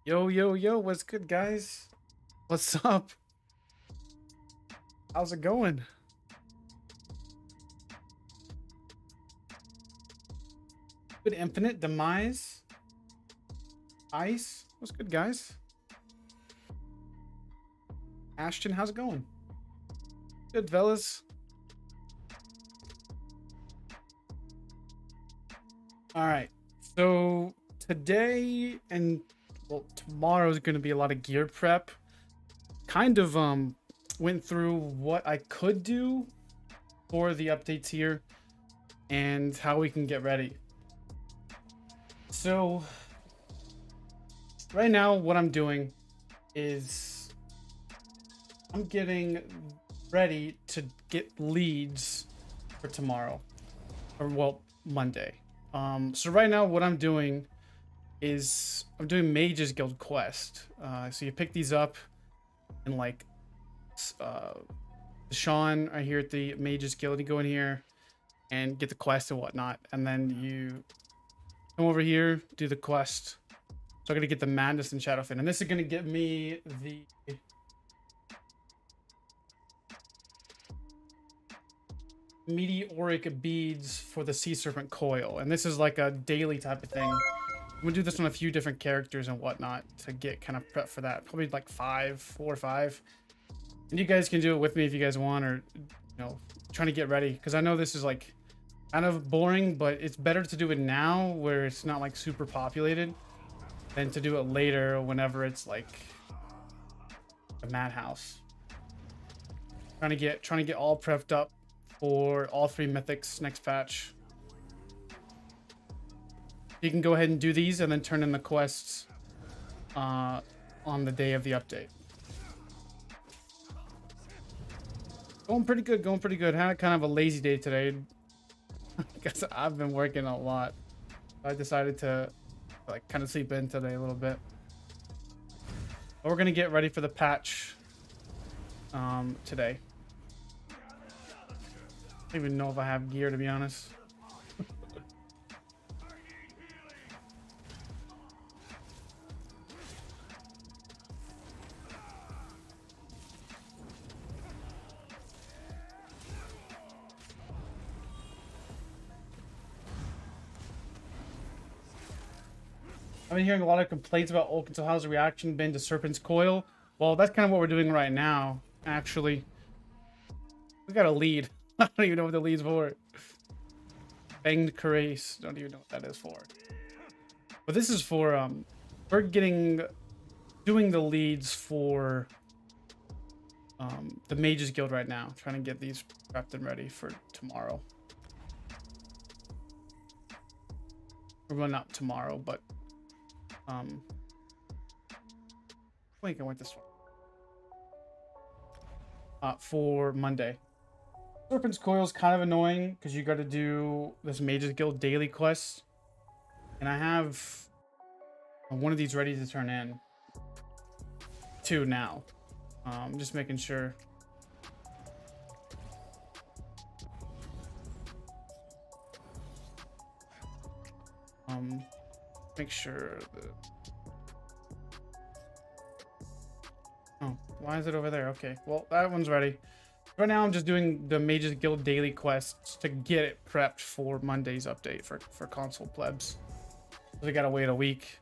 Yo, yo, yo, what's good, guys? What's up? How's it going? Good Infinite, Demise, Ice. What's good, guys? Ashton, how's it going? Good, fellas. All right, so today and well, tomorrow is going to be a lot of gear prep. Kind of went through what I could do for the updates here and how we can get ready. So right now what I'm doing is I'm getting ready to get leads for tomorrow, or well, Monday. So right now what I'm doing is I'm doing Mages Guild quest. So you pick these up in like Sean right here at the Mages Guild. You go in here and get the quest and whatnot, and then you come over here, do the quest. So I'm gonna get the Madness and Shadowfin, and this is gonna get me the meteoric beads for the Sea Serpent coil, and this is like a daily type of thing. I'm gonna do this on a few different characters and whatnot to get kind of prep for that. Probably like 4 or 5. And you guys can do it with me if you guys want, or trying to get ready, because I know this is like kind of boring, but it's better to do it now where it's not like super populated than to do it later whenever it's like a madhouse. Trying to get all prepped up for all 3 mythics next patch. You can go ahead and do these and then turn in the quests on the day of the update. Going pretty good, going pretty good. Had kind of a lazy day today. Guess I've been working a lot. I decided to like kind of sleep in today a little bit. But we're gonna get ready for the patch today. I don't even know if I have gear, to be honest. I've been hearing a lot of complaints about Ulkin, so how's the reaction been to Serpent's Coil? Well, that's kind of what we're doing right now, actually. We got a lead. I don't even know what the lead's for. Banged Carace. Don't even know what that is for. But this is for, we're doing the leads for the Mages Guild right now. Trying to get these prepped and ready for tomorrow. Well, not tomorrow, but wait, I went this one. For Monday. Serpent's Coil is kind of annoying because you got to do this Mages Guild daily quest, and I have one of these ready to turn in. 2 now. Just making sure. Make sure that. Oh, why is it over there? Okay, well, that one's ready. Right now, I'm just doing the Mages Guild daily quests to get it prepped for Monday's update for console plebs. So we gotta wait a week,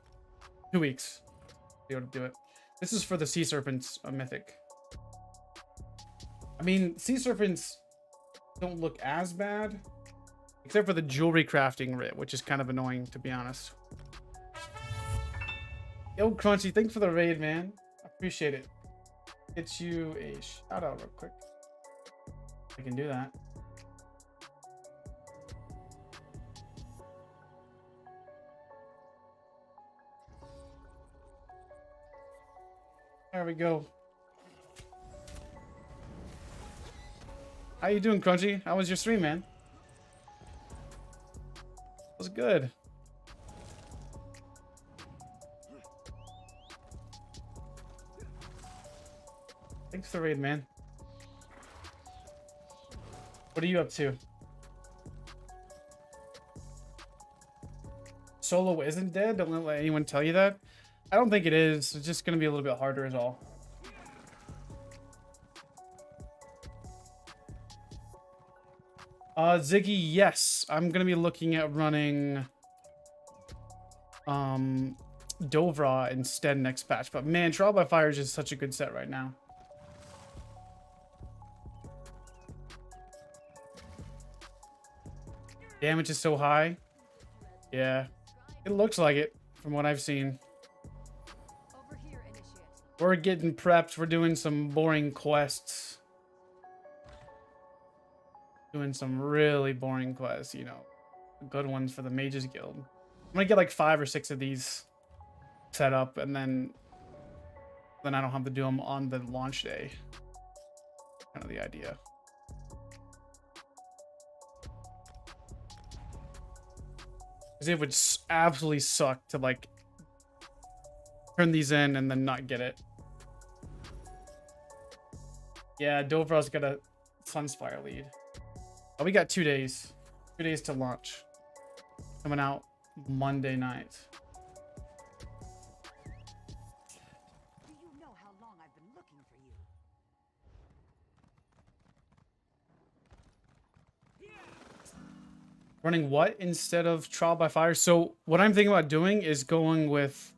2 weeks to be able to do it. This is for the Sea Serpents mythic. I mean, Sea Serpents don't look as bad, except for the jewelry crafting writ, which is kind of annoying, to be honest. Yo, Crunchy, thanks for the raid, man. I appreciate it. Get you a shout out real quick. I can do that. There we go. How you doing, Crunchy? How was your stream, man? It was good. Thanks for the raid, man. What are you up to? Solo isn't dead? Don't let anyone tell you that. I don't think it is. It's just gonna be a little bit harder is all. Ziggy, yes. I'm gonna be looking at running Dovra instead next patch. But man, Trial by Fire is just such a good set right now. Damage is so high. Yeah. It looks like it from what I've seen. We're getting prepped. We're doing some boring quests. Doing some really boring quests, you know. Good ones for the Mages Guild. I'm gonna get like 5 or 6 of these set up, and then I don't have to do them on the launch day. Kind of the idea. Because it would absolutely suck to like turn these in and then not get it. Yeah, Dovra's got a Sunspire lead. Oh, we got 2 days. 2 days to launch. Coming out Monday night. Do you know how long I've been looking for you? Running what instead of Trial by Fire? So what I'm thinking about doing is going with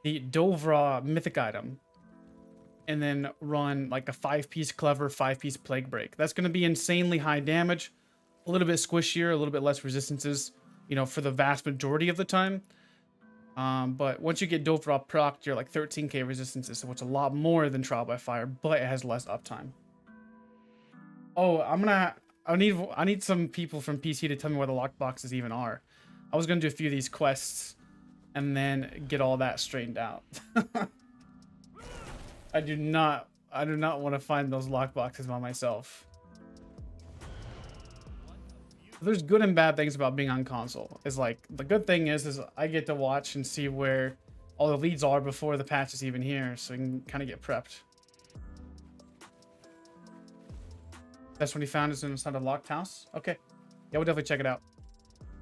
the Dovra mythic item. And then run like a 5-piece Clever, 5-piece Plague Break. That's going to be insanely high damage. A little bit squishier, a little bit less resistances, you know, for the vast majority of the time. But once you get Dovra procced, you're like 13k resistances, so it's a lot more than Trial by Fire, but it has less uptime. Oh, I need some people from PC to tell me where the lockboxes even are. I was gonna do a few of these quests and then get all that straightened out. I do not want to find those lockboxes by myself. There's good and bad things about being on console. Is like the good thing is I get to watch and see where all the leads are before the patch is even here, so we can kind of get prepped. That's when he found us inside a locked house. Okay, yeah, we'll definitely check it out.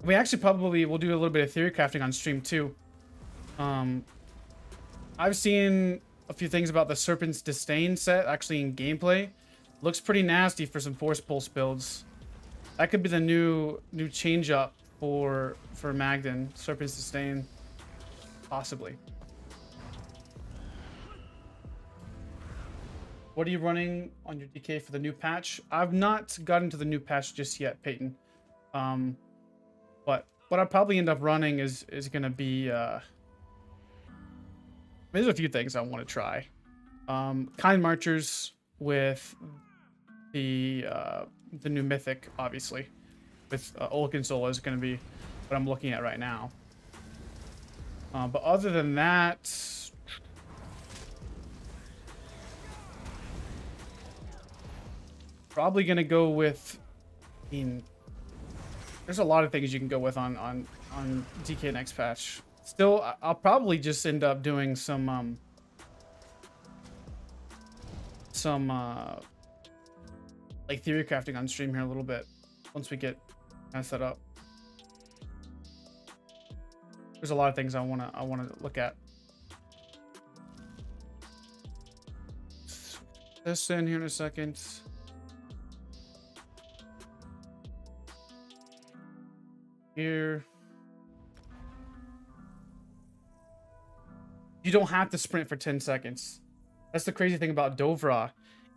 We actually probably will do a little bit of theory crafting on stream too. I've seen a few things about the Serpent's Disdain set actually in gameplay. Looks pretty nasty for some Force Pulse builds. That could be the new change up for Magden. Serpent's Disdain, possibly. What are you running on your DK for the new patch? I've not gotten to the new patch just yet, Peyton. But what I'll probably end up running is gonna be there's a few things I want to try. Kind Marchers with the new mythic, obviously. With Ulkin Soul is going to be what I'm looking at right now. But other than that, probably going to go with. I mean, there's a lot of things you can go with on DK next patch. Still, I'll probably just end up doing some like theory crafting on stream here a little bit once we get kind of set up. There's a lot of things I wanna look at. This in here in a second. Here. You don't have to sprint for 10 seconds. That's the crazy thing about Dovra,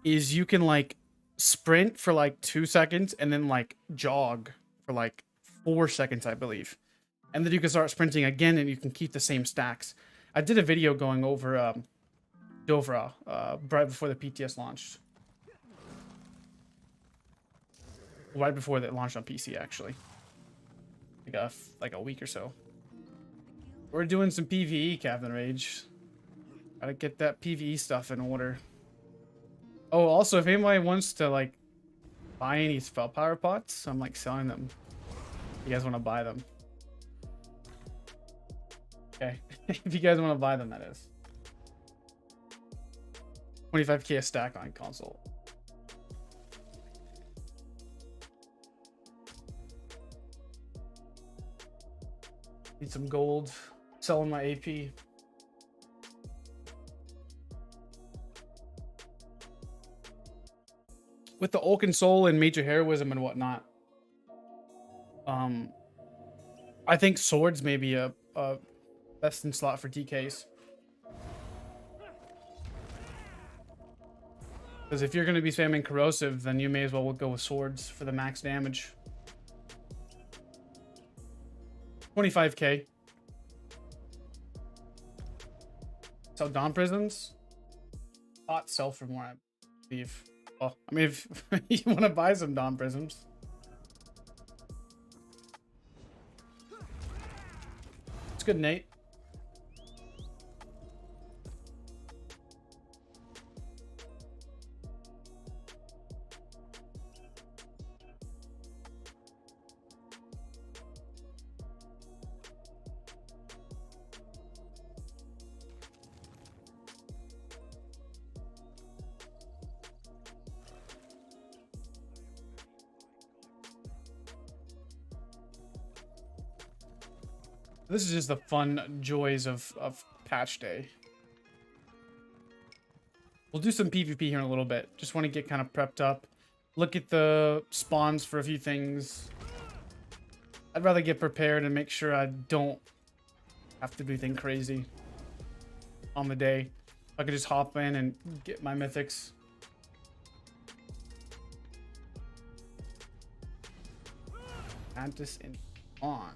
is you can like sprint for like 2 seconds and then like jog for like 4 seconds, I believe. And then you can start sprinting again and you can keep the same stacks. I did a video going over Dovra right before the PTS launched. Right before it launched on PC, actually. Like a week or so. We're doing some PvE, Captain Rage. Gotta get that PvE stuff in order. Oh, also, if anybody wants to, like, buy any spell power pots, I'm, like, selling them. If you guys want to buy them. Okay. If you guys want to buy them, that is. 25k a stack on console. Need some gold. Selling my AP. with the Ulkin Soul and Major Heroism and whatnot, I think swords may be a best in slot for DKs. Because if you're going to be spamming corrosive, then you may as well go with swords for the max damage. 25k. Sell Dawn Prisons? Thought sell for more, I believe. Well, I mean, if you want to buy some Dawn Prisms. It's good, Nate. This is just the fun joys of patch day. We'll do some PvP here in a little bit. Just want to get kind of prepped up. Look at the spawns for a few things. I'd rather get prepared and make sure I don't have to do anything crazy on the day. I could just hop in and get my mythics. Add this in on.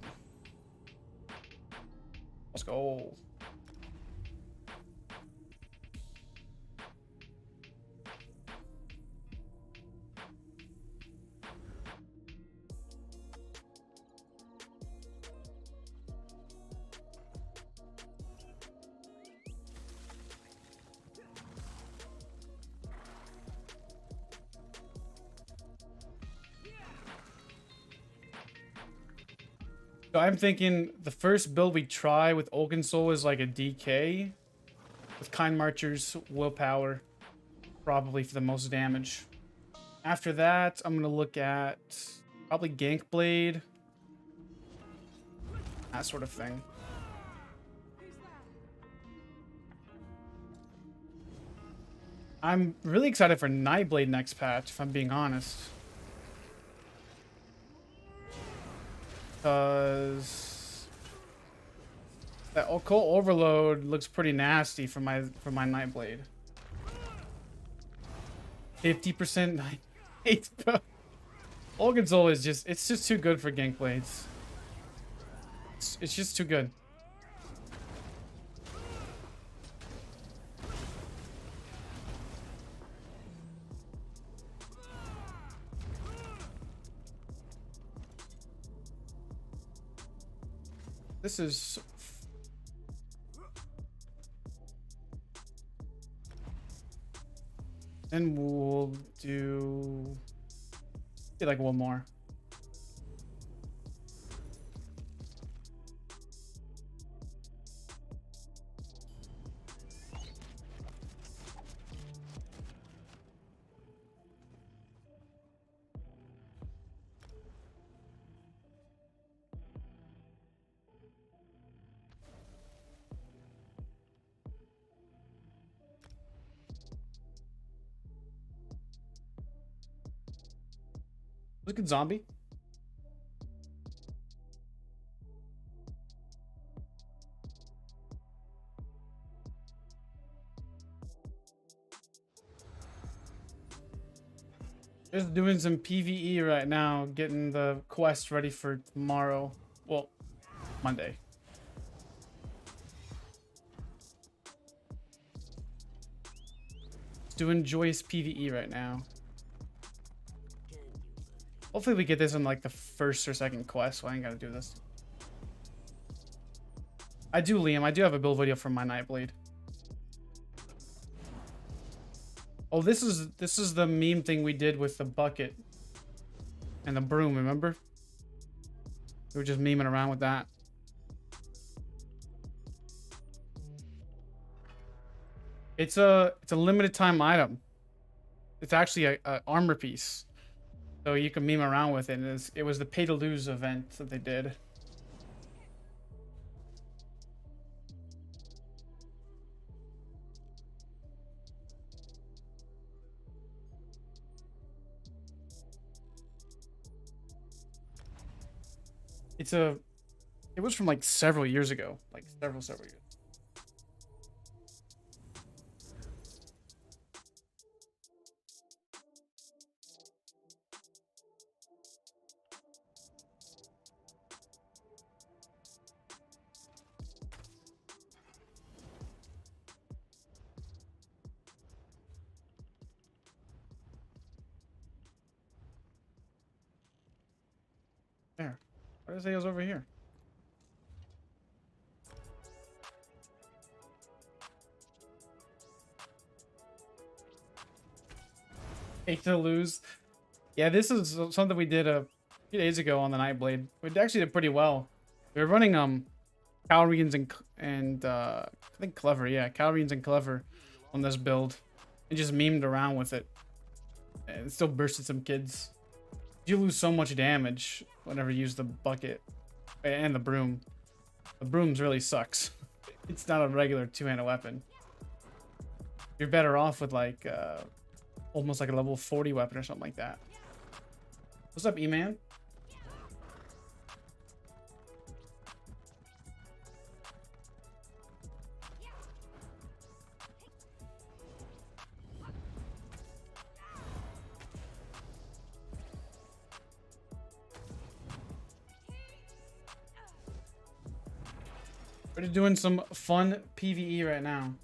Let's go. So I'm thinking the first build we try with Ulkin Soul is like a DK with Kind Marcher's willpower, probably for the most damage. After that, I'm gonna look at probably Gank Blade, that sort of thing. I'm really excited for Nightblade next patch, if I'm being honest. Because that occult overload looks pretty nasty for my Nightblade. 50% hate, bro. Ulkin Soul is it's just too good for gank blades. It's just too good. This is... And we'll do like one more. Look at zombie. Just doing some PvE right now, getting the quest ready for tomorrow. Well, Monday. Just doing joyous PvE right now. Hopefully we get this in like the first or second quest, so I ain't gotta do this. I do, Liam. I do have a build video for my Nightblade. Oh, this is the meme thing we did with the bucket and the broom, remember? We were just memeing around with that. It's a limited time item. It's actually a armor piece. So you can meme around with it. And it was the pay to lose event that they did. It was from like several years ago, like several years. There. Why does it say it was over here? Hate to lose. Yeah, this is something we did a few days ago on the Nightblade. We actually did pretty well. We were running Calories and I think Clever, yeah, Calories and Clever on this build. And just memed around with it. And it still bursted some kids. You lose so much damage whenever you use the bucket and the broom. The brooms really sucks. It's not a regular two-handed weapon. You're better off with like almost like a level 40 weapon or something like that. What's up, E-Man? We're doing some fun PvE right now.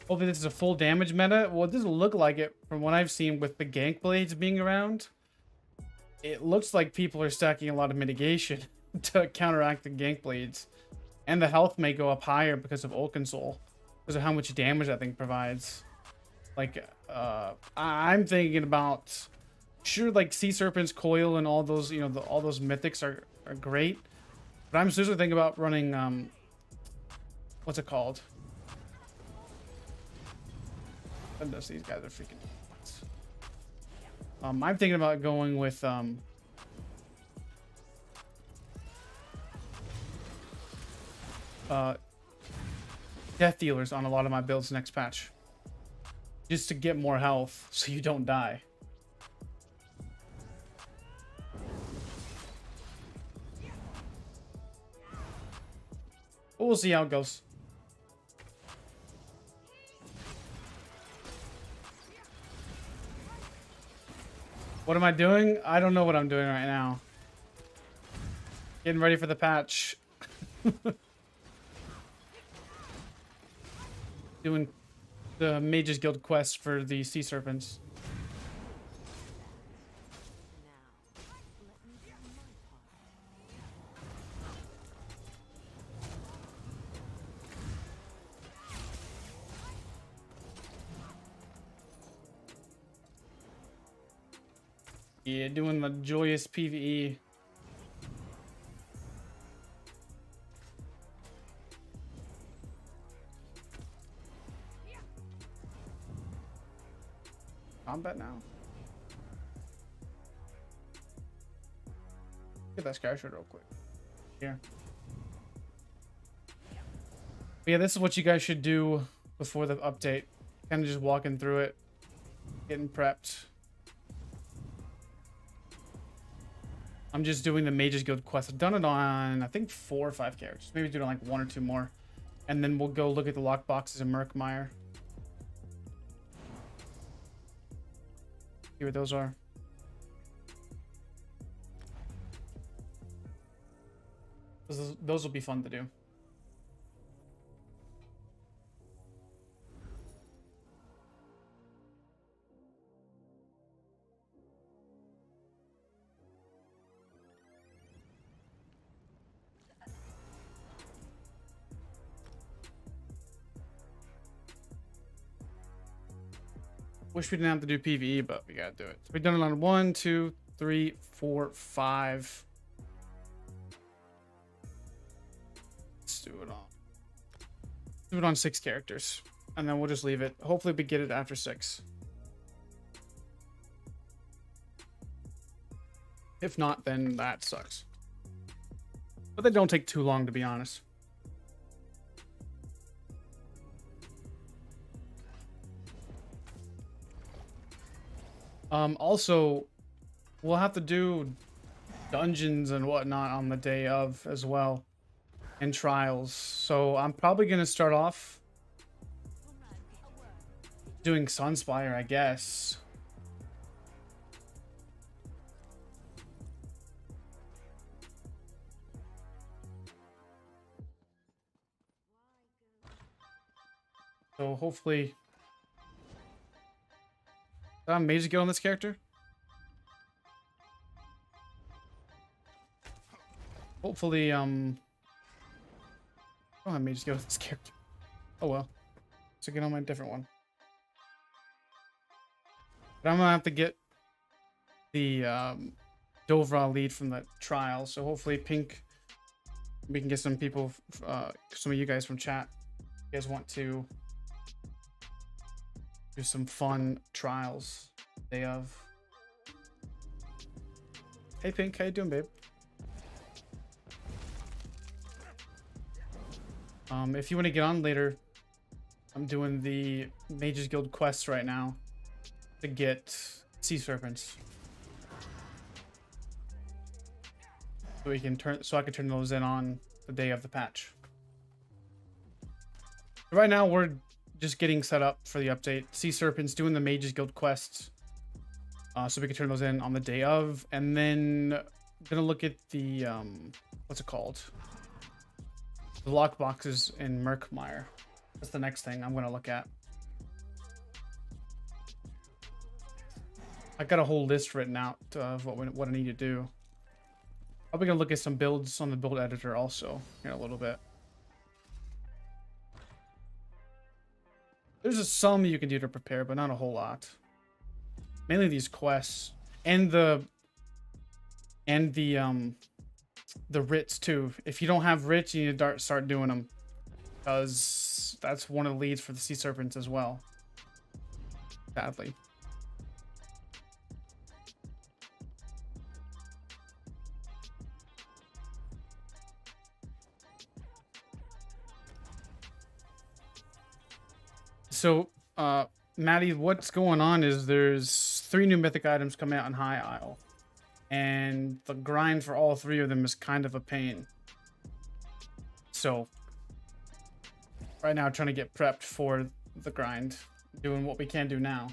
Hopefully this is a full damage meta. Well, it doesn't look like it from what I've seen with the gank blades being around. It looks like people are stacking a lot of mitigation to counteract the gank blades. And the health may go up higher because of Oakensol. Because of how much damage that thing provides. Like, I'm thinking about... Sure, like Sea Serpent's Coil and all those, you know, all those mythics are great. But I'm seriously thinking about running, what's it called? Goodness, these guys are freaking nuts. I'm thinking about going with death dealers on a lot of my builds next patch, just to get more health so you don't die. But we'll see how it goes. What am I doing? I don't know what I'm doing right now. Getting ready for the patch. Doing the Mages Guild quest for the Sea Serpents. Yeah, doing the joyous PvE. Combat now. Get that sky shot real quick. Here. But yeah, this is what you guys should do before the update. Kind of just walking through it, getting prepped. I'm just doing the Mages Guild quest. I've done it on, I think, 4 or 5 characters. Maybe do it on like 1 or 2 more. And then we'll go look at the lockboxes in Murkmire. See what those are. Those will be fun to do. Wish we didn't have to do PvE, but we gotta do it. So we've done it on 1, 2, 3, 4, 5. Let's do it on. Do it on 6 characters, and then we'll just leave it. Hopefully, we get it after 6. If not, then that sucks. But they don't take too long, to be honest. Also, we'll have to do dungeons and whatnot on the day of as well, and trials. So I'm probably gonna start off doing Sunspire, I guess. So hopefully, did I have Mage Guild on this character? Hopefully, I don't have Mage Guild on this character. Oh well. So get on my different one. But I'm gonna have to get the Dovra lead from the trial. So hopefully, Pink, we can get some people, some of you guys from chat. You guys want to do some fun trials day of. Hey Pink, how you doing, babe? If you want to get on later, I'm doing the Mages Guild quests right now to get sea serpents. So we can I can turn those in on the day of the patch. Right now we're just getting set up for the update. Sea serpents, doing the Mages Guild quests, so we can turn those in on the day of, and then I'm gonna look at the what's it called? The lock boxes in Murkmire. That's the next thing I'm gonna look at. I got a whole list written out of what I need to do. Probably gonna look at some builds on the build editor also in a little bit. There's some you can do to prepare, but not a whole lot. Mainly these quests and the writs too. If you don't have writs, you need to start doing them, because that's one of the leads for the sea serpents as well. Sadly. So, Maddie, what's going on is there's 3 new mythic items coming out in High Isle, and the grind for all 3 of them is kind of a pain. So, right now, trying to get prepped for the grind, doing what we can do now.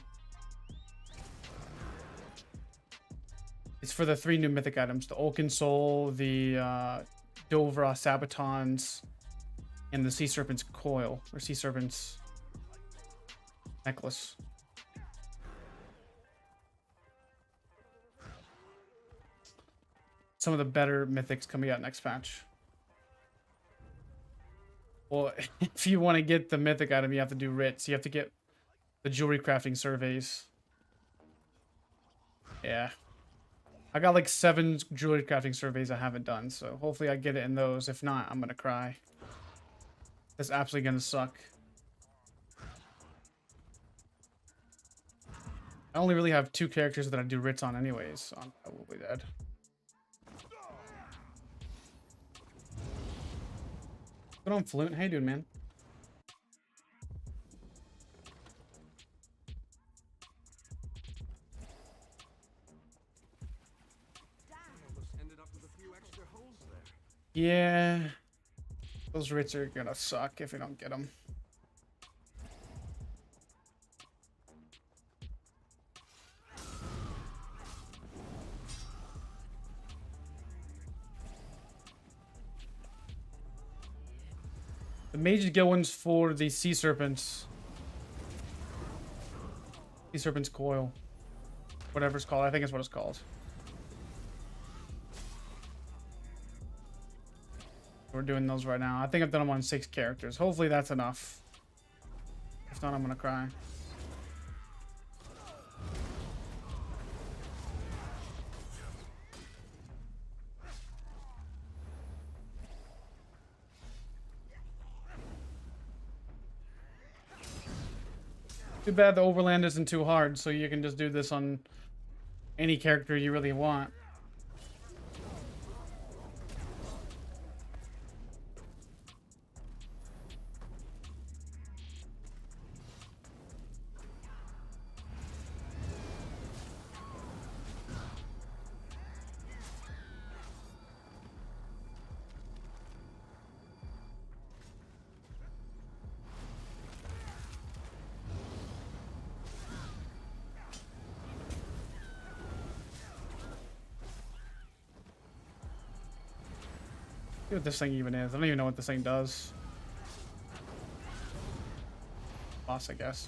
It's for the 3 new mythic items: the Oaken Soul, the Dovra Sabatons, and the Sea Serpent's Coil, or Sea Serpent's Necklace. Some of the better mythics coming out next patch. Well, if you want to get the mythic item, you have to do writs. You have to get the jewelry crafting surveys. Yeah. I got like 7 jewelry crafting surveys I haven't done, so hopefully I get it in those. If not, I'm gonna cry. That's absolutely gonna suck. I only really have 2 characters that I do writs on anyways, so I'm probably dead. Put on Fluent. How you doing, man? Yeah. Those writs are gonna suck if we don't get them. The Mage's Guild one's for the Sea Serpents. Sea Serpent's Coil. Whatever it's called. I think it's what it's called. We're doing those right now. I think I've done them on 6 characters. Hopefully that's enough. If not, I'm gonna cry. Too bad the overland isn't too hard, so you can just do this on any character you really want. See what this thing even is. I don't even know what this thing does. Boss, I guess.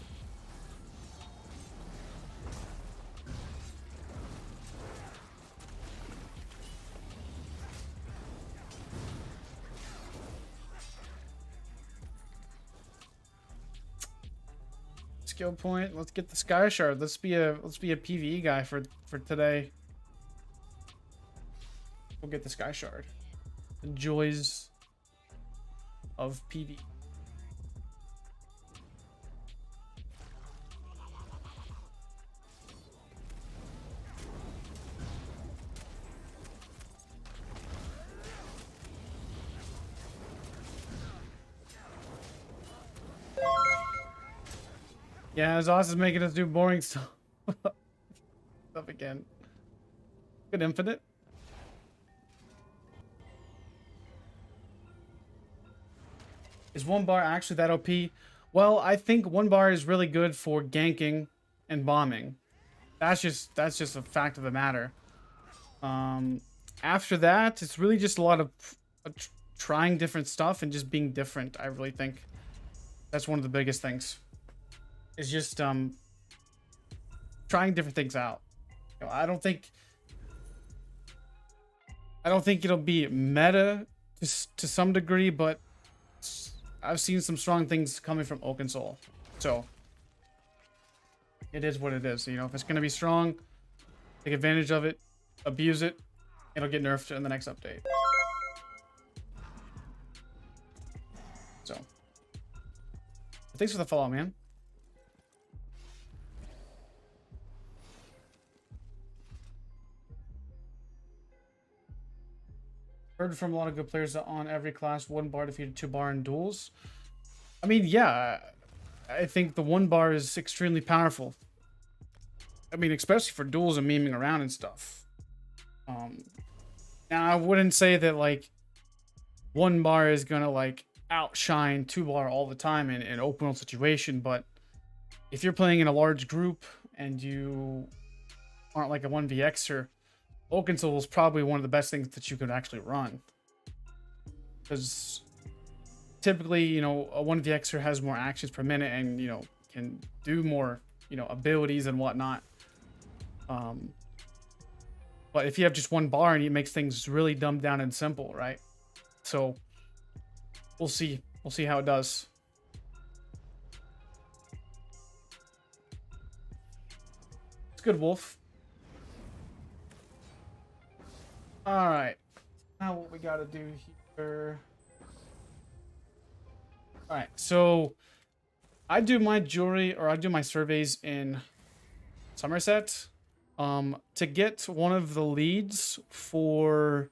Skill point. Let's get the Sky Shard. Let's be a PvE guy for today. We'll get the Sky Shard. The joys of PvE. Yeah, Zoss is making us do boring stuff again. Good infinite. Is 1 bar actually that OP? Well, I think 1 bar is really good for ganking and bombing. That's just a fact of the matter. After that, it's really just a lot of trying different stuff and just being different. I really think that's one of the biggest things. Is just trying different things out. You know, I don't think it'll be meta to some degree, but I've seen some strong things coming from Oak and Soul, so it is what it is. You know, if it's gonna be strong, take advantage of it, abuse it, it'll get nerfed in the next update. So, thanks for the follow, man. Heard from a lot of good players that on every class 1 bar defeated 2 bar in duels. I mean, yeah, I think the 1 bar is extremely powerful. I mean, especially for duels and memeing around and stuff. Now I wouldn't say that like 1 bar is gonna like outshine 2 bar all the time in an open world situation, but if you're playing in a large group and you aren't like a 1vxer, Oak and Soul is probably one of the best things that you could actually run. Because typically, you know, a 1vxer has more actions per minute and, you know, can do more, you know, abilities and whatnot. But if you have just 1 bar and it makes things really dumbed down and simple, right? So we'll see. We'll see how it does. It's good, Wolf. All right, now what we gotta do here. All right, so I do my jewelry or I do my surveys in Somerset. To get one of the leads for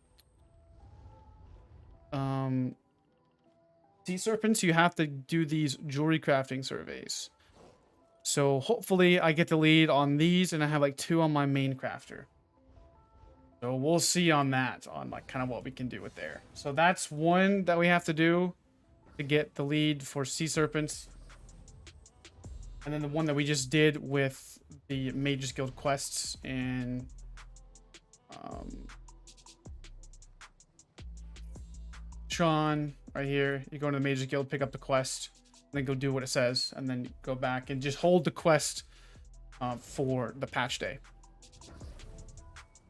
sea serpents, you have to do these jewelry crafting surveys. So hopefully I get the lead on these, and I have like 2 on my main crafter. So we'll see on that, on like kind of what we can do with there. So that's one that we have to do to get the lead for sea serpents. And then the one that we just did with the Mages Guild quests in Sean right here. You go into the Mages Guild, pick up the quest, and then go do what it says, and then go back and just hold the quest for the patch day.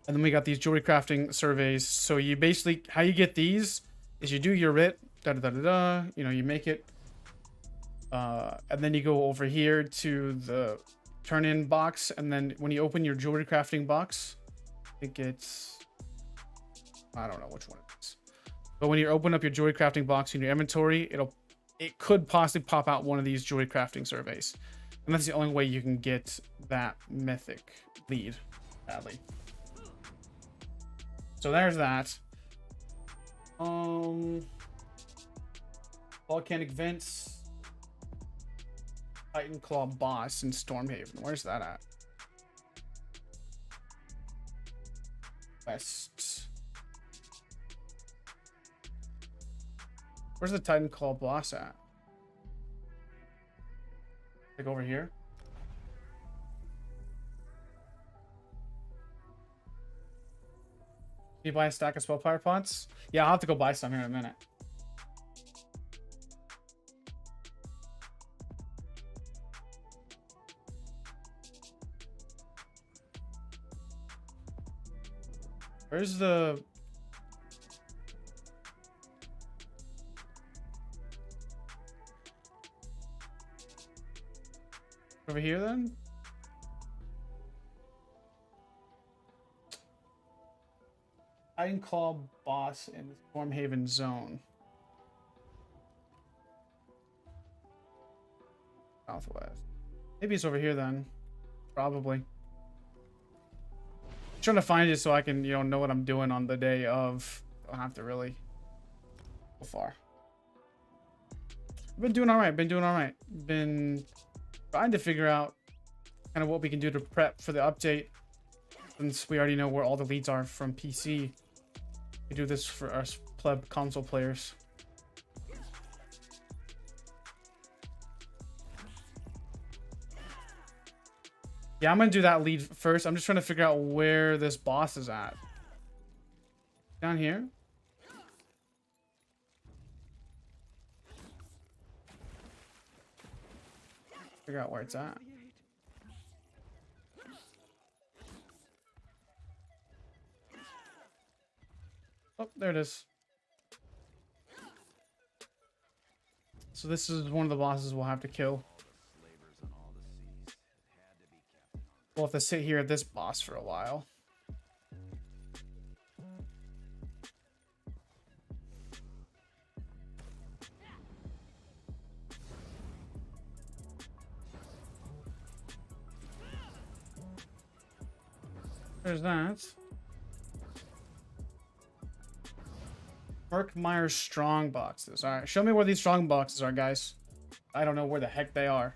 And then we got these jewelry crafting surveys. So you basically, how you get these is you do your writ, you know, you make it. And then you go over here to the turn in box. And then when you open your jewelry crafting box, I think it's, I don't know which one it is. But when you open up your jewelry crafting box in your inventory, it could possibly pop out one of these jewelry crafting surveys. And that's the only way you can get that mythic lead, sadly. So there's that. Volcanic vents. Titan Claw boss in Stormhaven. Where's that at? West. Where's the Titan Claw boss at? Like over here? Can you buy a stack of Spellfire pots? Yeah, I'll have to go buy some here in a minute. Where's the... Over here then? Iron Claw boss in the Stormhaven zone. Southwest. Maybe it's over here then. Probably. Trying to find it so I can, you know what I'm doing on the day of. Don't have to really go far. Been doing all right. Been trying to figure out kind of what we can do to prep for the update, since we already know where all the leads are from PC. We do this for us pleb console players. Yeah, I'm gonna do that lead first. I'm just trying to figure out where this boss is at. Down here? Figure out where it's at. Oh, there it is. So this is one of the bosses we'll have to kill. We'll have to sit here at this boss for a while. There's that. Merkmeyer's strong boxes. Alright, show me where these strong boxes are, guys. I don't know where the heck they are.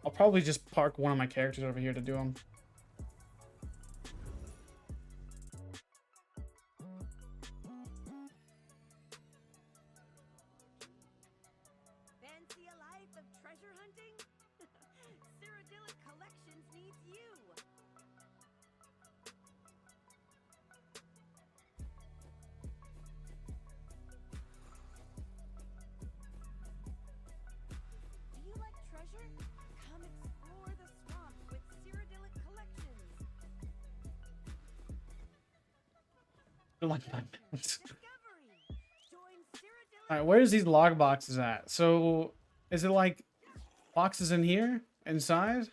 I'll probably just park one of my characters over here to do them. Fancy a life of treasure hunting? Cyrodiilic Collections needs you. Do you like treasure? Come explore the swamp with Cyrodiilic Collections. I like that. Discovery. Join Cyrodiilic. Alright, where's these log boxes at? So, is it like boxes in here? Inside?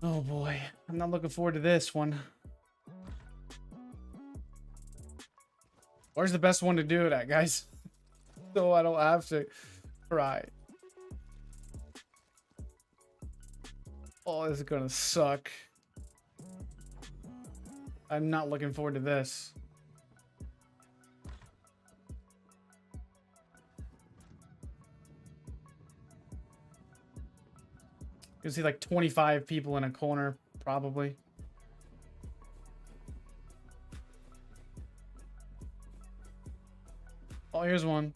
Oh boy, I'm not looking forward to this one. Where's the best one to do it at, guys? So I don't have to cry. Oh, this is gonna suck. I'm not looking forward to this. You can see like 25 people in a corner, probably. Oh, here's one.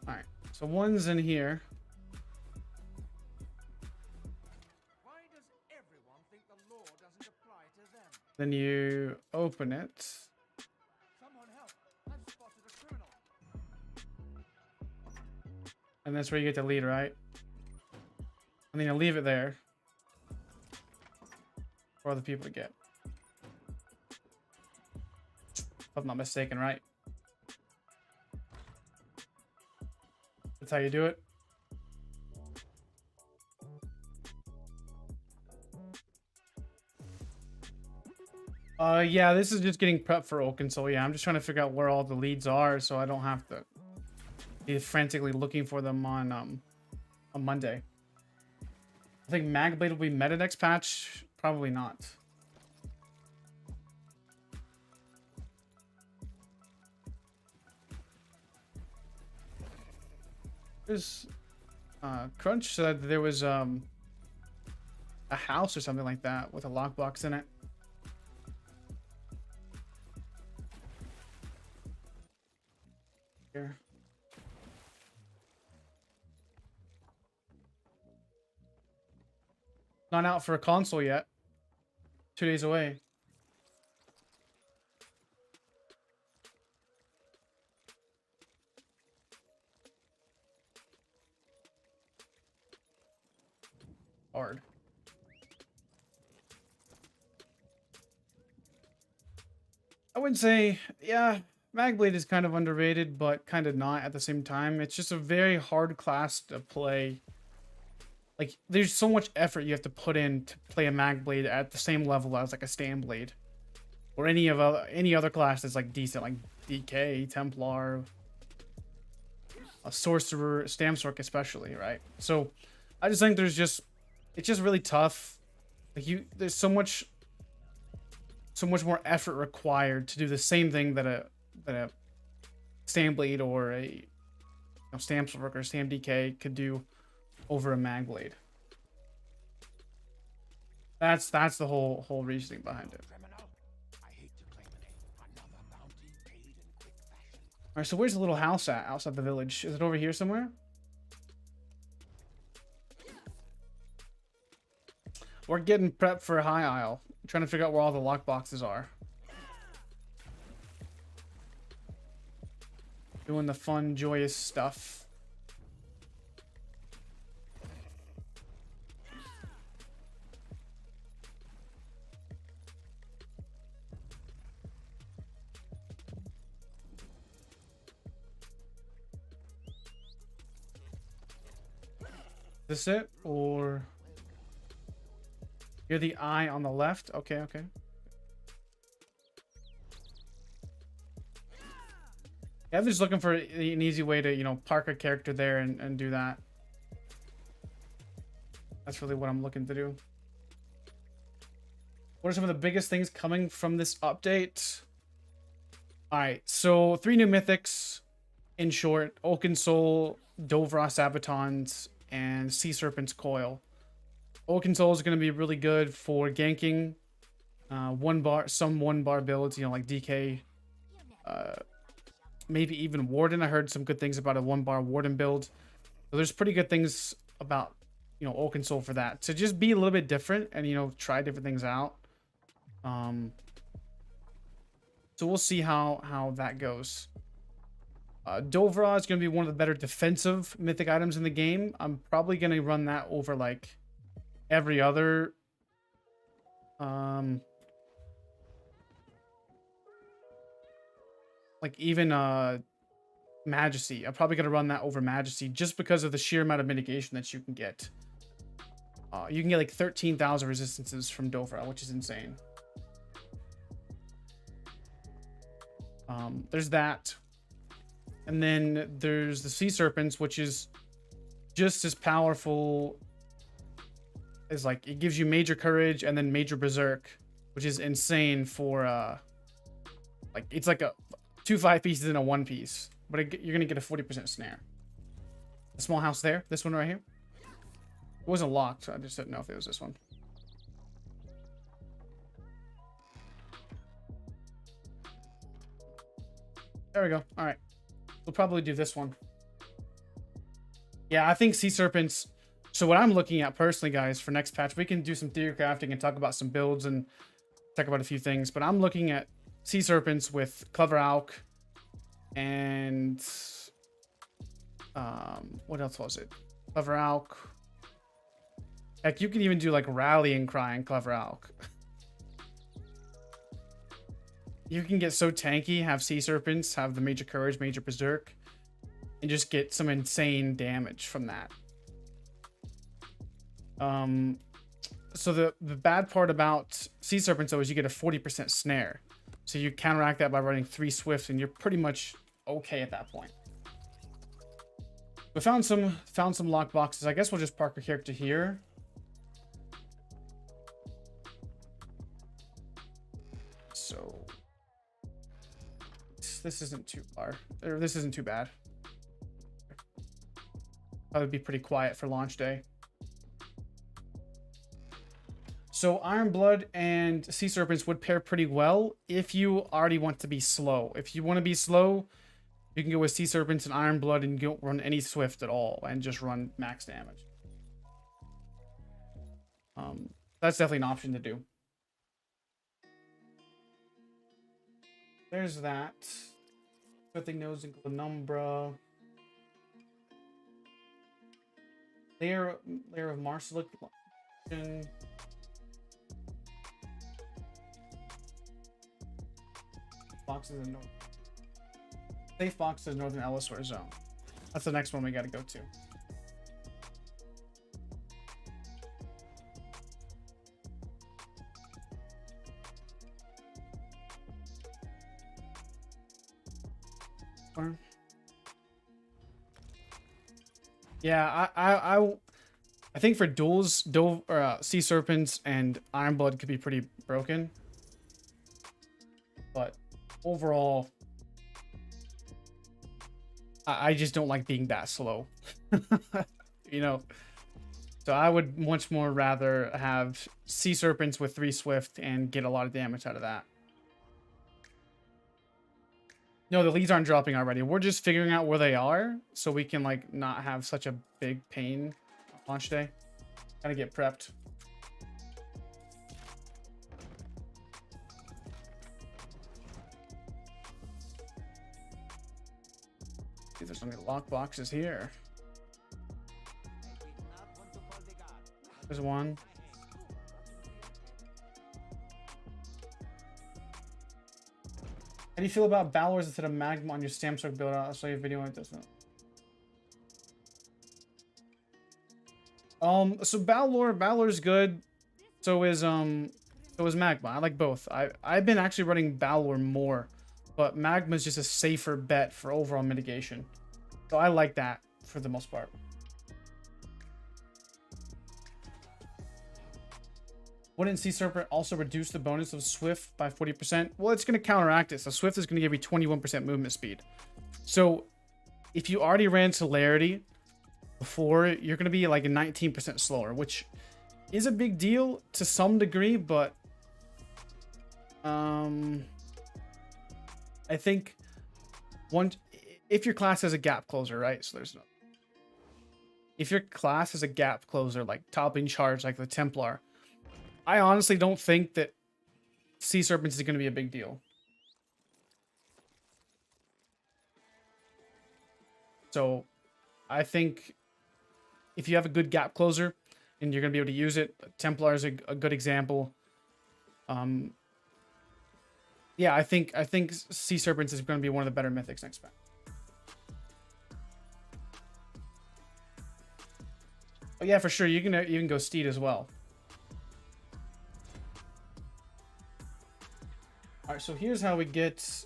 Alright, so one's in here. Why does everyone think the law doesn't apply to them? Then you open it. Someone help! I've spotted a criminal. And that's where you get the lead, right? And then you leave it there for other people to get. If I'm not mistaken, right? That's how you do it. Yeah, this is just getting prepped for Oaken, so yeah, I'm just trying to figure out where all the leads are so I don't have to be frantically looking for them on Monday. I think Magblade will be meta next patch. Probably not. There's Crunch said there was a house or something like that with a lockbox in it. Here. Not out for a console yet. 2 days away. Hard. I would say, yeah, Magblade is kind of underrated, but kind of not at the same time. It's just a very hard class to play. Like, there's so much effort you have to put in to play a Magblade at the same level as like a Standblade, or any other class that's like decent, like DK, Templar, a Sorcerer, Stamsork especially, right? So, I just think it's just really tough. Like there's so much more effort required to do the same thing that a Standblade or a Stamsork or StamDK could do over a Magblade. That's the whole reasoning behind it. All right, so where's the little house at outside the village? Is it over here somewhere? We're getting prepped for High Isle. I'm trying to figure out where all the lockboxes are. Doing the fun, joyous stuff. Is this it? Or... You're the eye on the left? Okay, okay. Yeah, I'm just looking for an easy way to, you know, park a character there and do that. That's really what I'm looking to do. What are some of the biggest things coming from this update? Alright, so 3 new mythics. In short, Oaken Soul, Dovra Sabatons, and Sea Serpent's Coil. Oaken Soul is going to be really good for ganking. Some 1-bar builds, you know, like DK. Maybe even Warden. I heard some good things about a 1-bar Warden build. So there's pretty good things about, you know, Oaken Soul for that. To just be a little bit different and, you know, try different things out. So we'll see how that goes. Dovra is going to be one of the better defensive mythic items in the game. I'm probably going to run that over, like, every other like even Majesty. I'm probably gonna run that over Majesty just because of the sheer amount of mitigation that you can get. You can get like 13,000 resistances from Dovra, which is insane. There's that, and then there's the Sea Serpents, which is just as powerful. Is like it gives you major courage and then major berserk, which is insane for like it's like a 2 5 pieces in a 1 piece, but you're gonna get a 40% snare. The small house there, this one right here, it wasn't locked, so I just didn't know if it was this one. There we go. All right, we'll probably do this one. Yeah, I think Sea Serpents. So what I'm looking at personally, guys, for next patch, we can do some theory crafting and talk about some builds and talk about a few things. But I'm looking at Sea Serpents with Clever Alk and what else was it? Clever Alk. Heck, you can even do like Rallying Cry and Clever Alk. You can get so tanky, have Sea Serpents, have the major courage, major berserk, and just get some insane damage from that. So the bad part about Sea Serpents though is you get a 40% snare. So you counteract that by running 3 Swifts and you're pretty much okay at that point. We found some lock boxes. I guess we'll just park our character here. So this isn't too far. Or this isn't too bad. Probably be pretty quiet for launch day. So Iron Blood and Sea Serpents would pair pretty well if you already want to be slow. If you want to be slow, you can go with Sea Serpents and Iron Blood and don't run any Swift at all and just run max damage. That's definitely an option to do. There's that. Smithing Nose and Penumbra. Layer of Marsalic. Boxes in North. Safe boxes in Northern Ellisware Zone. That's the next one we got to go to. Yeah, I think for duels, Sea Serpents and Iron Blood could be pretty broken. But overall, I just don't like being that slow. You know? So I would much more rather have Sea Serpents with 3 Swift and get a lot of damage out of that. No, the leads aren't dropping already. We're just figuring out where they are so we can like not have such a big pain on launch day. Gotta get prepped. See if there's any lock boxes here. There's one. How do you feel about Balors instead of Magma on your Samsung build? I'll show you a video on it. So Balor's good. So is Magma. I like both. I've been actually running Balor more, but Magma is just a safer bet for overall mitigation. So I like that for the most part. Wouldn't Sea Serpent also reduce the bonus of Swift by 40%? Well, it's going to counteract it. So Swift is going to give you 21% movement speed. So if you already ran Celerity before, you're going to be like a 19% slower, which is a big deal to some degree, but I think if your class has a gap closer, right? So there's no. If your class has a gap closer, like topping charge, like the Templar, I honestly don't think that Sea Serpents is going to be a big deal. So I think if you have a good gap closer and you're going to be able to use it, Templar is a good example. Yeah, I think Sea Serpents is going to be one of the better mythics next pack. Oh yeah, for sure. You can even go Steed as well. All right, so here's how we get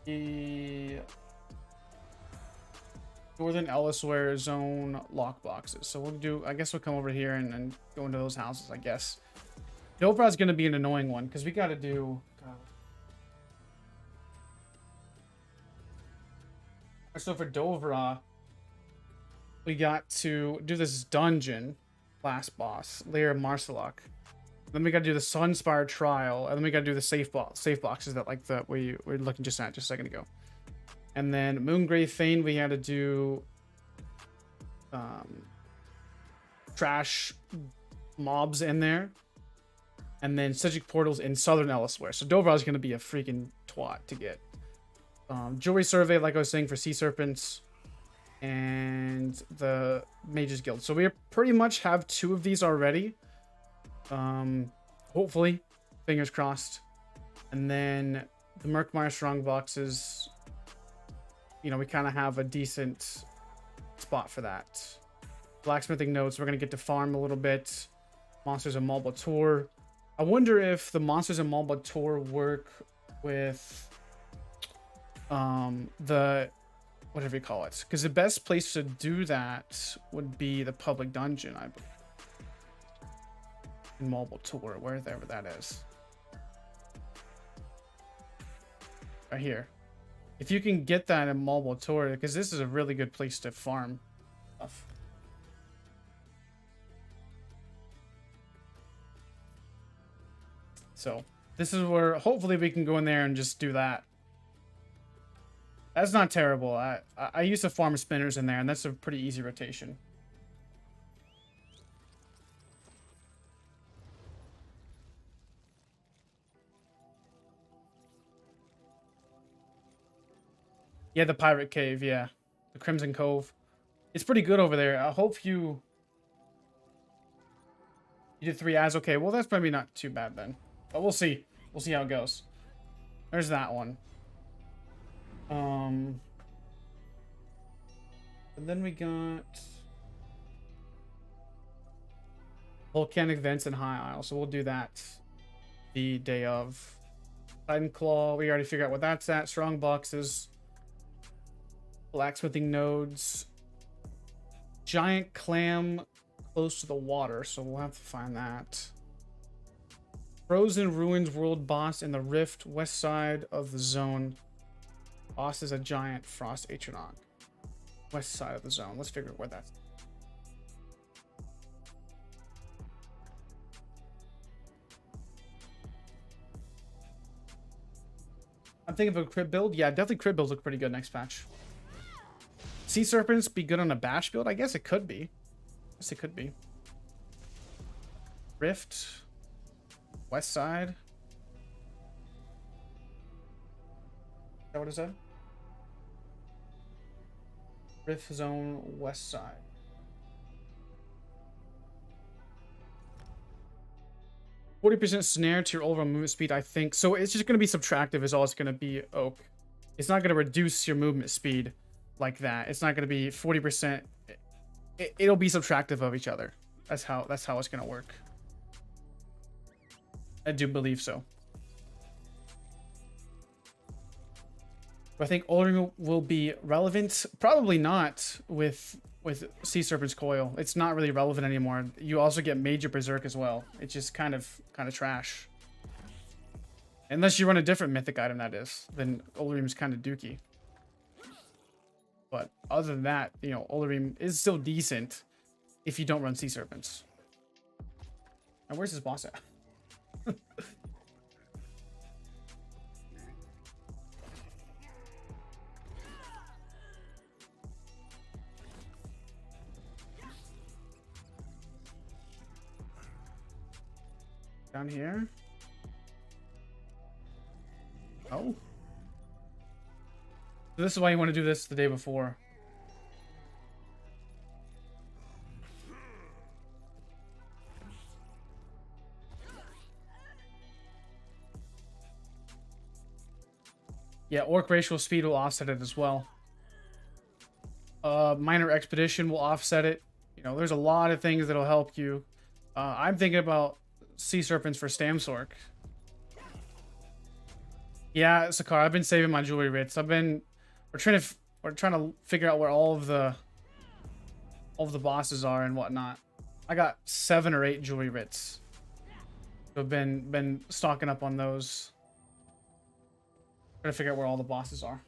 the Northern Ellisware Zone lock boxes. So we'll do, I guess we'll come over here and go into those houses, I guess. Dovra's going to be an annoying one because we got to do. So for Dovra, we got to do this dungeon, last boss, Lair of Marsalic. Then we got to do the Sunspire trial, and then we got to do the safe boxes that we were looking just at just a second ago. And then Moongrave Fane, we had to do trash mobs in there, and then Psijic Portals in Southern Ellisware. So Dovra is going to be a freaking twat to get. Jewelry Survey, like I was saying, for Sea Serpents, and the Mages Guild. So we pretty much have 2 of these already. Hopefully, fingers crossed. And then the Murkmire Strong boxes, you know, we kind of have a decent spot for that. Blacksmithing notes, we're going to get to farm a little bit. Monsters in Mobile Tour. I wonder if the Monsters in Mobile Tour work with the whatever you call it, because the best place to do that would be the public dungeon, I believe, in Mobile Tour, wherever that is. Right here. If you can get that in Mobile Tour, because this is a really good place to farm stuff. So this is where hopefully we can go in there and just do that. That's not terrible. I used to farm spinners in there, and that's a pretty easy rotation. Yeah, the Pirate Cave, yeah. The Crimson Cove. It's pretty good over there. I hope you did 3 ads. Okay, well, that's probably not too bad then. But we'll see. We'll see how it goes. There's that one. And then we got volcanic vents and high isle, so we'll do that the day of. Titan Claw, we already figured out what that's at. Strong boxes, blacksmithing nodes, giant clam close to the water, so we'll have to find that. Frozen Ruins world boss in the rift west side of the zone. Boss is a giant frost Atronach. West side of the zone. Let's figure out where that's. I'm thinking of a crit build. Yeah, definitely crit builds look pretty good next patch. Sea Serpents be good on a bash build? I guess it could be. I guess it could be. Rift. West side. Is that what it said? Rift zone west side. %40 snare to your overall movement speed, I think. So it's just going to be subtractive is all it's going to be, Oak. It's not going to reduce your movement speed like that. It's not going to be 40%. It'll be subtractive of each other. That's how it's going to work. I do believe so. I think Eyr0n will be relevant. Probably not with Sea Serpent's Coil. It's not really relevant anymore. You also get Major Berserk as well. It's just kind of trash. Unless you run a different mythic item, that is. Then Eyr0n's kind of dookie. But other than that, you know, Eyr0n is still decent if you don't run Sea Serpents. And where's his boss at? Down here. Oh. So this is why you want to do this the day before. Yeah, Orc Racial Speed will offset it as well. Minor Expedition will offset it. You know, there's a lot of things that'll help you. I'm thinking about Sea Serpents for Stamsork. Yeah, Sakar, I've been saving my jewelry writs. We're trying to figure out where all of the bosses are and whatnot. I got 7 or 8 jewelry writs. So I've been stocking up on those. Trying to figure out where all the bosses are.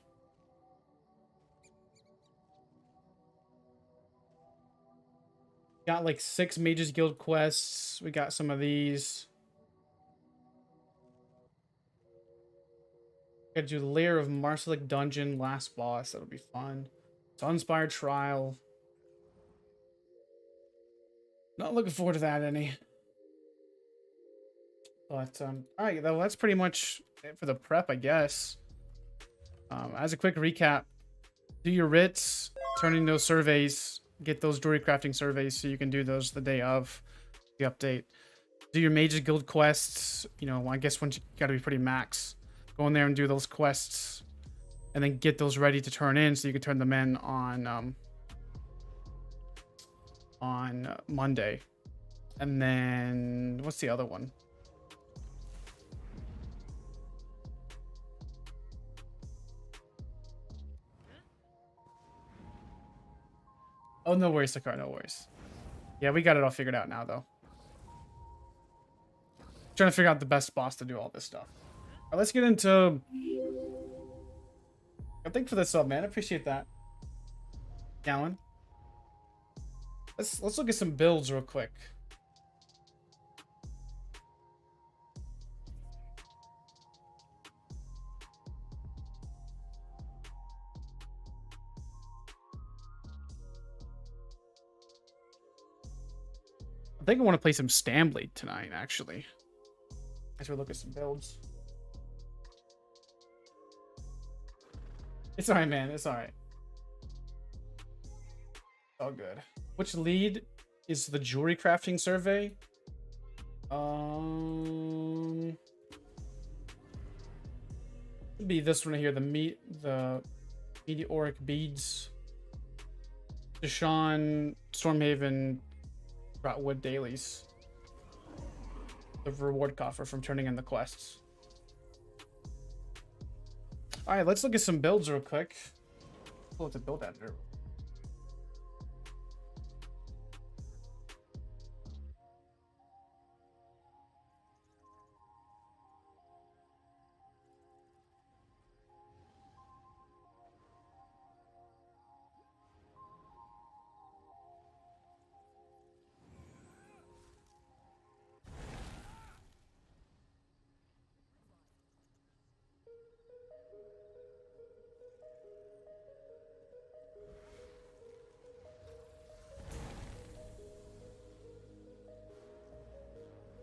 Got like 6 Mages Guild quests. We got some of these. Gotta do the Lair of Marsalic Dungeon, last boss. That'll be fun. Sunspire Trial. Not looking forward to that any. But, alright, well, that's pretty much it for the prep, I guess. As a quick recap, do your writs, turn in those surveys, get those jewelry crafting surveys so you can do those the day of the update. Do your Mages Guild quests, you know, I guess once you gotta be pretty max. Go in there and do those quests, and then get those ready to turn in so you can turn them in on Monday. And then what's the other one? Oh, no worries, Sakar, no worries. Yeah, we got it all figured out now, though. Trying to figure out the best boss to do all this stuff. All right, let's get into... Thank you for the sub, man. I appreciate that. Gallon. Let's look at some builds real quick. I think I want to play some Stamblade tonight, actually. Let's look at some builds. It's alright, man. It's alright. All good. Which lead is the jewelry crafting survey? Should be this one here. The meteoric beads. Deshaun, Stormhaven, Rotwood dailies. The reward coffer from turning in the quests. All right, let's look at some builds real quick. Pull up the build editor.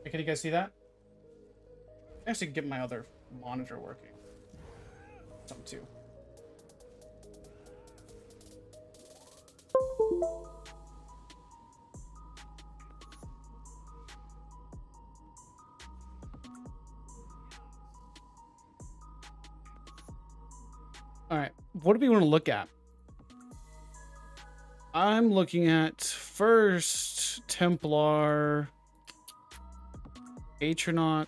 Can you guys see that? I actually get my other monitor working. Some too. All right, what do we want to look at? I'm looking at first Templar. Atronach.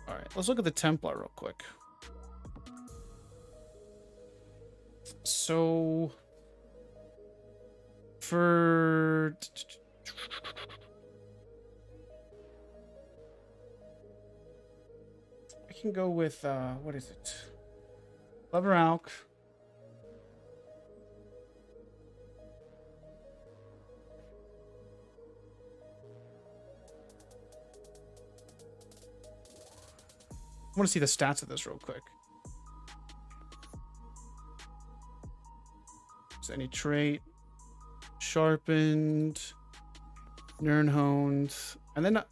All right, let's look at the Templar real quick. So for I can go with what is it? Clever Alk. I want to see the stats of this real quick. Is there any trait? Sharpened. Nernhoned. And then I'm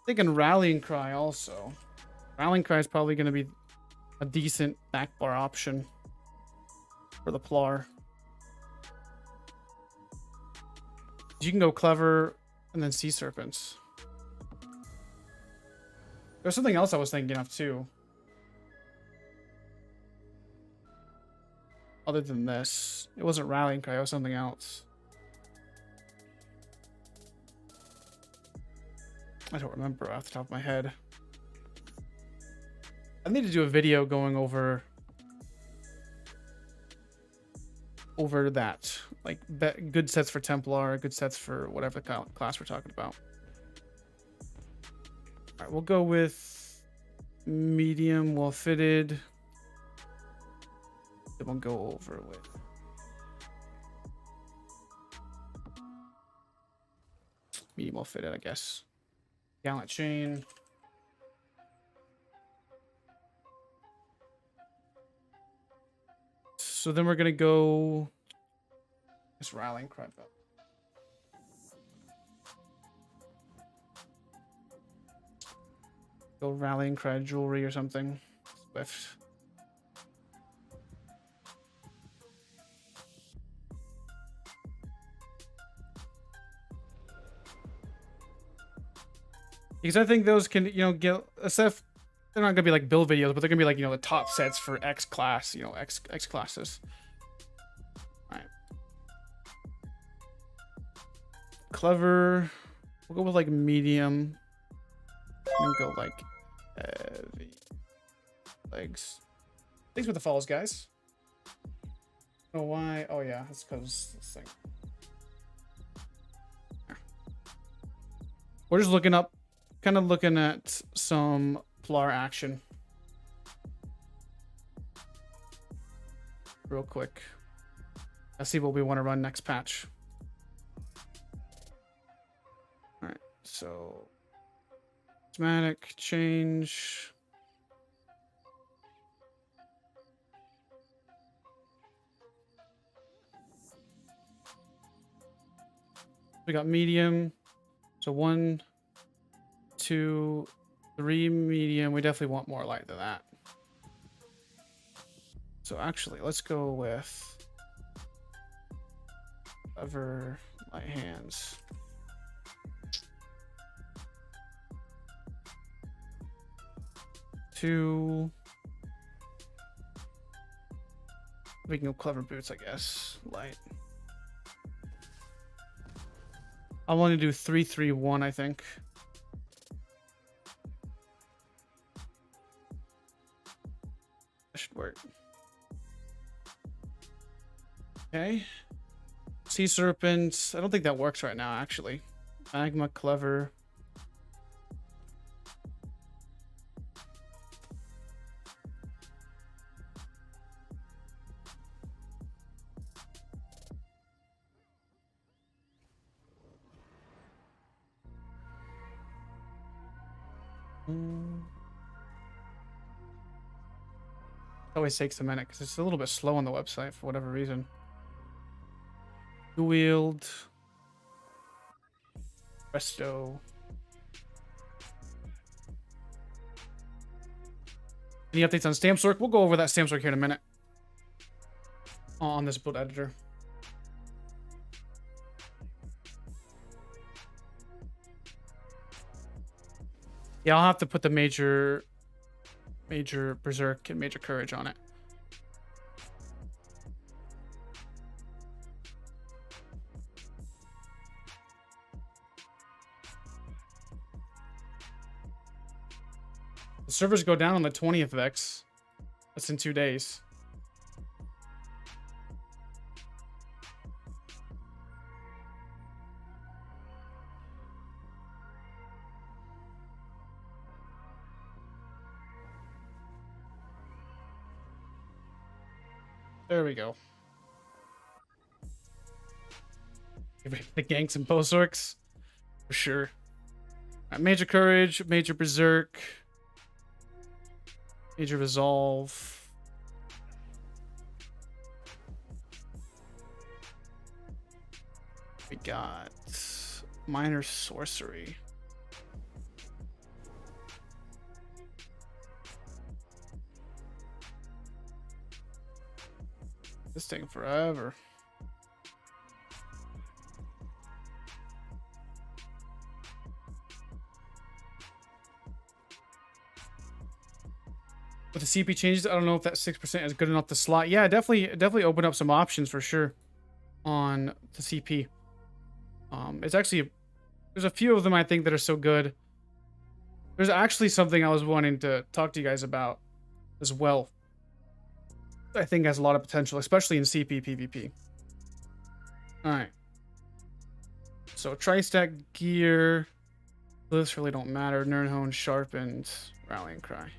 thinking Rallying Cry also. Rallying Cry is probably going to be a decent backbar option for the Plar. You can go Clever and then Sea Serpents. There's something else I was thinking of too. Other than this. It wasn't Rallying Cry, it was something else. I don't remember off the top of my head. I need to do a video going over that. Like good sets for Templar, good sets for whatever class we're talking about. All right, we'll go with medium, well fitted. Then we'll go over with medium, well fitted, I guess. Gallant chain. So then we're gonna go this Rallying Cry. Go Rallying Cry jewelry or something. Swift. Because I think those can, get SF. They're not gonna be like build videos, but they're gonna be like, the top sets for X class, X classes. All right. clever. We'll go with like medium. And go like heavy. Legs. Thanks for the follows, guys. Oh, why? Oh, yeah. That's because this thing. We're just looking up, kind of looking at some PLAR action. Real quick. Let's see what we want to run next patch. Alright, so schematic change. We got medium. So 1, 2, 3 medium. We definitely want more light than that. So actually, let's go with clever light hands. Two. We can go clever boots, I guess. Light. I want to do 3, 3, 1, I think. That should work. Okay. Sea Serpent. I don't think that works right now, actually. Magma, clever. Always takes a minute because it's a little bit slow on the website for whatever reason. Wield. Presto. Any updates on stamp work? We'll go over that stamp work here in a minute. On this build editor. Yeah, I'll have to put the major berserk and major courage on it. The servers go down on the 20th of X. That's in 2 days. There we go. The ganks and post-orcs. For sure. Right, major courage, major berserk. Major resolve. We got minor sorcery. This taking forever. With the CP changes, I don't know if that 6% is good enough to slot. Yeah, definitely open up some options for sure on the CP. It's actually, there's a few of them I think that are so good. There's actually something I was wanting to talk to you guys about as well. I think has a lot of potential, especially in CP PvP. Alright. So tri-stack gear. This really don't matter. Nirnhone sharpened. Rallying cry.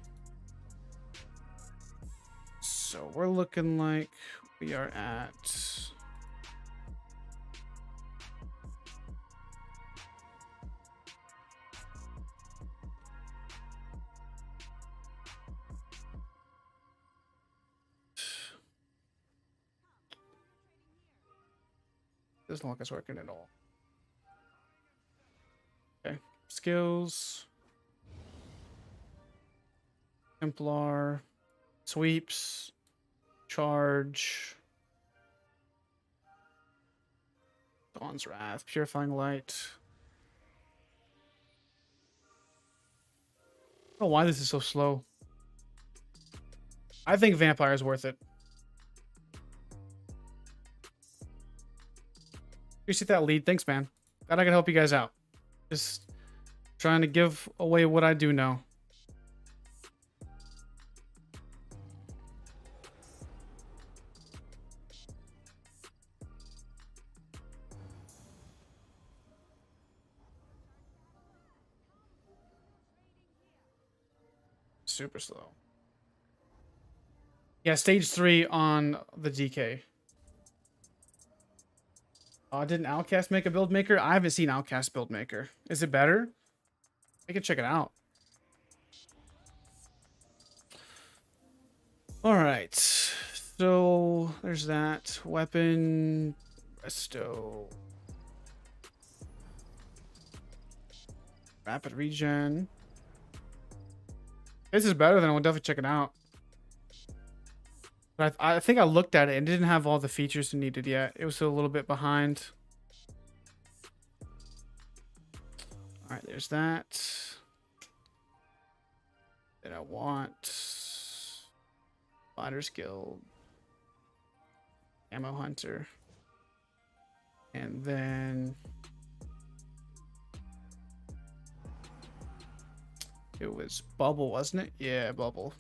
So we're looking like we are at doesn't look like it's working at all. Okay. Skills. Templar. Sweeps. Charge. Dawn's Wrath. Purifying Light. I don't know why this is so slow. I think Vampire is worth it. Appreciate that lead. Thanks, man. Glad I could help you guys out. Just trying to give away what I do know. Super slow. Yeah, stage 3 on the DK. Didn't Outcast make a build maker? I haven't seen Outcast build maker. Is it better? I can check it out. All right. So there's that weapon. Resto. Rapid regen. This is better, then I'll definitely check it out. But I think I looked at it and didn't have all the features needed yet. It was a little bit behind. All right, there's that. Then I want Fighters Guild, Ammo Hunter, and then it was Bubble, wasn't it? Yeah, Bubble.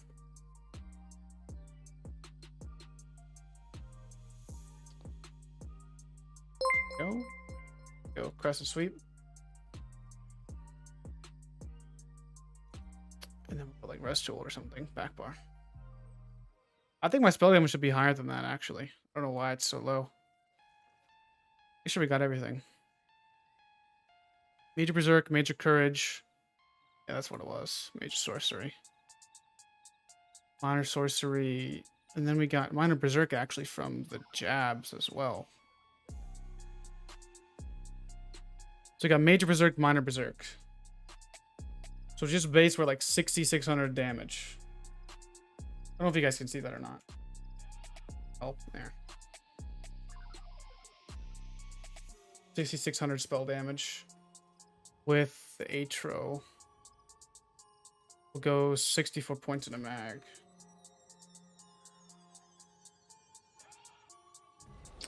Go Crescent Sweep. And then we'll put like Rest Tool or something. Back bar. I think my spell damage should be higher than that, actually. I don't know why it's so low. Make sure we got everything. Major Berserk, Major Courage. Yeah, that's what it was. Major Sorcery. Minor Sorcery. And then we got Minor Berserk actually from the jabs as well. So we got Major Berserk, Minor Berserk. So just base we're like 6,600 damage. I don't know if you guys can see that or not. Oh, there. 6,600 spell damage. With the ASTRO. We'll go 64 points in a mag.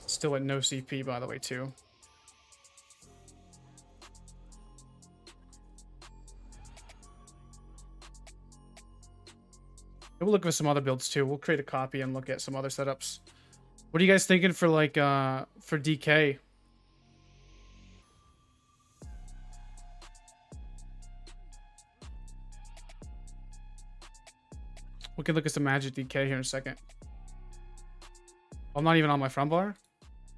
Still at no CP, by the way, too. We'll look at some other builds too. We'll create a copy and look at some other setups. What are you guys thinking for like for DK? We can look at some magic DK here in a second. I'm not even on my front bar.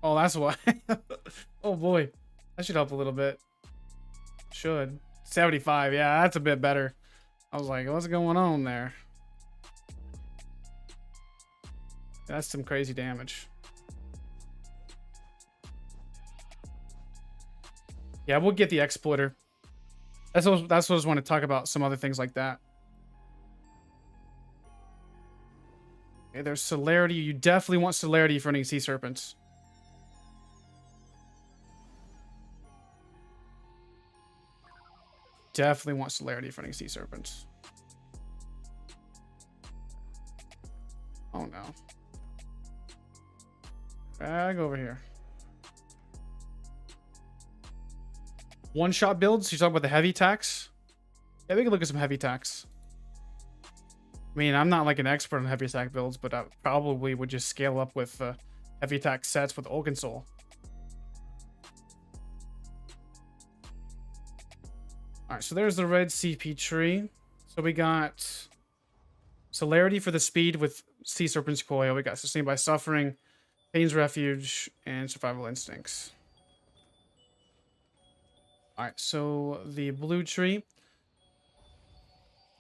Oh, that's why. Oh boy, that should help a little bit. Should 75. Yeah, that's a bit better. I was like, what's going on there? That's some crazy damage. Yeah, we'll get the exploiter. That's what I just want to talk about. Some other things like that. Okay, there's celerity. You definitely want celerity for any sea serpents. Definitely want celerity for any sea serpents. Oh no. Drag over here. One-shot builds? You talking about the heavy attacks? Yeah, we can look at some heavy attacks. I mean, I'm not like an expert on heavy attack builds, but I probably would just scale up with heavy attack sets with Oakensoul. Alright, so there's the red CP tree. So we got celerity for the speed with Sea Serpent's Coil. We got Sustained by Suffering, Pain's Refuge, and Survival Instincts. Alright, so the blue tree.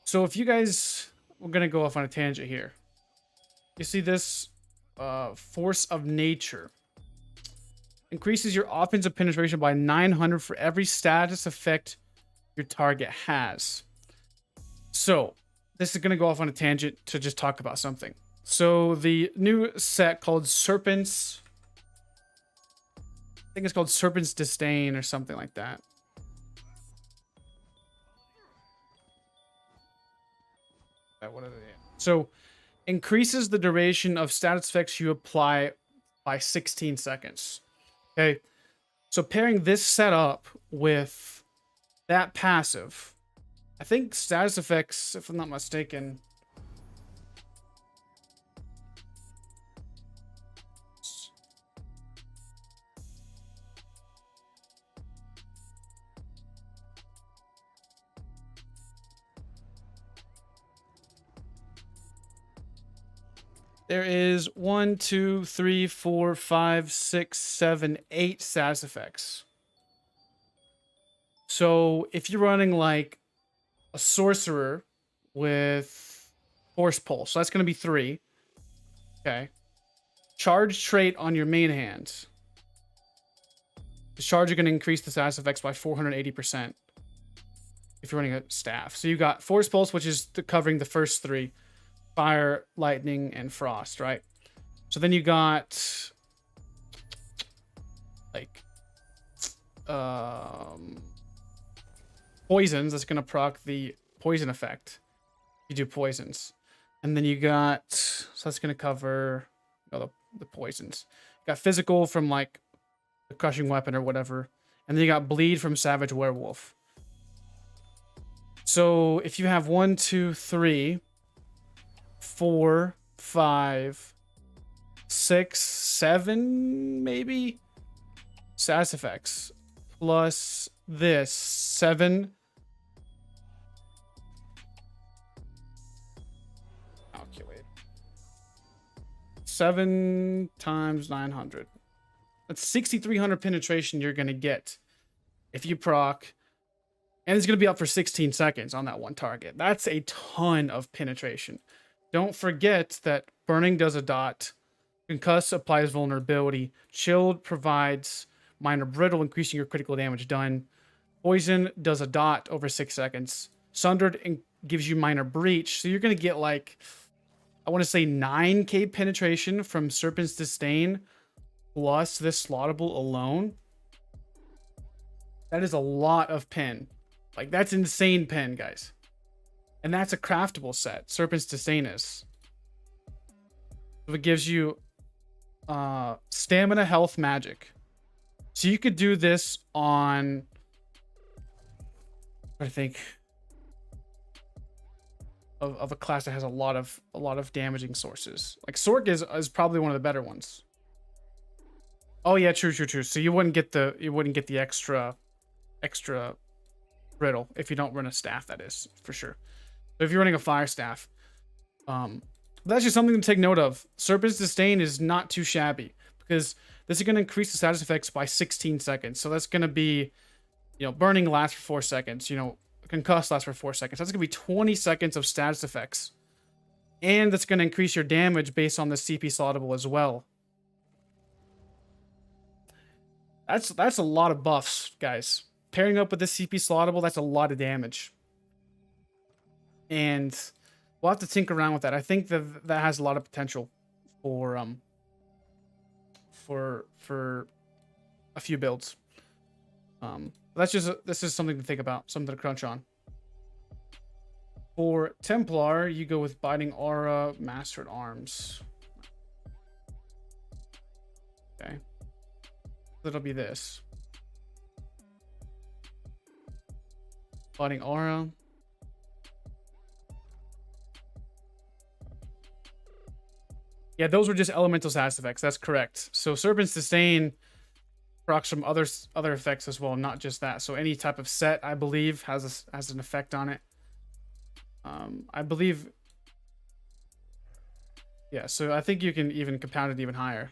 So if you guys... We're going to go off on a tangent here. You see this Force of Nature. Increases your offensive penetration by 900 for every status effect your target has. So, this is going to go off on a tangent to just talk about something. So, the new set called Serpent's... I think it's called Serpent's Disdain or something like that. What are they? So, increases the duration of status effects you apply by 16 seconds. Okay. So pairing this setup with that passive, I think status effects, if I'm not mistaken. There is 1, 2, 3, 4, 5, 6, 7, 8 status effects. So if you're running like a sorcerer with force pulse, so that's going to be 3. Okay. Charge trait on your main hand. The charge are going to increase the status effects by 480% if you're running a staff. So you got force pulse, which is covering the first 3. Fire, lightning, and frost, right? So then you got like poisons. That's gonna proc the poison effect. You do poisons, and then you got, so that's gonna cover the poisons. You got physical from like the crushing weapon or whatever, and then you got bleed from savage werewolf. So if you have 1, 2, 3, 4, 5, 6, 7, maybe status effects plus this 7. Calculate 7 times 900. That's 6,300 penetration you're gonna get if you proc, and it's gonna be up for 16 seconds on that one target. That's a ton of penetration. Don't forget that burning does a dot, concuss applies vulnerability, chilled provides minor brittle, increasing your critical damage done, poison does a dot over 6 seconds, sundered gives you minor breach. So you're gonna get like, I want to say 9k penetration from Serpent's Disdain plus this slottable alone. That is a lot of pen. Like, that's insane pen, guys. And that's a craftable set. Serpent's Disdain is. So it gives you stamina, health, magic. So you could do this on, I think, of a class that has a lot of damaging sources. Like Sork is probably one of the better ones. Oh yeah, true. So you wouldn't get the extra brittle if you don't run a staff, that is, for sure. But if you're running a fire staff, that's just something to take note of. Serpent's Disdain is not too shabby because this is going to increase the status effects by 16 seconds. So that's going to be, burning lasts for 4 seconds. Concuss lasts for 4 seconds. That's going to be 20 seconds of status effects. And that's going to increase your damage based on the CP slottable as well. That's a lot of buffs, guys. Pairing up with the CP slottable, that's a lot of damage. And we'll have to tinker around with that. I think that has a lot of potential for a few builds. This is something to think about, something to crunch on. For Templar, you go with Biting Aura, Mastered Arms. Okay. It'll be this. Biting Aura. Yeah, those were just elemental status effects. That's correct. So Serpent's Disdain procs from other effects as well, not just that. So any type of set, I believe, has an effect on it. I believe. Yeah, so I think you can even compound it even higher.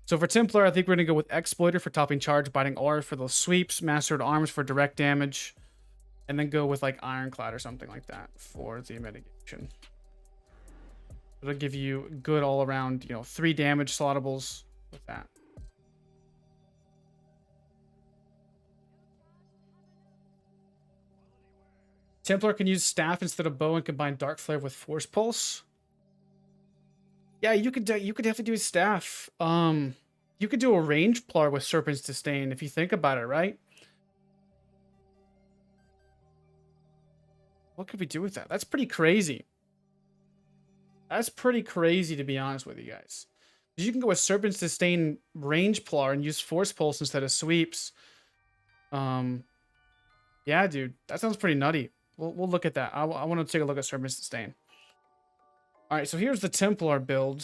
So for Templar, I think we're gonna go with Exploiter for topping charge, Biting Aura for those sweeps, Mastered Arms for direct damage, and then go with like Ironclad or something like that for the mitigation. It'll give you good all around, 3 damage slottables with that. Templar can use staff instead of bow and combine Dark Flare with Force Pulse. Yeah, you could definitely do a staff. You could do a range plar with Serpent's Disdain if you think about it, right? What could we do with that? That's pretty crazy. That's pretty crazy, to be honest with you guys. You can go with Serpent Sustain range Plar and use Force Pulse instead of sweeps. Yeah, dude, that sounds pretty nutty. We'll look at that. I want to take a look at Serpent Sustain. All right, so here's the Templar build.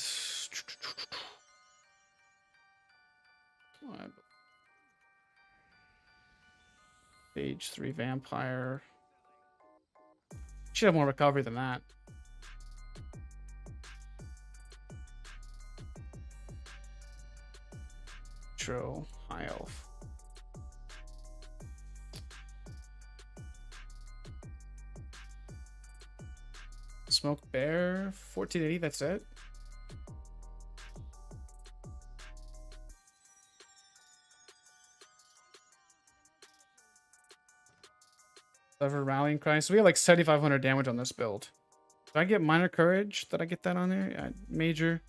Stage 3 Vampire. Should have more recovery than that. ASTRO, High Elf. Smoke Bear, 1480, that's it. Clever Rallying Cry. So we have like 7,500 damage on this build. Did I get Minor Courage? Did I get that on there? Yeah, Major.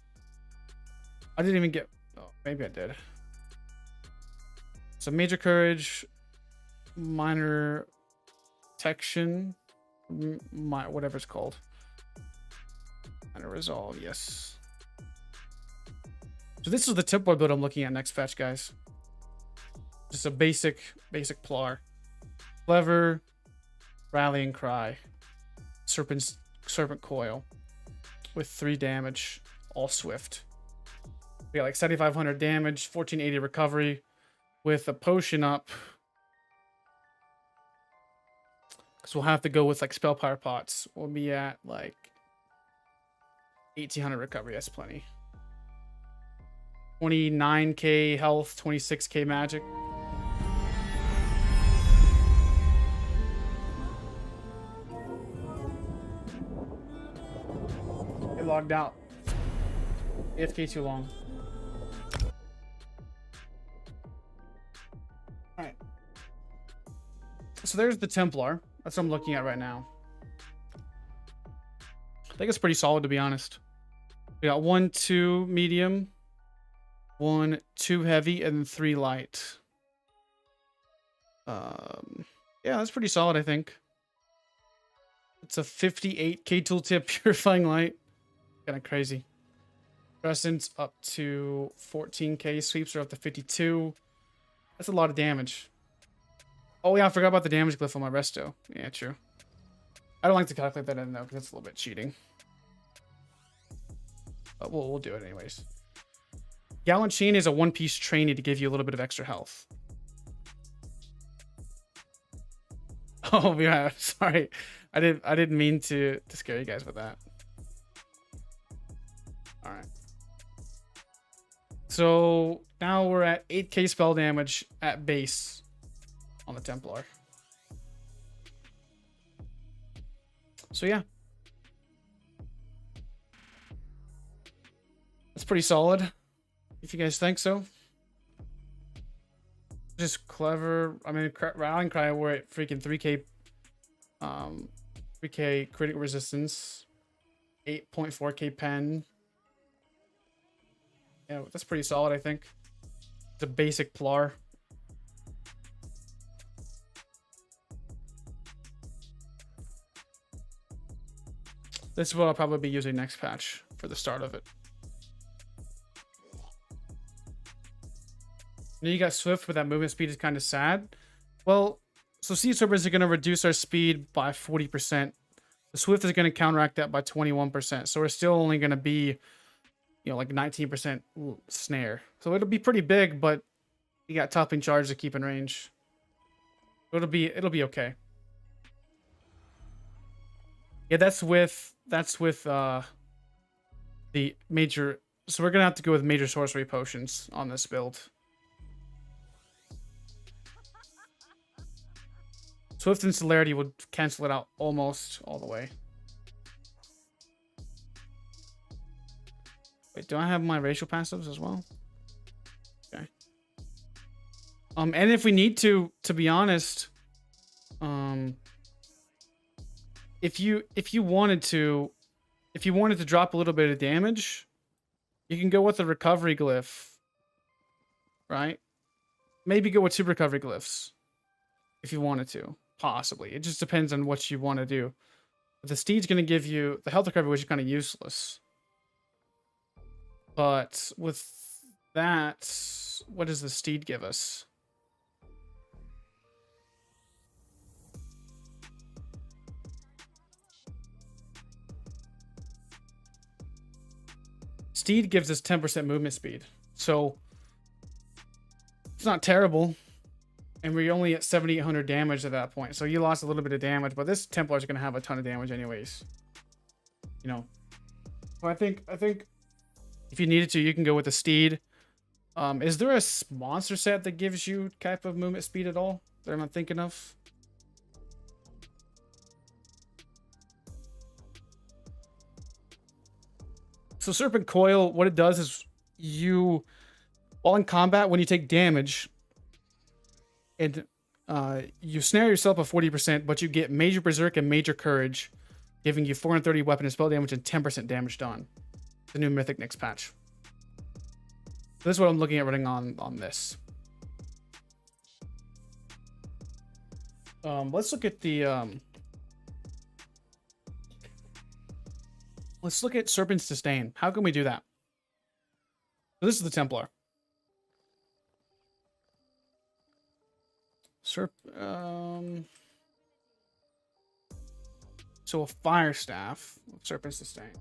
I didn't even get... Oh, maybe I did. So Major Courage, Minor Protection, whatever it's called. Minor Resolve, yes. So this is the Templar build I'm looking at next patch, guys. Just a basic Plar. Clever, Rallying Cry, Serpent Coil with 3 damage, all swift. We got like 7,500 damage, 1480 recovery with a potion up. Because we'll have to go with like Spellpower Pots. We'll be at like 1,800 recovery. That's plenty. 29k health, 26k magic. It logged out. AFK too long. Alright. So there's the Templar. That's what I'm looking at right now. I think it's pretty solid, to be honest. We got 1, 2 medium, 1, 2 heavy, and 3 light. Yeah, that's pretty solid, I think. It's a 58k tooltip purifying light. Kind of crazy. Crescents up to 14k. Sweeps are up to 52. That's a lot of damage. Oh yeah, I forgot about the damage glyph on my resto. Yeah, true. I don't like to calculate that in though, because it's a little bit cheating. But we'll do it anyways. Gallant Chain is a one-piece trainee to give you a little bit of extra health. Oh yeah, sorry. I didn't mean to scare you guys with that. All right. So now we're at 8k spell damage at base on the Templar. So yeah. That's pretty solid, if you guys think so. Just clever. I mean, Rallying Cry, we're at freaking 3k 3k critical resistance, 8.4k pen. Yeah, that's pretty solid, I think. It's a basic Plar. This is what I'll probably be using next patch for the start of it. Now you got Swift, but that movement speed is kind of sad. Well, so Sea Serpents are going to reduce our speed by 40%. The Swift is going to counteract that by 21%. So we're still only going to be, you know, like 19% snare. So it'll be pretty big, but you got topping charge to keep in range. It'll be okay. Yeah, that's with the major. So we're going to have to go with major sorcery potions on this build. Swift and Celerity would cancel it out almost all the way. Wait, do I have my racial passives as well? Okay. And if we need to be honest, if you wanted to drop a little bit of damage, you can go with the recovery glyph, right? Maybe go with 2 recovery glyphs if you wanted to. Possibly. It just depends on what you want to do. But the Steed's going to give you the health recovery, which is kind of useless. But with that, what does the steed give us? Steed gives us 10% movement speed. So it's not terrible. And we're only at 7,800 damage at that point. So you lost a little bit of damage, but this Templar is going to have a ton of damage anyways. You know. So I think if you needed to, you can go with the steed. Is there a monster set that gives you type of movement speed at all that I'm not thinking of? So Serpent Coil, what it does is you, while in combat, when you take damage, and you snare yourself at 40%, but you get Major Berserk and Major Courage, giving you 430 weapon and spell damage and 10% damage done. The new Mythic next patch. So this is what I'm looking at running on this. Let's look at the let's look at Serpent's Disdain. How can we do that? So this is the Templar. So a Fire Staff, Serpent's Disdain.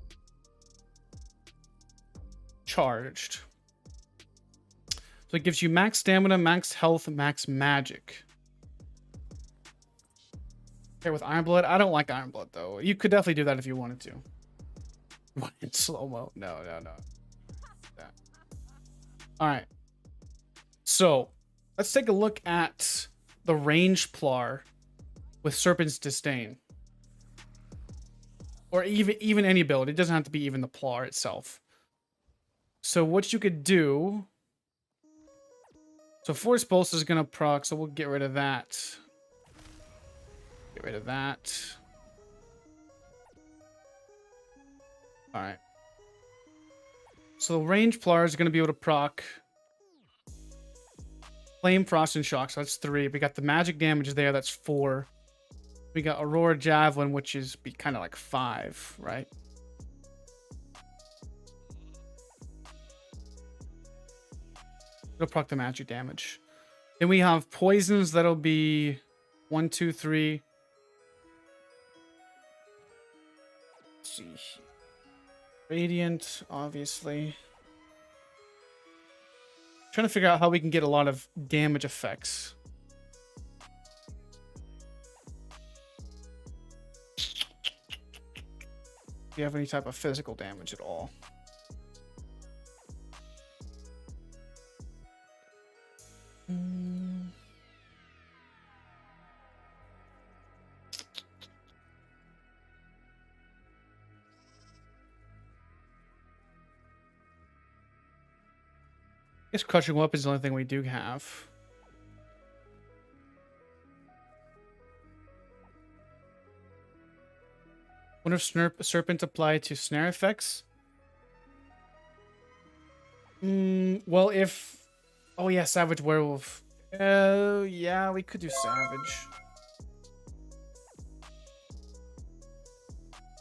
Charged. So it gives you max stamina, max health, max magic. Okay, with Iron Blood, I don't like Iron Blood though. You could definitely do that if you wanted to. In slow-mo. No. That. All right. So let's take a look at the range Plar with Serpent's Disdain. Or even any build. It doesn't have to be even the Plar itself. So what you could do... So Force Pulse is going to proc, so we'll get rid of that. Get rid of that. Alright. So the range Plar is going to be able to proc Flame, Frost, and Shock, so that's 3. We got the magic damage there, that's 4. We got Aurora Javelin, which is be kind of like 5, right? It'll proc the magic damage. Then we have poisons that'll be 1, 2, 3. Let's see. Radiant, obviously. Trying to figure out how we can get a lot of damage effects. Do you have any type of physical damage at all? I guess Crushing Weapon is the only thing we do have. Wonder if Serpent apply to snare effects? Well, if... Oh yeah, Savage Werewolf. Yeah, we could do Savage.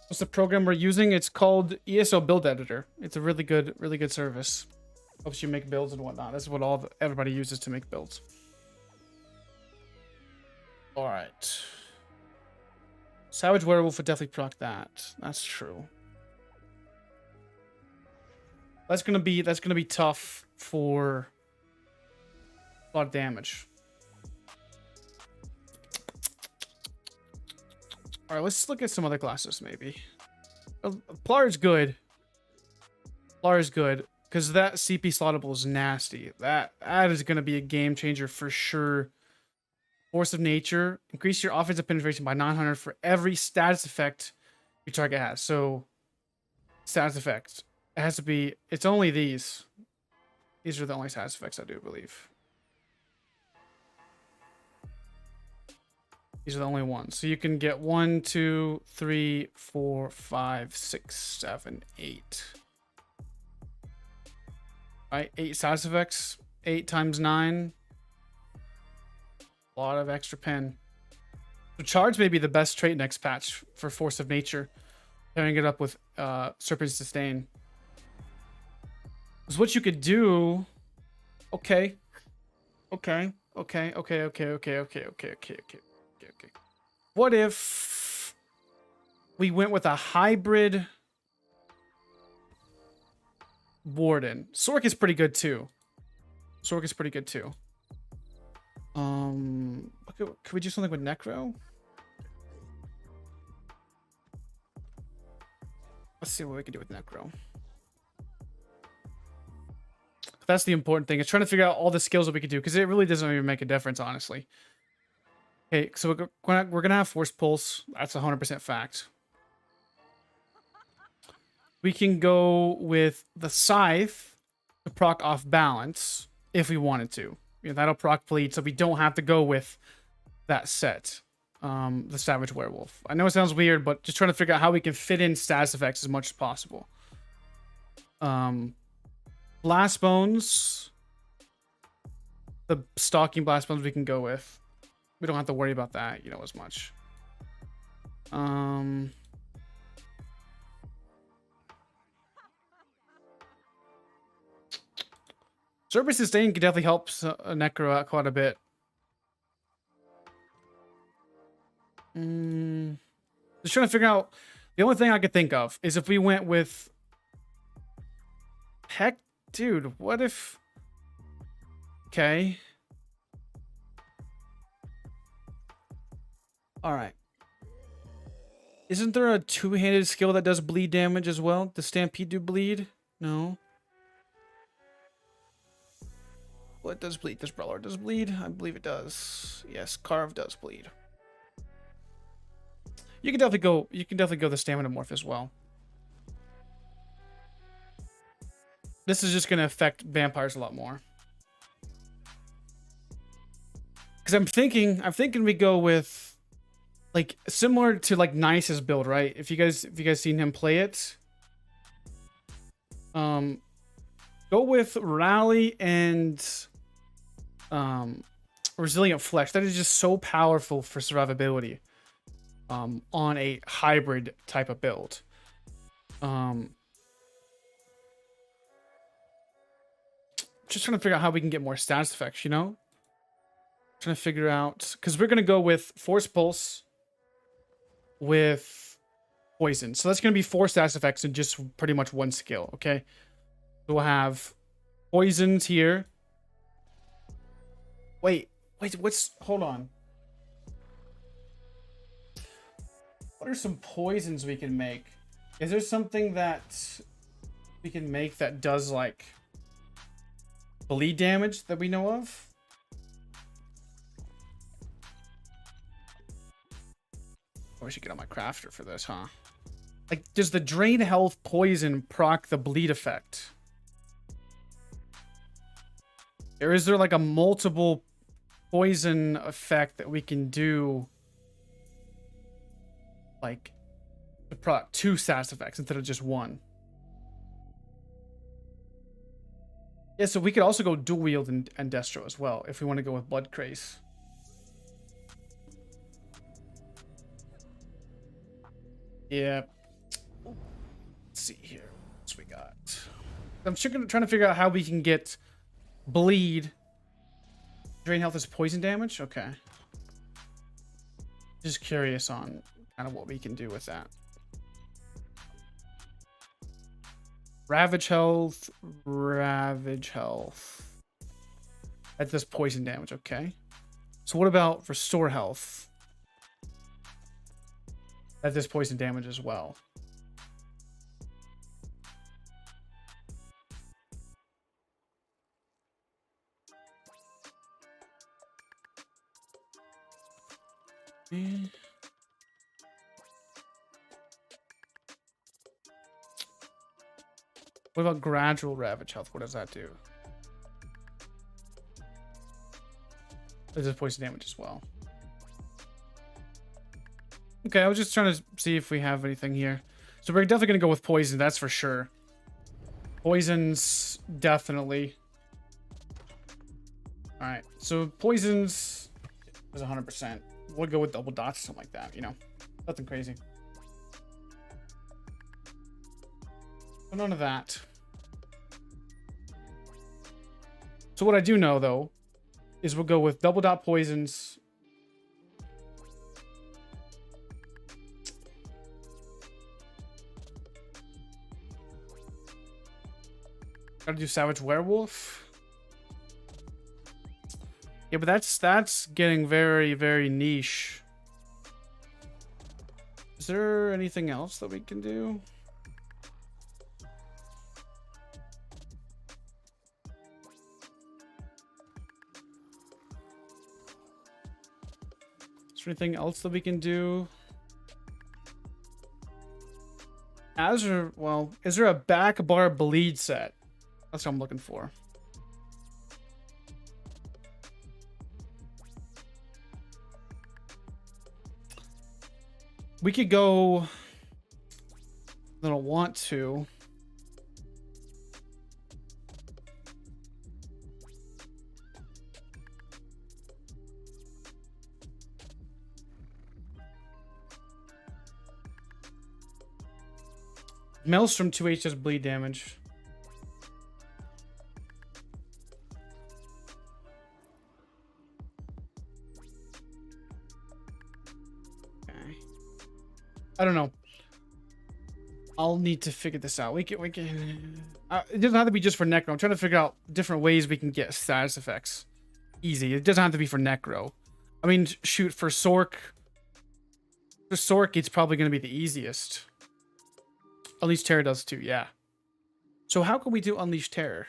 What's the program we're using? It's called ESO Build Editor. It's a really good service. Helps you make builds and whatnot. That's what everybody uses to make builds. All right. Savage Werewolf would definitely proc that. That's true. That's gonna be tough for a lot of damage. All right, let's look at some other classes maybe. Plar is good. Plar is good because that CP slottable is nasty. That is gonna be a game changer for sure. Force of Nature, increase your offensive penetration by 900 for every status effect your target has. So, status effects. It has to be, it's only these. These are the only status effects I do believe. These are the only ones. So you can get 1, 2, 3, 4, 5, 6, 7, 8. Right, 8 status effects. 8 times 9. A lot of extra pen. So Charge may be the best trait next patch for Force of Nature. Pairing it up with Serpent's Disdain. Because what you could do... Okay. Okay. Okay. Okay. Okay. Okay. Okay. Okay. Okay. Okay. Okay. What if we went with a hybrid warden? Sork is pretty good too. Sork is pretty good too. Okay, could we do something with Necro? Let's see what we can do with Necro. That's the important thing. It's trying to figure out all the skills that we could do, because it really doesn't even make a difference, honestly. Okay, so we're gonna have Force Pulse. That's 100% fact. We can go with the Scythe to proc off balance if we wanted to. You know, that'll proc bleed, so we don't have to go with that set. The Savage Werewolf. I know it sounds weird, but just trying to figure out how we can fit in status effects as much as possible. Blast Bones. The Stalking Blast Bones we can go with. We don't have to worry about that, you know, as much. Cerberus Sustain can definitely help Necro out quite a bit. Just trying to figure out... The only thing I could think of is if we went with... Heck, dude, what if... Okay. Alright. Isn't there a two-handed skill that does bleed damage as well? Does Stampede do bleed? No. What does bleed? Does Brawler does bleed? I believe it does. Yes, Carve does bleed. You can definitely go the Stamina Morph as well. This is just gonna affect vampires a lot more. Because I'm thinking we go with like similar to like Nice's build, right? If you guys seen him play it, go with Rally and Resilient Flesh. That is just so powerful for survivability on a hybrid type of build. Just trying to figure out how we can get more status effects, you know? Trying to figure out, because we're going to go with Force Pulse with Poison. So that's going to be 4 status effects in just pretty much one skill, okay? So we'll have Poisons here. Wait, hold on. What are some poisons we can make? Is there something that we can make that does like bleed damage that we know of? Oh, I should get on my crafter for this, huh? Like, does the drain health poison proc the bleed effect? Or is there like a multiple poison effect that we can do, like, to proc 2 status effects instead of just 1? Yeah, so we could also go dual wield and Destro as well if we want to go with Blood Craze. Yeah. Let's see here. What we got? I'm trying to figure out how we can get bleed. Drain health is poison damage? Okay. Just curious on kind of what we can do with that. Ravage health. That's just poison damage, okay. So what about restore health? That does poison damage as well. What about gradual ravage health? What does that do? That does poison damage as well. Okay, I was just trying to see if we have anything here. So we're definitely going to go with poison, that's for sure. Poisons, definitely. Alright, so poisons is 100%. We'll go with double dots, something like that, you know. Nothing crazy. But none of that. So what I do know, though, is we'll go with double dot poisons. Gotta do Savage Werewolf. Yeah, but that's getting very, very niche. Is there anything else that we can do? Is there anything else that we can do? Well, is there a back bar bleed set? That's what I'm looking for. We could go. I don't want to. Maelstrom 2H does bleed damage. Okay. I don't know. I'll need to figure this out. We can. It doesn't have to be just for Necro. I'm trying to figure out different ways we can get status effects. Easy. It doesn't have to be for Necro. I mean, shoot, for Sork. For Sork, it's probably going to be the easiest. Unleash Terror does too, yeah. So how can we do Unleash Terror?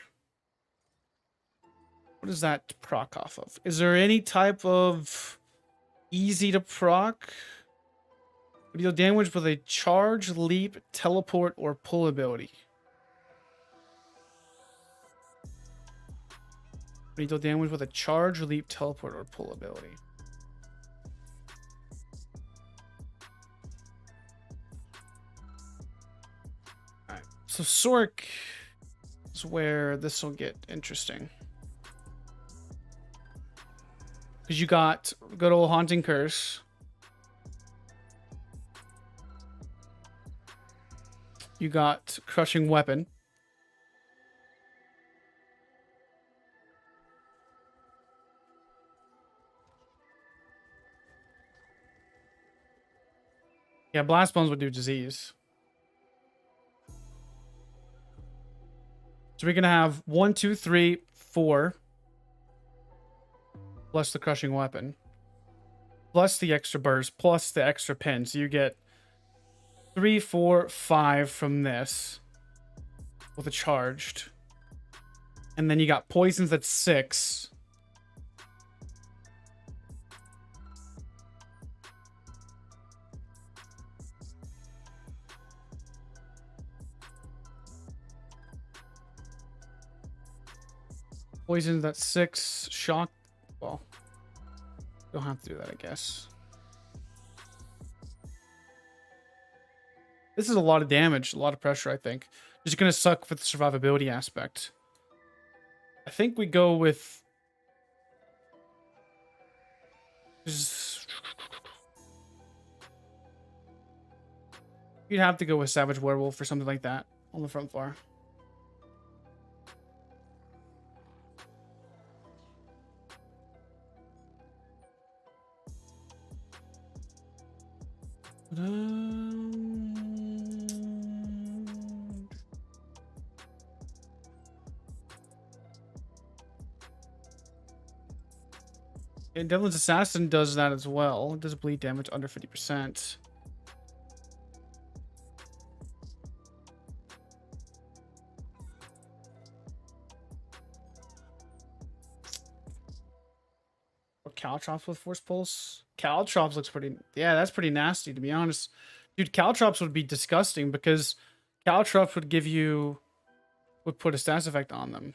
What does that proc off of? Is there any type of easy to proc? We deal damage with a charge, leap, teleport, or pull ability. We deal damage with a charge, leap, teleport, or pull ability. Alright, so Sork is where this will get interesting. Because you got good old Haunting Curse. You got Crushing Weapon. Yeah, Blast Bones would do disease. So we're going to have 1, 2, 3, 4. Plus the Crushing Weapon. Plus the extra burst. Plus the extra pin. So you get 3, 4, 5 from this. With a charged. And then you got poisons at 6. Poisons at 6. Shock. Well, don't have to do that, I guess. This is a lot of damage, a lot of pressure, I think. Just gonna suck for the survivability aspect. I think we go with... You'd have to go with Savage Werewolf or something like that on the front bar. And Devil's Assassin does that as well. It does bleed damage under 50%. Or Caltrops with Force Pulse. Caltrops looks pretty... Yeah, that's pretty nasty, to be honest. Dude, Caltrops would be disgusting because Caltrops would give you... would put a status effect on them.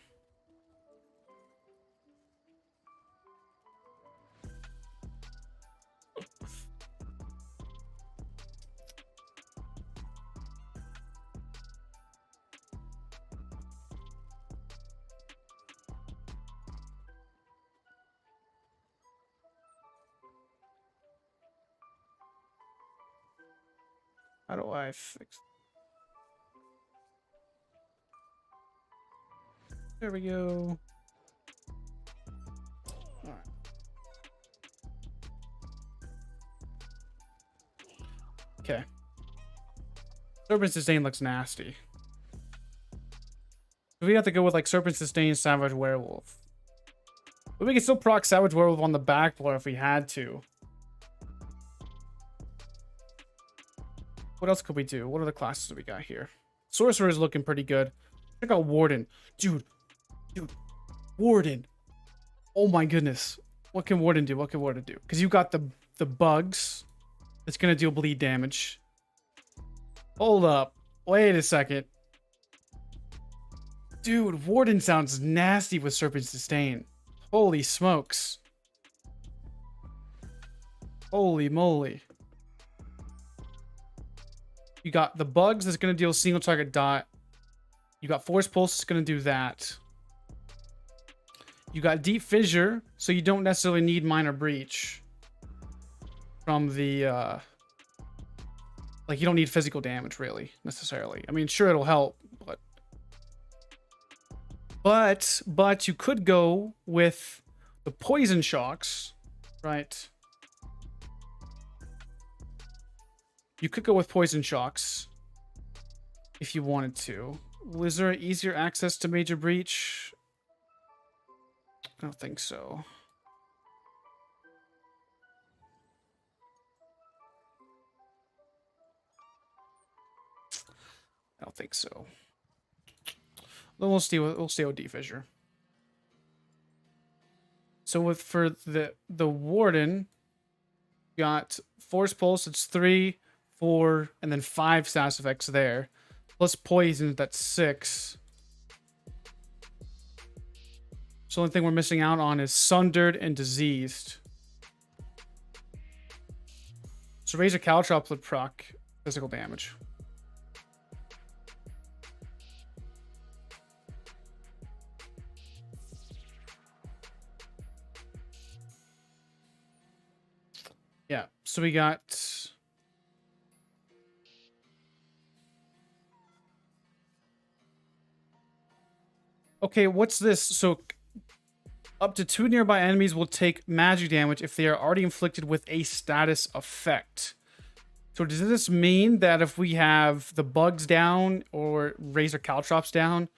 How do I fix... There we go. Serpent Sustain looks nasty. We have to go with like Serpent Sustain, Savage Werewolf. But we can still proc Savage Werewolf on the back floor if we had to. What else could we do? What are the classes that we got here? Sorcerer is looking pretty good. Check out Warden. Dude. Warden. Oh my goodness. What can Warden do? What can Warden do? Because you got the bugs. It's going to deal bleed damage. Hold up. Wait a second. Dude, Warden sounds nasty with Serpent Sustain. Holy smokes. Holy moly. You got the bugs that's going to deal single target dot. You got Force Pulse that's going to do that. You got Deep Fissure, so you don't necessarily need Minor Breach. From the, like, you don't need physical damage, really, necessarily. I mean, sure, it'll help, but you could go with the Poison Shocks, right? You could go with Poison Shocks if you wanted to. Was there easier access to Major Breach? I don't think so. I don't think so. Then we'll stay with Deep Fissure. So for the Warden, you got Force Pulse, it's 3, 4, and then 5 status effects there. Plus Poison, that's 6. So the only thing we're missing out on is Sundered and Diseased. So Razor Caltrops would proc physical damage. Yeah, so we got... Okay, what's this? So up to 2 nearby enemies will take magic damage if they are already inflicted with a status effect. So does this mean that if we have the bugs down or Razor Caltrops down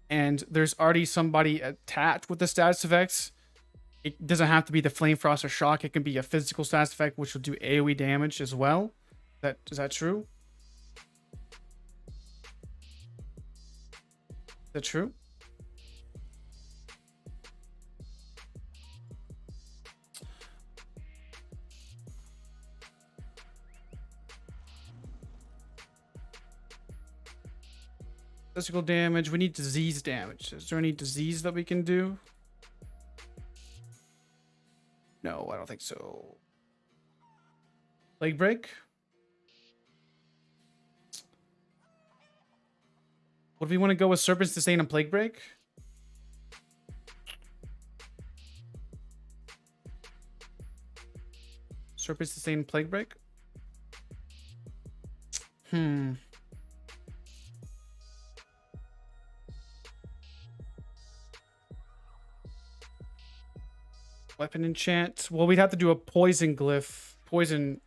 and there's already somebody attached with the status effects, it doesn't have to be the Flame Frost or Shock. It can be a physical status effect, which will do AoE damage as well. Is that true? Is that true? Physical damage. We need disease damage. Is there any disease that we can do? No, I don't think so. Plague Break? What if we want to go with Serpent Sustain and Plague Break? Serpent Sustain and Plague Break? Weapon enchant. Well, we'd have to do a poison glyph, poison,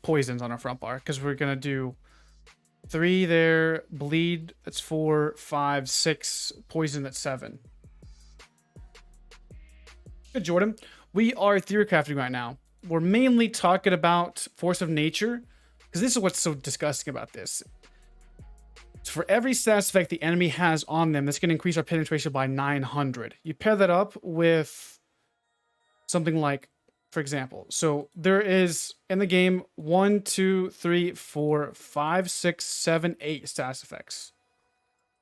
poisons on our front bar because we're gonna do 3 there, bleed. That's 4, 5, 6, poison. That's 7. Good, Jordan. We are theory crafting right now. We're mainly talking about force of nature because this is what's so disgusting about this. For every status effect the enemy has on them, that's going to increase our penetration by 900. You pair that up with something like, for example, so there is in the game 1, 2, 3, 4, 5, 6, 7, 8 status effects.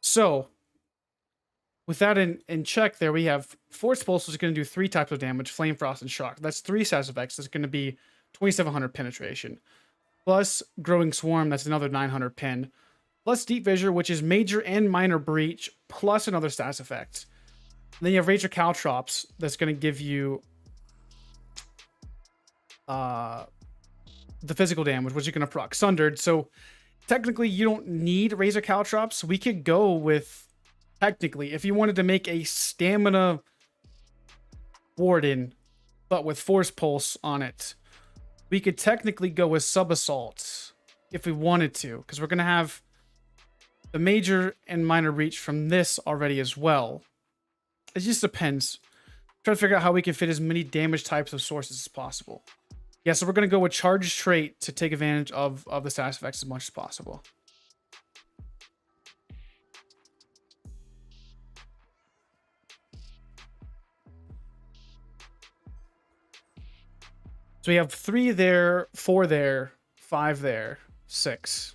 So with that in check there, we have Force Pulse, which is going to do 3 types of damage, Flame Frost and Shock. That's 3 status effects. That's going to be 2700 penetration. Plus Growing Swarm, that's another 900 pen. Plus Deep Fissure, which is Major and Minor Breach, plus another status effect. And then you have Razor Caltrops, that's going to give you the physical damage, which you're going to proc Sundered. So technically, you don't need Razor Caltrops. We could go with, technically, if you wanted to make a Stamina Warden, but with Force Pulse on it, we could technically go with sub assault if we wanted to, because we're gonna have the major and minor reach from this already as well. It just depends. Try to figure out how we can fit as many damage types of sources as possible. Yeah, so we're gonna go with charge trait to take advantage of the status effects as much as possible. So we have 3 there, 4 there, 5 there, 6.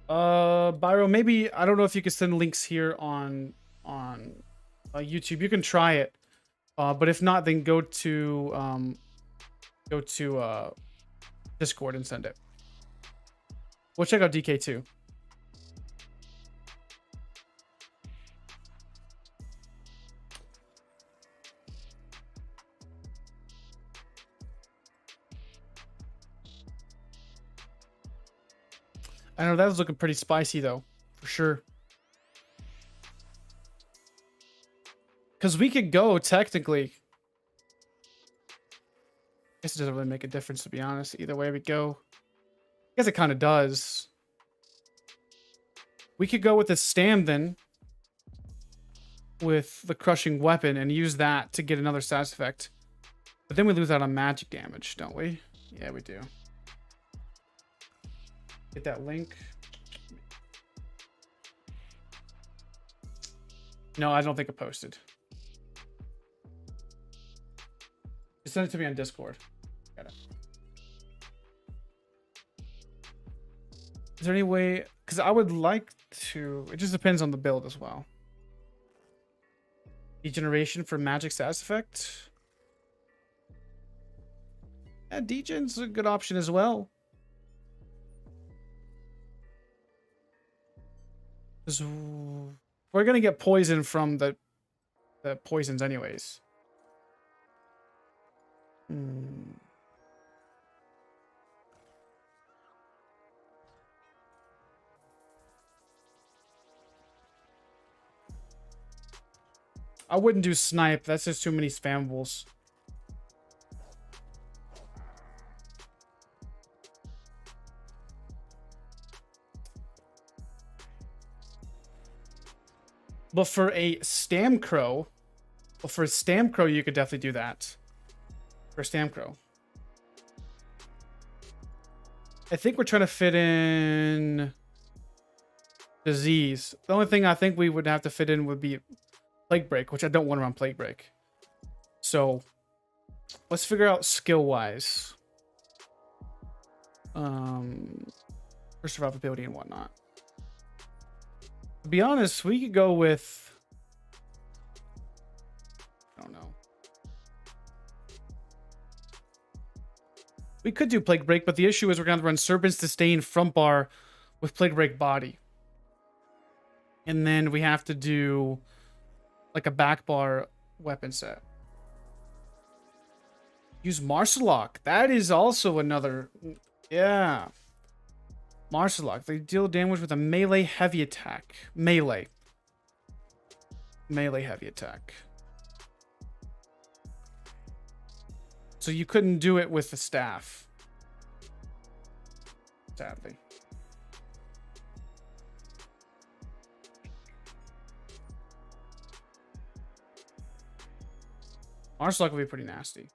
Byro, maybe, I don't know if you can send links here on YouTube. You can try it. But if not, then go to Discord and send it. We'll check out DK too. I know that was looking pretty spicy though, for sure. Because we could go technically. I guess it doesn't really make a difference, to be honest. Either way we go. I guess it kind of does. We could go with the stam then. With the crushing weapon and use that to get another status effect. But then we lose out on magic damage, don't we? Yeah, we do. Get that link. No, I don't think it posted. Just send it to me on Discord. Got it. Is there any way? Because I would like to. It just depends on the build as well. Degeneration for magic status effect. Yeah, degen's a good option as well. We're gonna get poison from the poisons anyways. I wouldn't do snipe. That's just too many spammables. But for a Stamcrow, you could definitely do that. For Stamcrow. I think we're trying to fit in disease. The only thing I think we would have to fit in would be Plague Break, which I don't want to run Plague Break. So let's figure out skill-wise. For survivability and whatnot. To be honest, we could go with... I don't know. We could do Plague Break, but the issue is we're going to run Serpent's Disdain front bar with Plague Break body. And then we have to do like a back bar weapon set. Use Marcelock. That is also another... Yeah. Marcelock. They deal damage with a melee heavy attack. Melee heavy attack. So you couldn't do it with the staff. Sadly. Marcelock would be pretty nasty.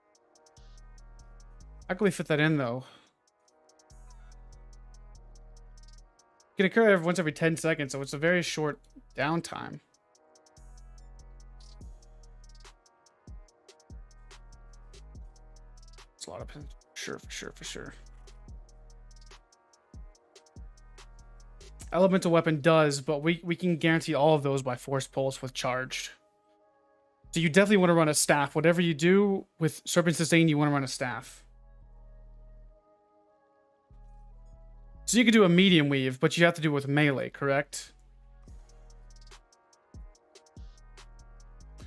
How can we fit that in though? It can occur once every 10 seconds, so it's a very short downtime. It's a lot of for sure. Elemental weapon does, but we can guarantee all of those by force pulse with charged. So you definitely want to run a staff. Whatever you do with Serpent's Disdain, you want to run a staff. So you could do a medium weave, but you have to do it with melee, correct?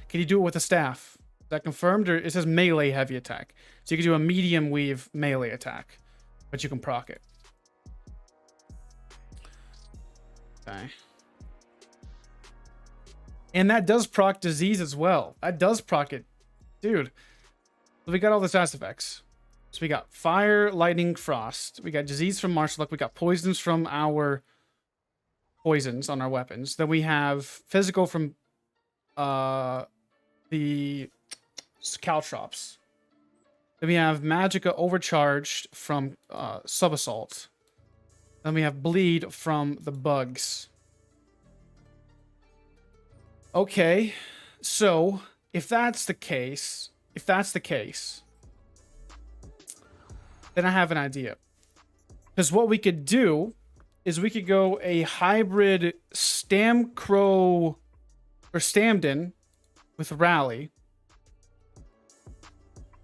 Can you do it with a staff? Is that confirmed? Or it says melee heavy attack. So you can do a medium weave melee attack, but you can proc it. Okay. And that does proc disease as well. That does proc it. Dude. So we got all the stats effects. So we got fire, lightning, frost. We got disease from martial luck. We got poisons from our poisons on our weapons. Then we have physical from the caltrops. Then we have magicka overcharged from sub-assault. Then we have bleed from the bugs. Okay, so if that's the case, then I have an idea. Because what we could do is we could go a hybrid Stamcrow or Stamden with Rally.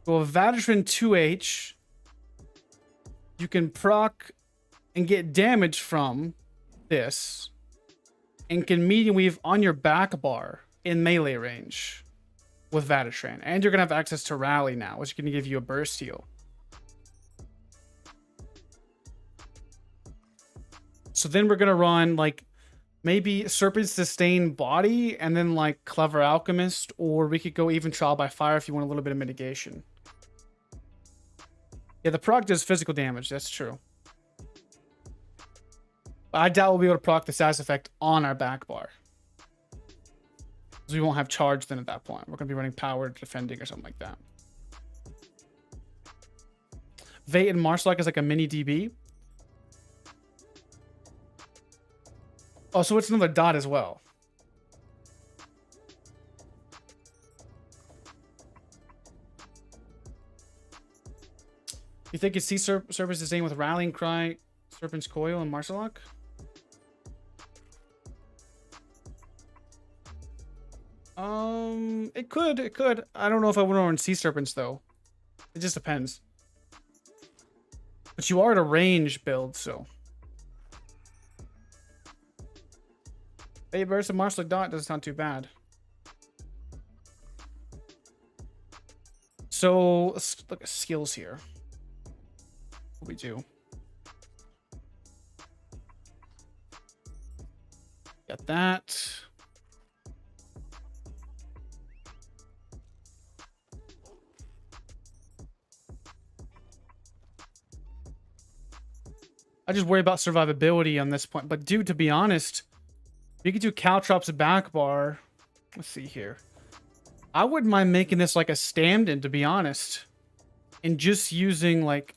Go a veteran 2H. You can proc and get damage from this. And can medium weave on your back bar in melee range with Vatatran. And you're going to have access to Rally now, which is going to give you a burst heal. So then we're going to run like maybe Serpent Sustain Body and then like Clever Alchemist, or we could go even Trial by Fire if you want a little bit of mitigation. Yeah, the proc does physical damage. That's true. But I doubt we'll be able to proc the status effect on our back bar. Because we won't have charge then at that point. We're going to be running powered defending or something like that. Vate and Marshlock is like a mini DB. Oh, so it's another dot as well. You think it's Serpent's the same with Rallying Cry, Serpent's Coil, and Marshalock? It could. I don't know if I would run Sea Serpents though. It just depends. But you are at a range build, so. Hey, Burst and Marshall Dot doesn't sound too bad. So let's look at skills here. What we do. Got that. I just worry about survivability on this point. But dude, to be honest, you could do Caltrops back bar. Let's see here. I wouldn't mind making this like a stand-in, to be honest. And just using like...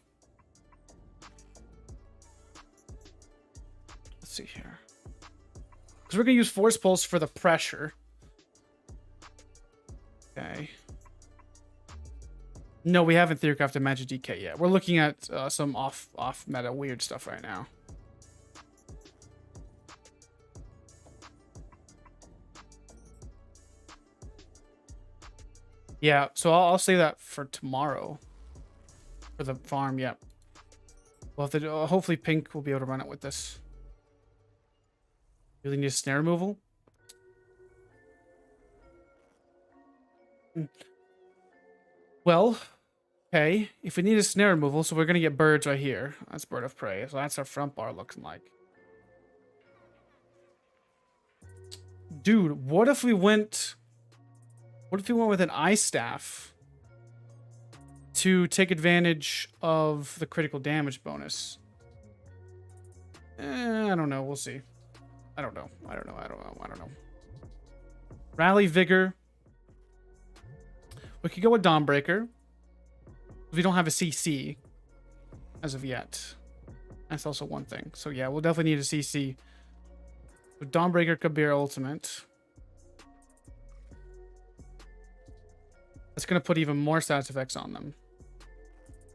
Let's see here. Because we're going to use Force Pulse for the pressure. Okay. No, we haven't Theorcrafted Magic DK yet. We're looking at some off-meta weird stuff right now. Yeah, so I'll say that for tomorrow. For the farm, yeah. Well, hopefully Pink will be able to run it with this. Really need a snare removal? Well, okay. If we need a snare removal, so we're going to get birds right here. That's Bird of Prey. So that's our front bar looking like. Dude, what if we went... What if we went with an Ice Staff to take advantage of the critical damage bonus? I don't know. We'll see. I don't know. I don't know. Rally Vigor. We could go with Dawnbreaker. We don't have a CC as of yet. That's also one thing. So yeah, we'll definitely need a CC. So Dawnbreaker could be our ultimate. That's going to put even more status effects on them.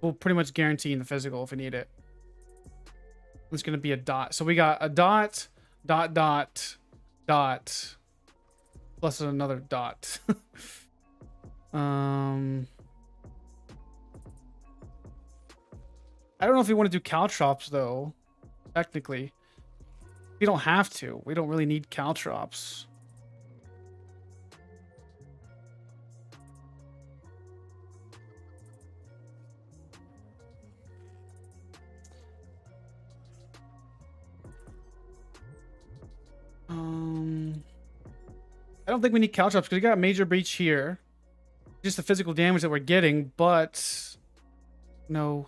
We'll pretty much guarantee in the physical if we need it. It's going to be a dot. So we got a dot, dot, dot, dot, plus another dot. I don't know if we want to do Caltrops, though. Technically. We don't have to. We don't really need Caltrops. I don't think we need Caltrops because we got Major Breach here. Just the physical damage that we're getting, but no.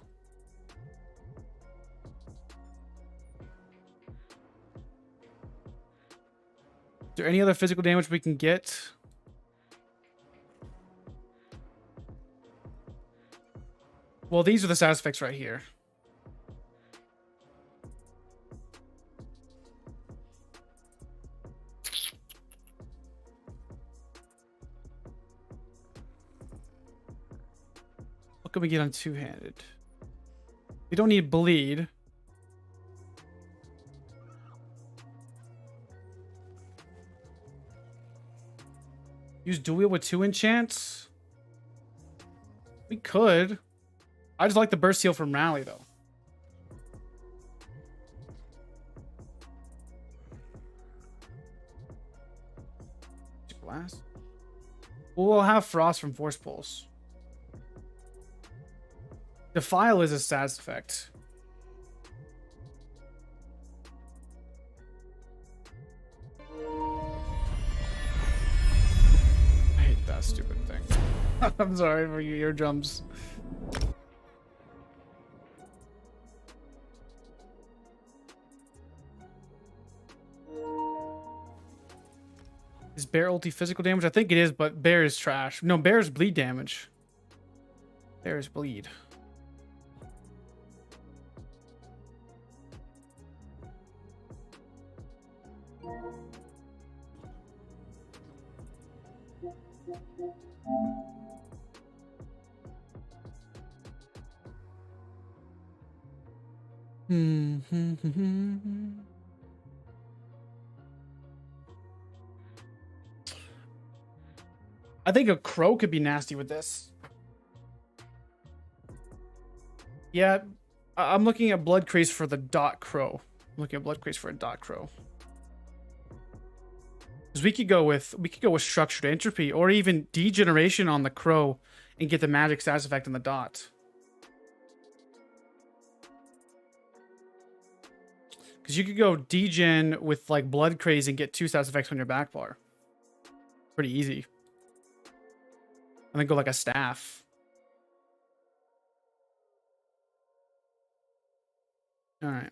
Is there any other physical damage we can get? Well, these are the side effects right here. What can we get on two-handed? We don't need bleed. Use dual wield with 2 enchants? We could. I just like the burst heal from Rally though. Blast. We'll have Frost from Force Pulse. Defile is a stats effect. I hate that stupid thing. I'm sorry for your eardrums. Is Bear ulti physical damage? I think it is, but Bear is trash. No, Bear is bleed damage. Bear is bleed. I think a crow could be nasty with this. Yeah, I'm looking at blood craze for the dot crow. I'm looking at blood craze for a dot crow. Because we could go with structured entropy or even degeneration on the crow and get the magic status effect on the dot. Because you could go degen with like blood craze and get 2 status effects on your back bar. Pretty easy. And then go like a staff. Alright.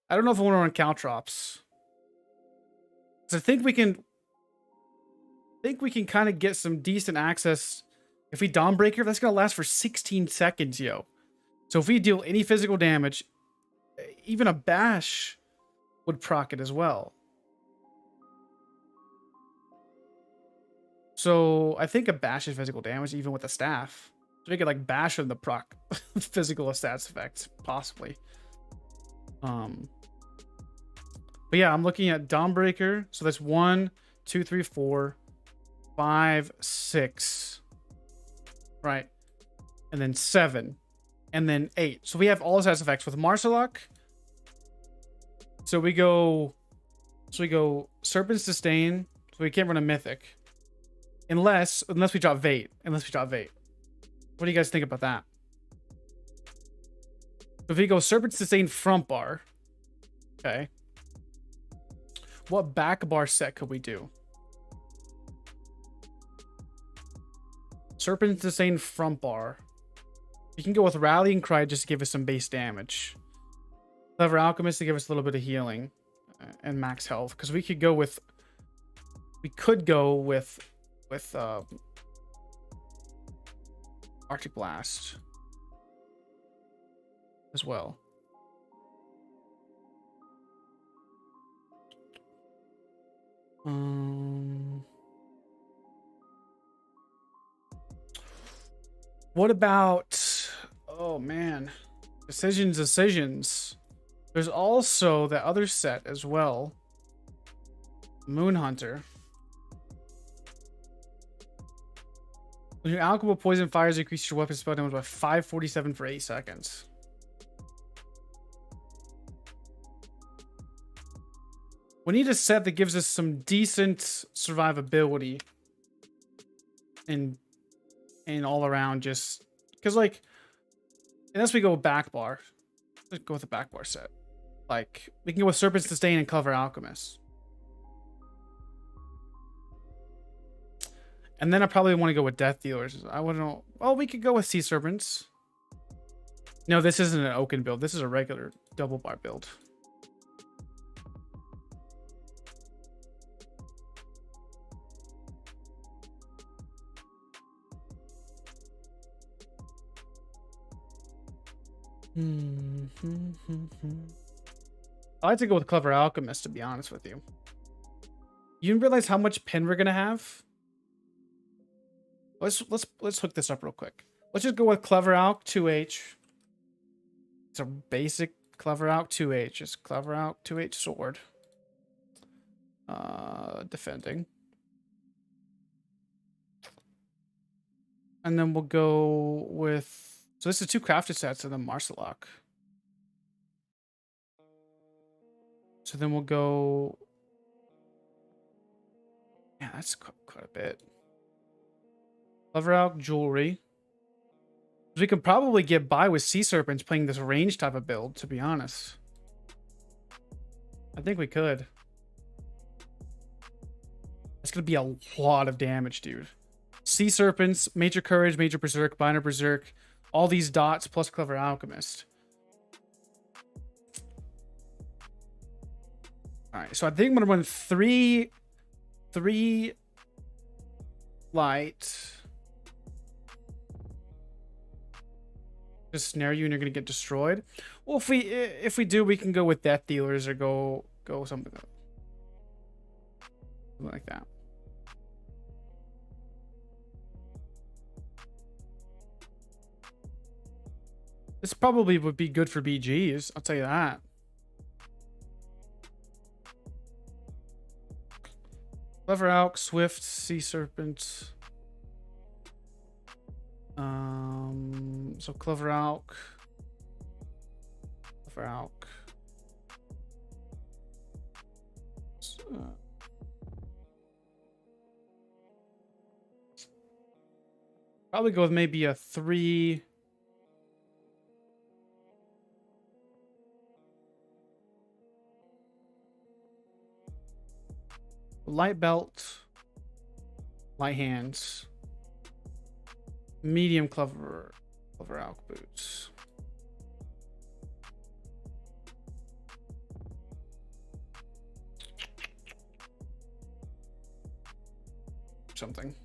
I don't know if I want to run Caltrops. Because I think we can kind of get some decent access. If we Dawnbreaker, that's gonna last for 16 seconds, yo. So if we deal any physical damage, even a bash would proc it as well. So I think a bash is physical damage even with a staff. So we could like bash in the proc physical stats effects, possibly. But yeah, I'm looking at Dawnbreaker. So that's 1, 2, 3, 4, 5, 6. Right. And then 7. And then 8. So we have all the stats effects with Marsalok. So we go Serpent's Disdain. So we can't run a Mythic. Unless we drop Vate. What do you guys think about that? If we go Serpent's Disdain front bar. Okay. What back bar set could we do? Serpent's Disdain front bar. We can go with Rallying Cry just to give us some base damage. Clever Alchemist to give us a little bit of healing and max health. Because we could go with Arctic Blast as well. What about, oh man, decisions. There's also that other set as well, Moon Hunter. When your alchemical poison fires, increase your weapon spell damage by 547 for 8 seconds. We need a set that gives us some decent survivability and all around, just because like unless we go back bar, let's go with the back bar set. Like we can go with Serpent's Disdain and Clever Alchemist. And then I probably want to go with Death Dealers. I wouldn't know. Well, we could go with Sea Serpents. No, this isn't an Oaken build. This is a regular double bar build. I like to go with Clever Alchemist, to be honest with you. You realize how much pin we're gonna have? Let's hook this up real quick. Let's just go with Clever Alch 2H. It's a basic Clever Alch 2H. It's Clever Alch 2H sword. Defending. And then we'll go with... So this is 2 crafted sets and then Marcelok. So then we'll go... Yeah, that's quite a bit. Clever Alch jewelry. We can probably get by with Sea Serpents playing this range type of build, to be honest. I think we could. It's going to be a lot of damage, dude. Sea Serpents, Major Courage, Major Berserk, Binder Berserk. All these dots plus Clever Alchemist. Alright, so I think I'm going to run 3 light. Just snare you and you're going to get destroyed. Well, if we do, we can go with Death Dealers or go something like that. This probably would be good for BGs, I'll tell you that. Clever Alch, Swift, Sea Serpent. So Clever Alch. Clever Alch. Probably go with maybe a 3. Light belt, light hands, medium Clever Alch boots. Something.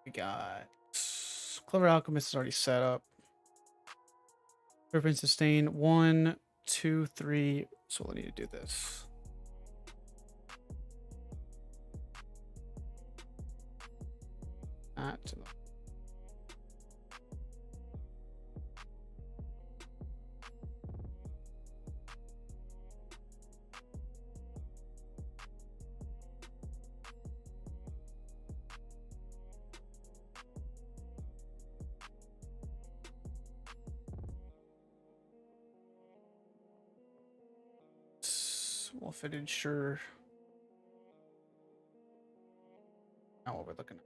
We got Clever Alchemist is already set up. Serpent sustain 1, 2, 3. So we'll need to do this. Well fitted, sure. Not what we're looking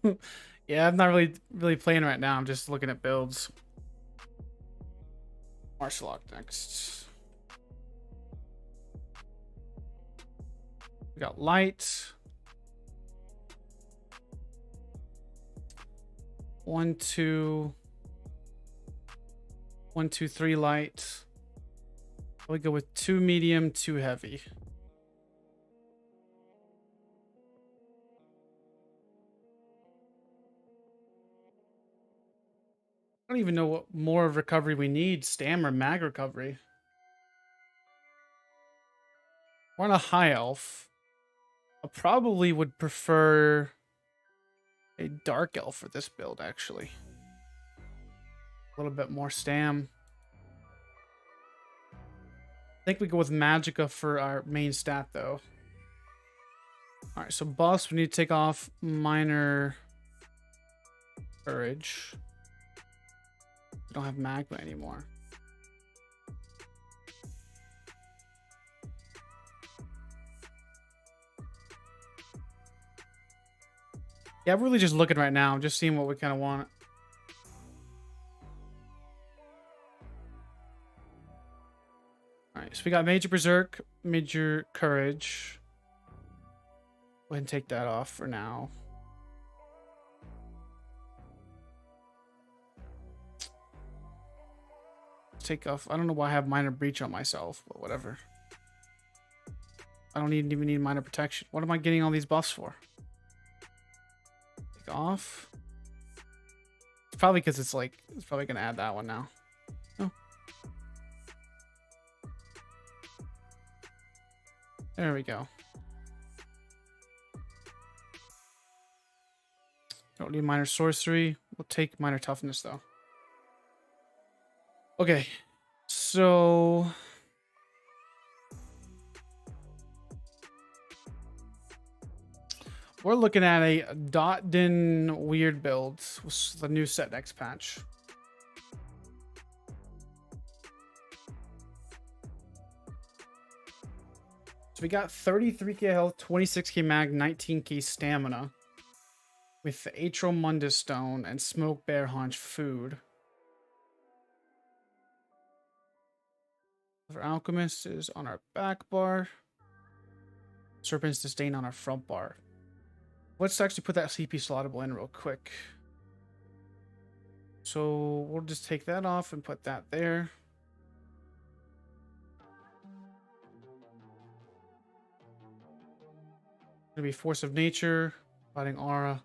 at. Yeah, I'm not really playing right now. I'm just looking at builds. Marcelok next. We got light. 1, 2. 1, 2, 3 light. We go with 2 medium, 2 heavy. I don't even know what more of recovery we need. Stam or mag recovery. We're on a high elf. I probably would prefer a dark elf for this build, actually. A little bit more stam. I think we go with Magicka for our main stat, though. Alright, so buffs, we need to take off minor courage. We don't have magma anymore. Yeah, I'm really just looking right now, just seeing what we kind of want. All right, so we got Major Berserk, Major Courage. Go ahead and take that off for now. Take off. I don't know why I have Minor Breach on myself, but whatever. I don't even need Minor Protection. What am I getting all these buffs for? Take off. It's probably because it's like, it's probably going to add that one now. Oh. There we go. Don't need Minor Sorcery. We'll take Minor Toughness though. Okay, so we're looking at a Dotdin weird build with the new set next patch. So we got 33k health, 26k mag, 19k stamina with the Eyr0n Mundus Stone and Smoke Bear Haunch food. For Alchemist is on our back bar. Serpent's Disdain on our front bar. Let's actually put that CP slottable in real quick. So we'll just take that off and put that there. Gonna be Force of Nature, Fighting Aura.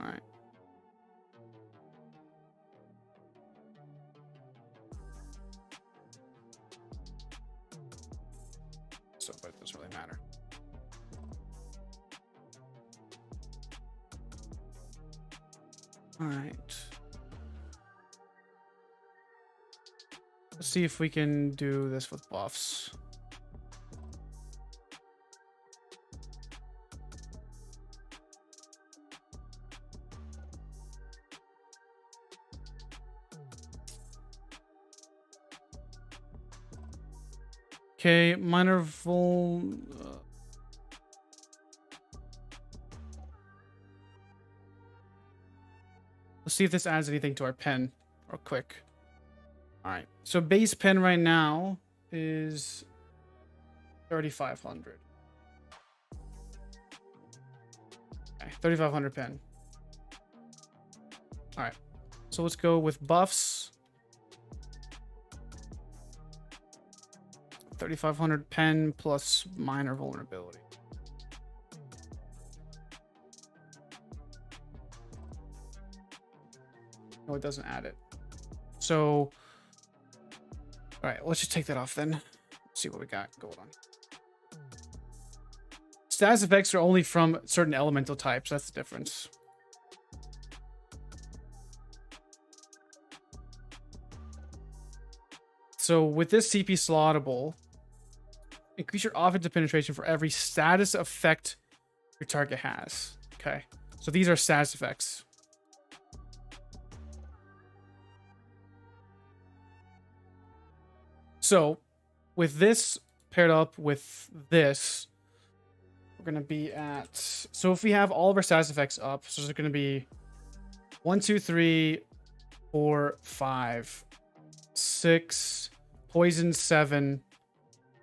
All right. So, but it doesn't really matter. All right. Let's see if we can do this with buffs. Okay, minor vul. Let's see if this adds anything to our pen real quick. All right, so base pen right now is 3,500. Okay, 3,500 pen. All right, so let's go with buffs. 3,500 pen plus minor vulnerability. No, it doesn't add it. So, all right, let's just take that off then. Let's see what we got going on. Status effects are only from certain elemental types. That's the difference. So with this CP slottable, increase your offensive penetration for every status effect your target has. Okay, so these are status effects. So with this paired up with this, we're going to be at... So if we have all of our status effects up, so there's going to be 1, 2, 3, 4, 5, 6, poison 7,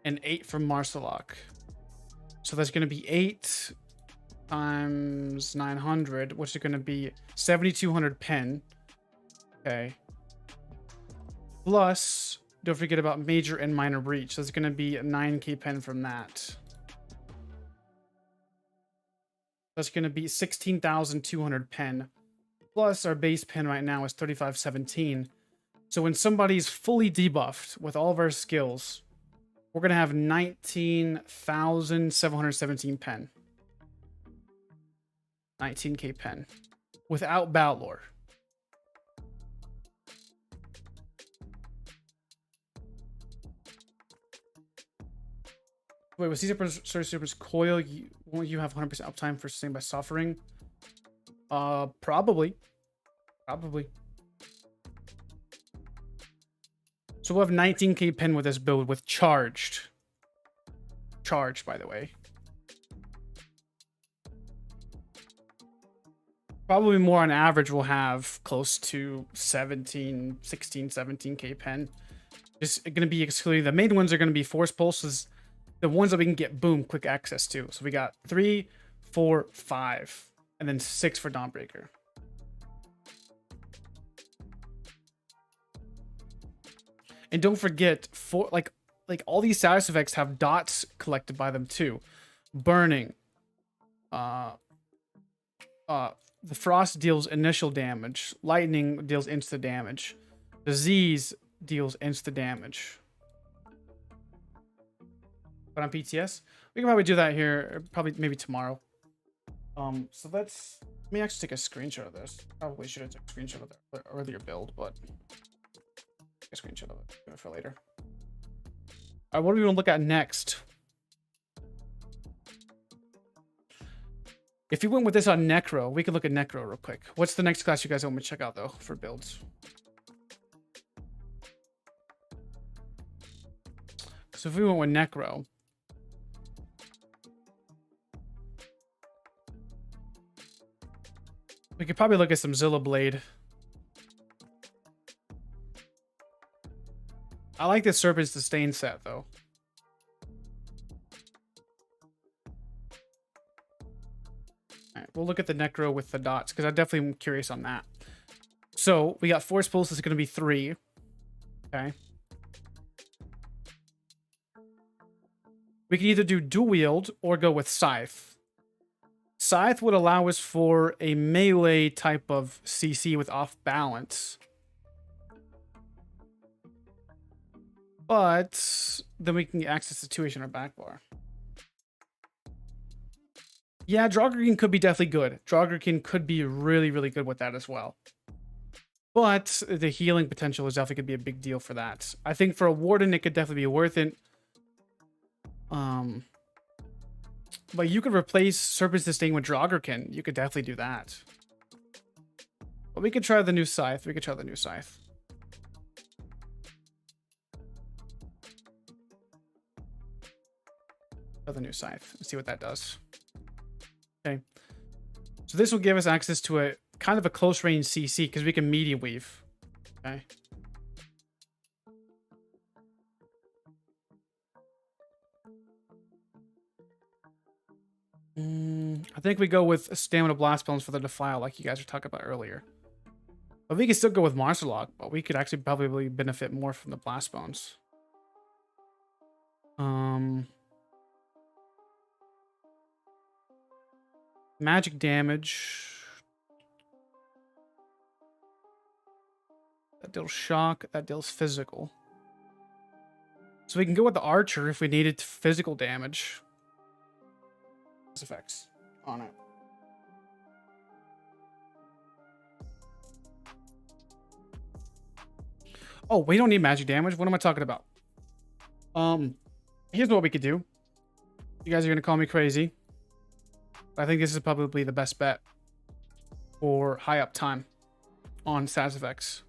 and 8 from Marsalok. So that's going to be 8 times 900, which is going to be 7,200 pen. Okay. Plus, don't forget about major and minor breach. So it's going to be a 9k pen from that. That's going to be 16,200 pen. Plus, our base pen right now is 3,517. So when somebody's fully debuffed with all of our skills, we're going to have 19,717 pen. 19k pen. Without Batlore. Wait, with Caesar Super's coil, won't you have 100% uptime for sustained by suffering? Probably. Probably. So we'll have 19k pen with this build with charged. Charged, by the way. Probably more on average, we'll have close to 16, 17k pen. Just going to be excluding. The main ones are going to be force pulses, the ones that we can get boom quick access to. So we got 3, 4, 5, and then 6 for Dawnbreaker. And don't forget, for like all these status effects have dots collected by them too. Burning. The frost deals initial damage. Lightning deals insta damage. Disease deals insta damage. But on PTS, we can probably do that here, probably maybe tomorrow. So let me actually take a screenshot of this. Probably should have taken a screenshot of the earlier build, but take a screenshot of it for later. All right, what do we want to look at next? If you went with this on Necro, we could look at Necro real quick. What's the next class you guys want me to check out, though, for builds? So if we went with Necro, we could probably look at some Zilla Blade. I like the Serpent Sustain set, though. We'll look at the Necro with the dots, because I definitely am curious on that. So, we got Force Pulse is going to be 3. Okay. We can either do Dual Wield or go with Scythe. Scythe would allow us for a melee type of CC with off balance. But then we can access the 2H in our back bar. Yeah, Draugr could be definitely good. Draugr could be really, really good with that as well. But the healing potential is definitely going to be a big deal for that. I think for a Warden, it could definitely be worth it. But you could replace Serpent Sustain with Draugr. You could definitely do that. But we could try the new Scythe. We could try the new Scythe. Try the new Scythe and see what that does. Okay. So this will give us access to a kind of a close range CC because we can medium weave. Okay. I think we go with Stamina Blast Bones for the Defile, like you guys were talking about earlier. But we can still go with Monster Lock, but we could actually probably benefit more from the Blast Bones. Magic damage. That deals shock. That deals physical. So we can go with the Archer if we needed physical damage. Effects on it. Oh, we don't need magic damage. What am I talking about? Here's what we could do. You guys are gonna call me crazy. I think this is probably the best bet for high up time on status effects.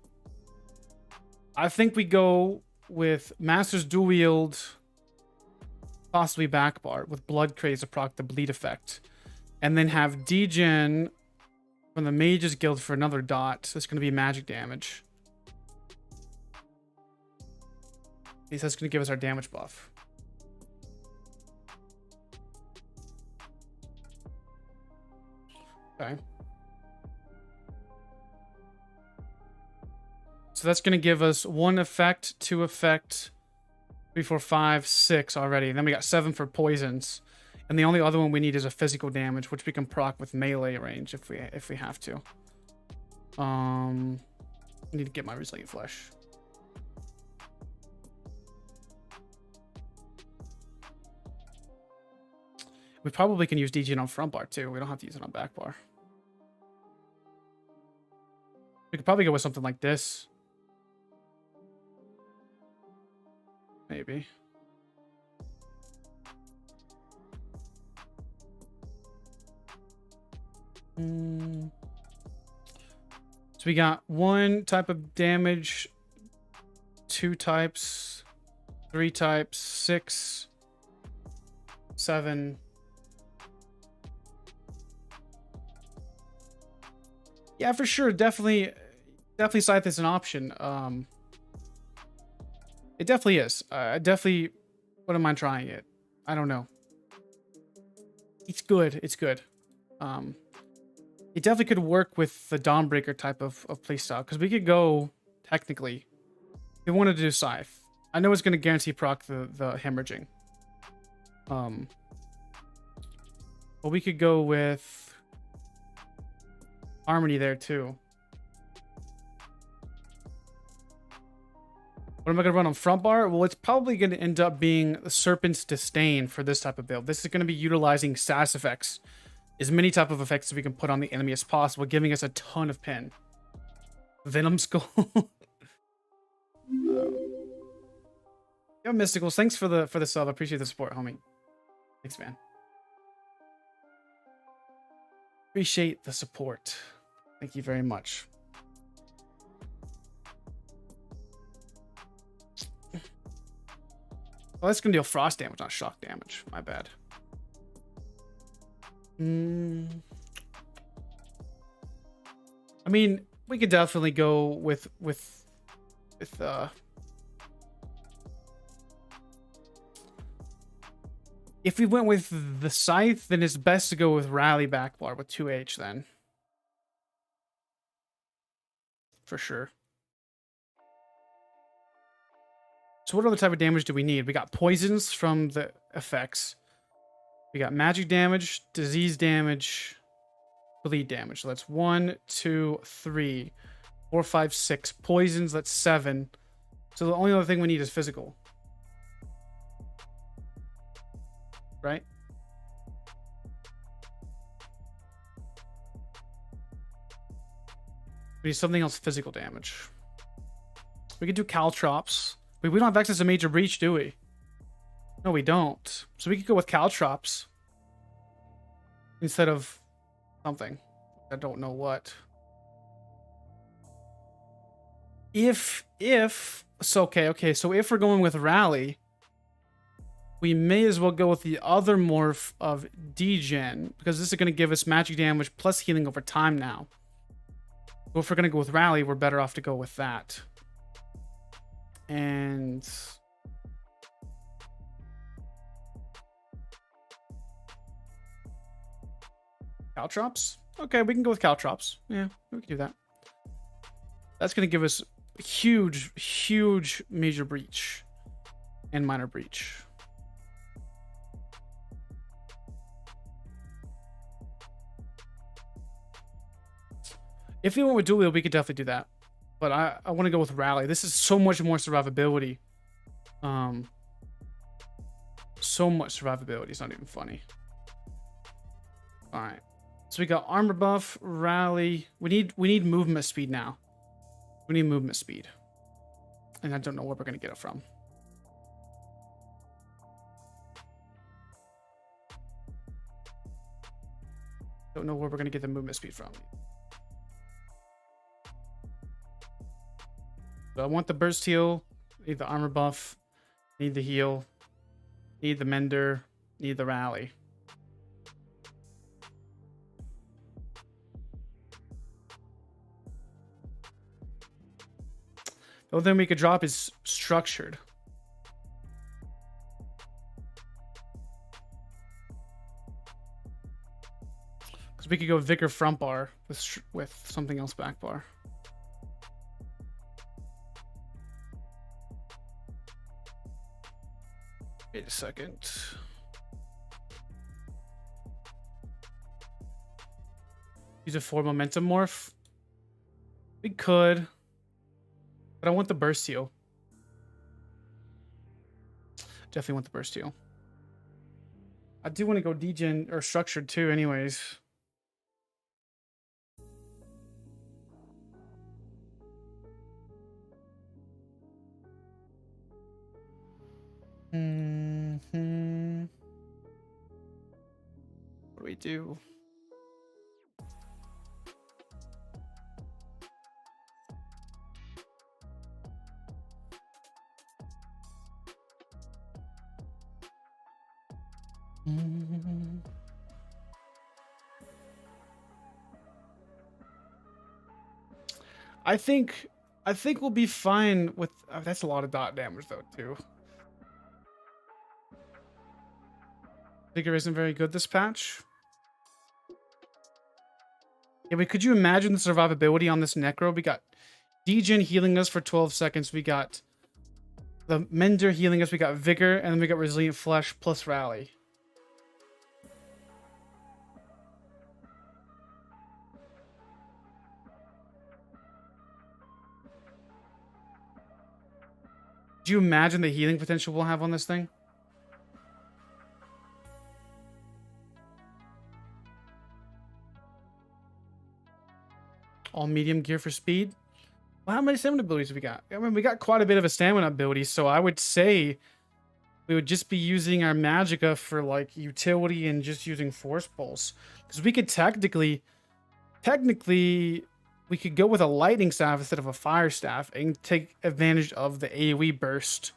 I think we go with Master's Dual Wield, possibly back bar with Blood Craze to proc the bleed effect, and then have Degen from the Mages Guild for another dot. So it's going to be magic damage. At least that's going to give us our damage buff. Okay. So that's going to give us 1 effect, 2 effect, 3, 4, 5, 6 already. And then we got 7 for poisons. And the only other one we need is a physical damage, which we can proc with melee range if we have to. I need to get my Resilient Flesh. We probably can use DG on front bar too. We don't have to use it on back bar. We could probably go with something like this. Maybe. So we got 1 type of damage, 2 types, 3 types, 6, 7, Yeah, for sure. Definitely Scythe is an option. It definitely is. I definitely wouldn't mind trying it. I don't know. It's good. It's good. It definitely could work with the Dawnbreaker type of playstyle, because we could go, technically, if we wanted to do Scythe. I know it's going to guarantee proc the hemorrhaging. But we could go with Harmony there too. What am I going to run on front bar? Well, it's probably going to end up being Serpent's Disdain for this type of build. This is going to be utilizing sass effects. As many type of effects as we can put on the enemy as possible, giving us a ton of pin. Venom Skull. Yo, Mysticals, thanks for the sub. I appreciate the support, homie. Thanks, man. Appreciate the support. Thank you very much. Oh, that's gonna deal frost damage, not shock damage. My bad. I mean, we could definitely go with if we went with the Scythe, then it's best to go with Rally Backbar with 2H then. For sure. So what other type of damage do we need? We got poisons from the effects. We got magic damage, disease damage, bleed damage. So that's 1, 2, 3, 4, 5, 6. Poisons, that's 7. So the only other thing we need is physical. Right? We need something else physical damage. We could do Caltrops. We don't have access to Major Breach, do we? No, we don't. So we could go with Caltrops instead of something. I don't know what. So if we're going with Rally, we may as well go with the other morph of Degen, because this is going to give us magic damage plus healing over time now. So if we're going to go with Rally, we're better off to go with that. And Caltrops? Okay, we can go with Caltrops. Yeah, we can do that. That's going to give us huge Major Breach and Minor Breach. If we went with Dual, we could definitely do that. But I want to go with Rally. This is so much more survivability. So much survivability. It's not even funny. All right. So we got armor buff, Rally. We need movement speed now. We need movement speed. And I don't know where we're going to get it from. Don't know where we're going to get the movement speed from. So I want the burst heal, need the armor buff, need the heal, need the mender, need the rally. The only thing we could drop is structured. Because we could go Vicar front bar with something else back bar. Wait a second. Use a 4 momentum morph. We could. But I want the burst heal. Definitely want the burst heal. I do want to go degen or structured too anyways. What do we do? I think we'll be fine with that's a lot of dot damage though too. Vigor isn't very good this patch. Yeah, but could you imagine the survivability on this Necro? We got Degen healing us for 12 seconds. We got the Mender healing us. We got Vigor, and then we got Resilient Flesh plus Rally. Do you imagine the healing potential we'll have on this thing? All medium gear for speed. Well, how many stamina abilities have we got? I mean, we got quite a bit of a stamina ability, so I would say we would just be using our Magicka for like utility and just using Force Pulse. Because we could technically, we could go with a Lightning Staff instead of a Fire Staff and take advantage of the AoE burst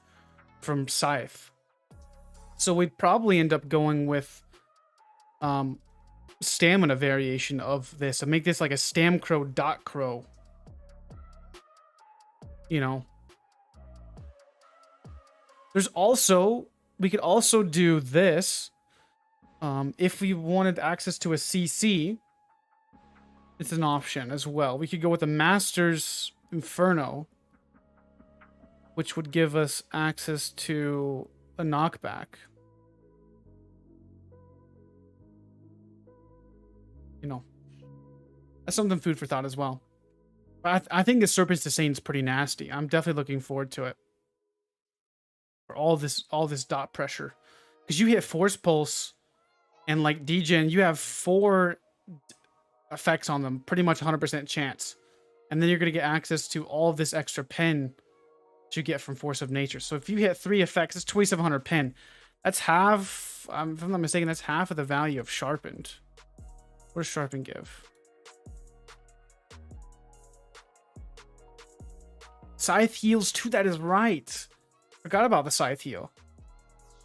from Scythe. So we'd probably end up going with stamina variation of this and make this like a Stam Crow Dot Crow. You know, there's also, we could also do this if we wanted access to a CC. It's an option as well. We could go with the Master's Inferno, which would give us access to a knockback. You know, that's something food for thought as well. But I think the Serpent's Descent is pretty nasty. I'm definitely looking forward to it. For all this dot pressure. Because you hit Force Pulse and like Degen, you have 4 effects on them. Pretty much 100% chance. And then you're going to get access to all of this extra pen that you get from Force of Nature. So if you hit 3 effects, it's 2700 pen. That's half, if I'm not mistaken, that's half of the value of Sharpened. What does Sharpened give? Scythe heals too, that is right. Forgot about the Scythe heal.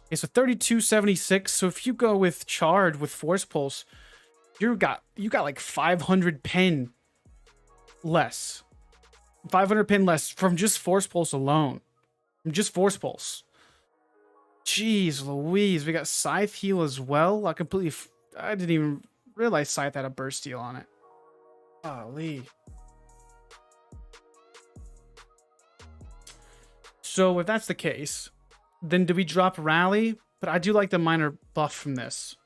Okay, so 3276. So if you go with Charred with Force Pulse, you got like 500 pen less. 500 pen less from just Force Pulse alone. From just Force Pulse. Jeez Louise, we got Scythe heal as well. I didn't even realize Scythe had a burst heal on it. Golly. So if that's the case, then do we drop Rally? But I do like the minor buff from this.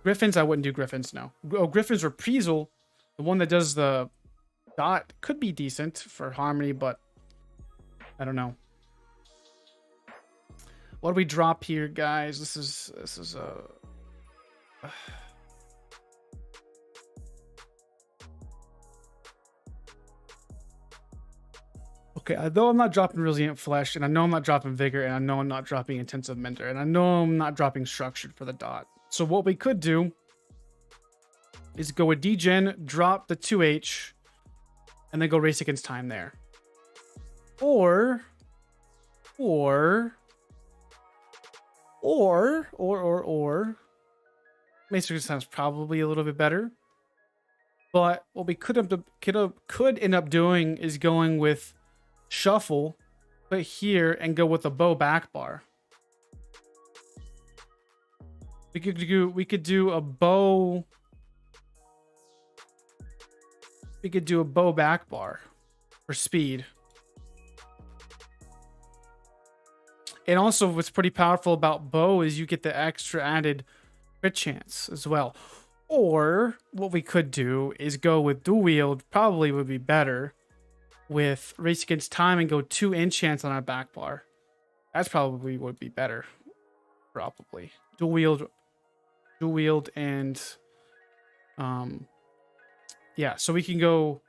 Griffins, I wouldn't do Griffins, no. Oh, Griffin's Reprisal, the one that does the dot, could be decent for Harmony, but I don't know. What do we drop here, guys? This is okay, I know I'm not dropping Resilient Flesh, and I know I'm not dropping Vigor, and I know I'm not dropping Intensive Mender, and I know I'm not dropping Structured for the dot. So what we could do is go with Degen, drop the 2H, and then go Race Against Time there. Or Race Against Time is probably a little bit better. But what we could end up doing is going with Shuffle, put here, and go with a bow back bar. We could do a bow. We could do a bow back bar for speed. And also what's pretty powerful about bow is you get the extra added crit chance as well. Or what we could do is go with dual wield, probably would be better, with Race Against Time and go 2 enchants on our back bar. That's probably would be better. Probably. Dual wield and yeah, so we can go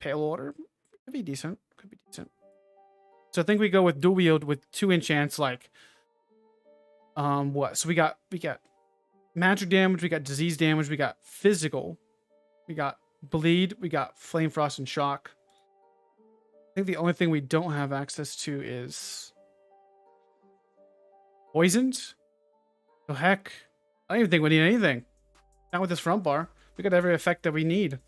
Pale Order. Could be decent. So I think we go with dual wield with 2 enchants, like what? So we got magic damage, we got disease damage, we got physical, we got bleed, we got flame frost and shock. I think the only thing we don't have access to is poisoned. So heck, I don't even think we need anything. Not with this front bar. We got every effect that we need.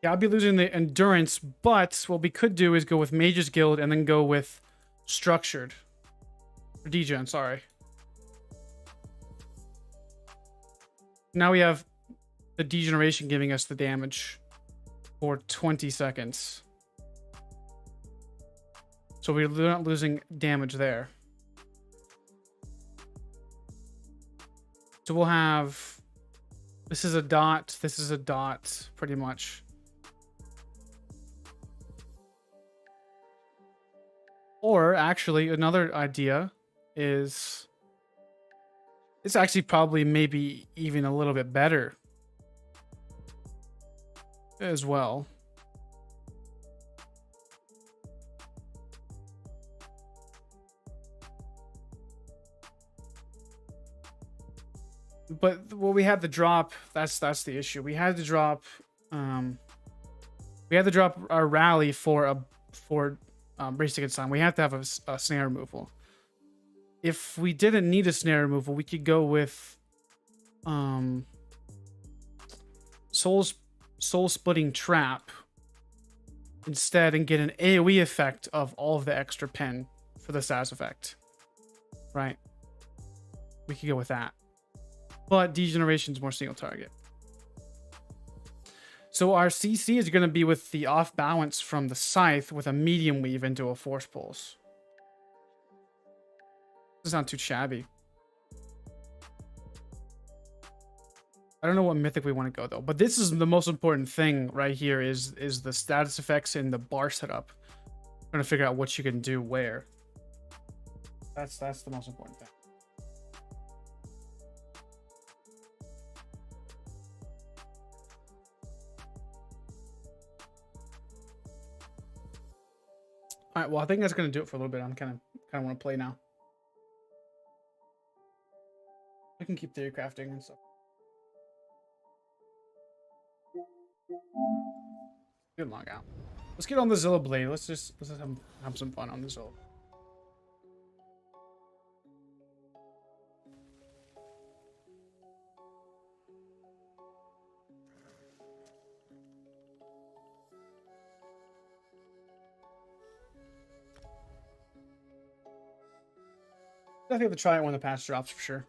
Yeah, I'll be losing the endurance, but what we could do is go with Mage's Guild and then go with Structured. Or Degen, sorry. Now we have the Degeneration giving us the damage for 20 seconds. So we're not losing damage there. So we'll have... This is a dot, pretty much. Or actually, another idea is it's actually probably maybe even a little bit better as well. But well, we had to drop. That's the issue. We had to drop. We had to drop our rally for Brais Against Time. We have to have a snare removal. If we didn't need a snare removal, we could go with soul splitting trap instead and get an AoE effect of all of the extra pen for the status effect. Right? We could go with that. But Degeneration is more single target. So our CC is going to be with the off balance from the Scythe with a medium weave into a Force Pulse. This is not too shabby. I don't know what mythic we want to go though, but this is the most important thing right here is the status effects in the bar setup. I'm trying to figure out what you can do where. That's the most important thing. All right, well, I think that's going to do it for a little bit. I'm kind of want to play now. We can keep theory crafting and stuff. Good log out. Let's get on the Zilla Blade. Let's just have some fun on the Zilla. Definitely have to try it when the patch drops for sure.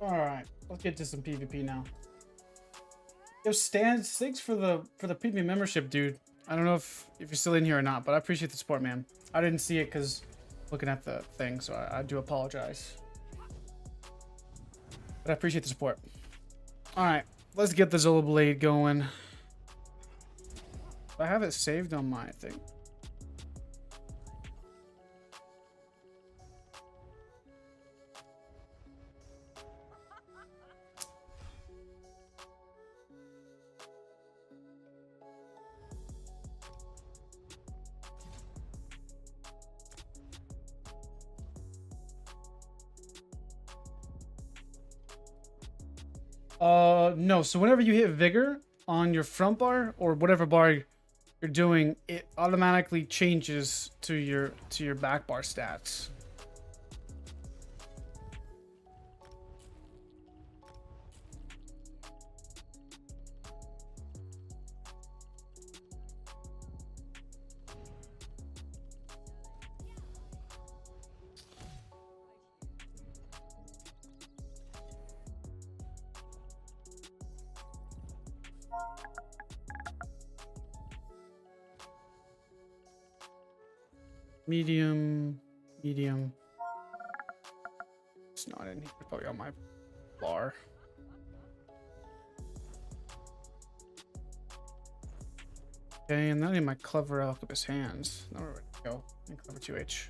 All right, let's get to some PvP now. Yo, Stan, thanks for the premium membership, dude. I don't know if you're still in here or not, but I appreciate the support, man. I didn't see it because looking at the thing, so I do apologize. But I appreciate the support. All right, let's get the Zilla Blade going. I have it saved on my thing. No, so whenever you hit Vigor on your front bar or whatever bar you're doing, it automatically changes to your back bar stats. Medium. It's not in here. It's probably on my bar. Okay, and then I need my Clever Alchemist hands. Now we're ready to go. And Clever 2H.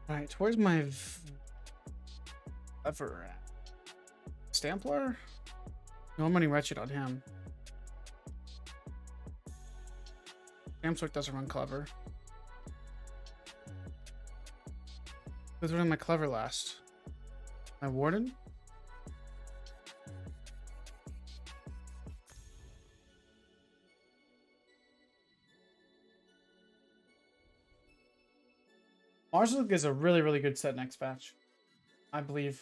Alright, where's my lever at? Stampler? No, I'm running Wretched on him. Stampswick doesn't run Clever. Who's running my Clever last? My Warden? Marshalk is a really, really good set next patch, I believe.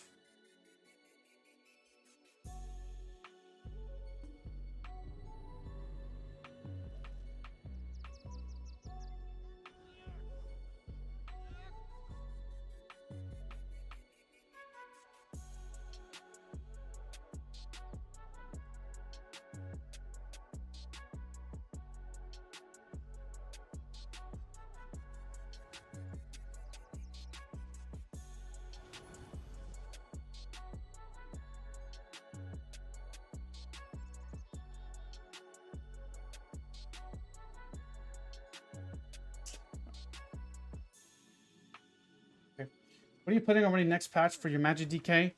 What are you putting on running next patch for your magic DK?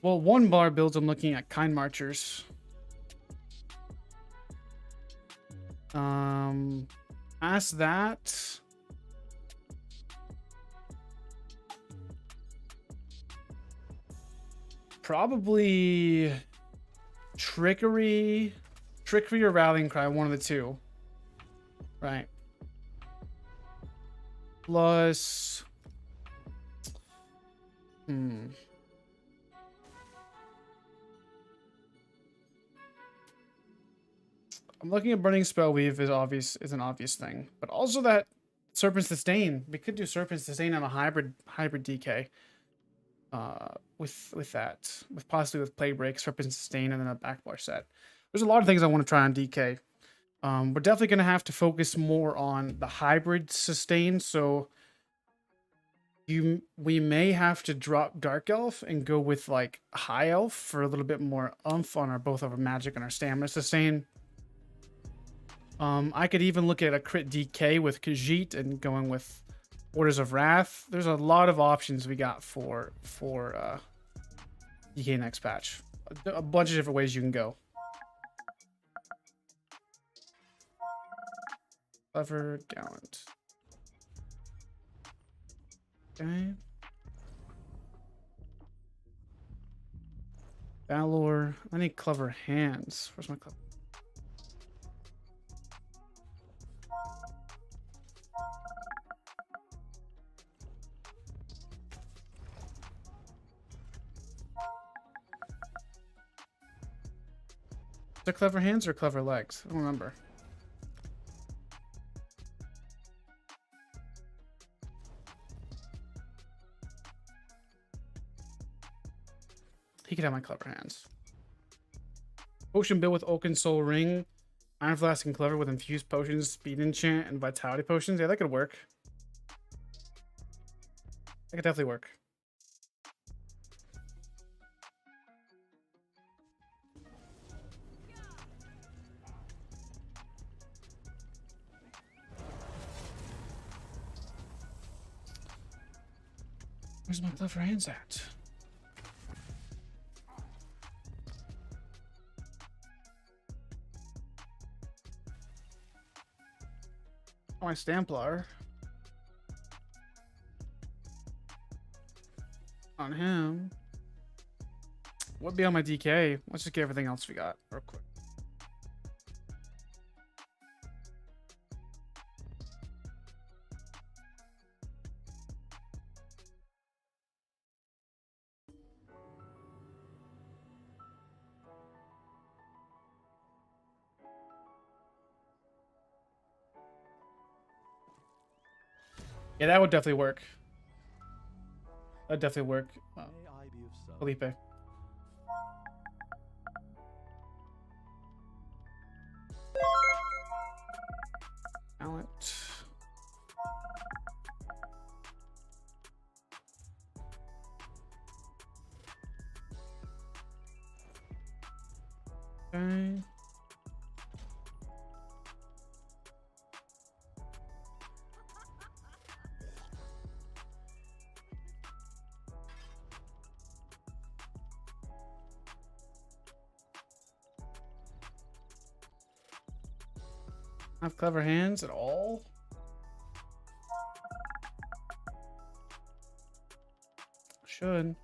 Well, 1 bar builds, I'm looking at Kind Marchers. Past that, probably Trickery or Rallying Cry, one of the two. Right. Plus... I'm looking at Burning Spell Weave is an obvious thing, but also that Serpent Sustain. We could do Serpent Sustain on a hybrid DK. With possibly with Plague Break, Serpent Sustain, and then a backbar set. There's a lot of things I want to try on DK. We're definitely gonna have to focus more on the hybrid sustain. So we may have to drop Dark Elf and go with like High Elf for a little bit more oomph on both of our magic and our stamina sustain. I could even look at a crit DK with Khajiit and going with Orders of Wrath. There's a lot of options we got for DK next patch. A bunch of different ways you can go. Clever, Gallant. Okay. Valor. I need Clever Hands. Where's my Clever? Is it Clever Hands or Clever Legs? I don't remember. He could have my Clever Hands. Potion build with Oaken Soul Ring, Iron Flask and Clever with Infused Potions, Speed Enchant, and Vitality Potions. Yeah, that could work. That could definitely work. Where's my Clever Hands at? My Stamplar on him would be on my DK. Let's just get everything else we got real quick. Yeah, that would definitely work. That'd definitely work. Felipe. Talent. Okay. Have clever hands at all? Should.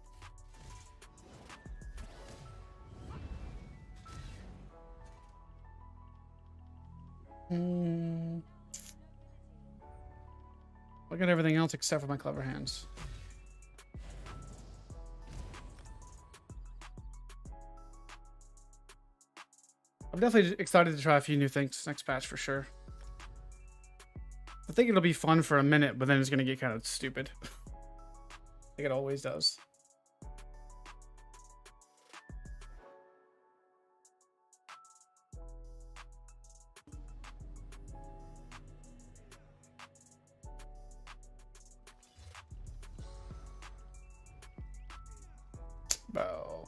Look at everything else except for my clever hands. I'm definitely excited to try a few new things next patch for sure. I think it'll be fun for a minute, but then it's going to get kind of stupid. Like it always does. Bow.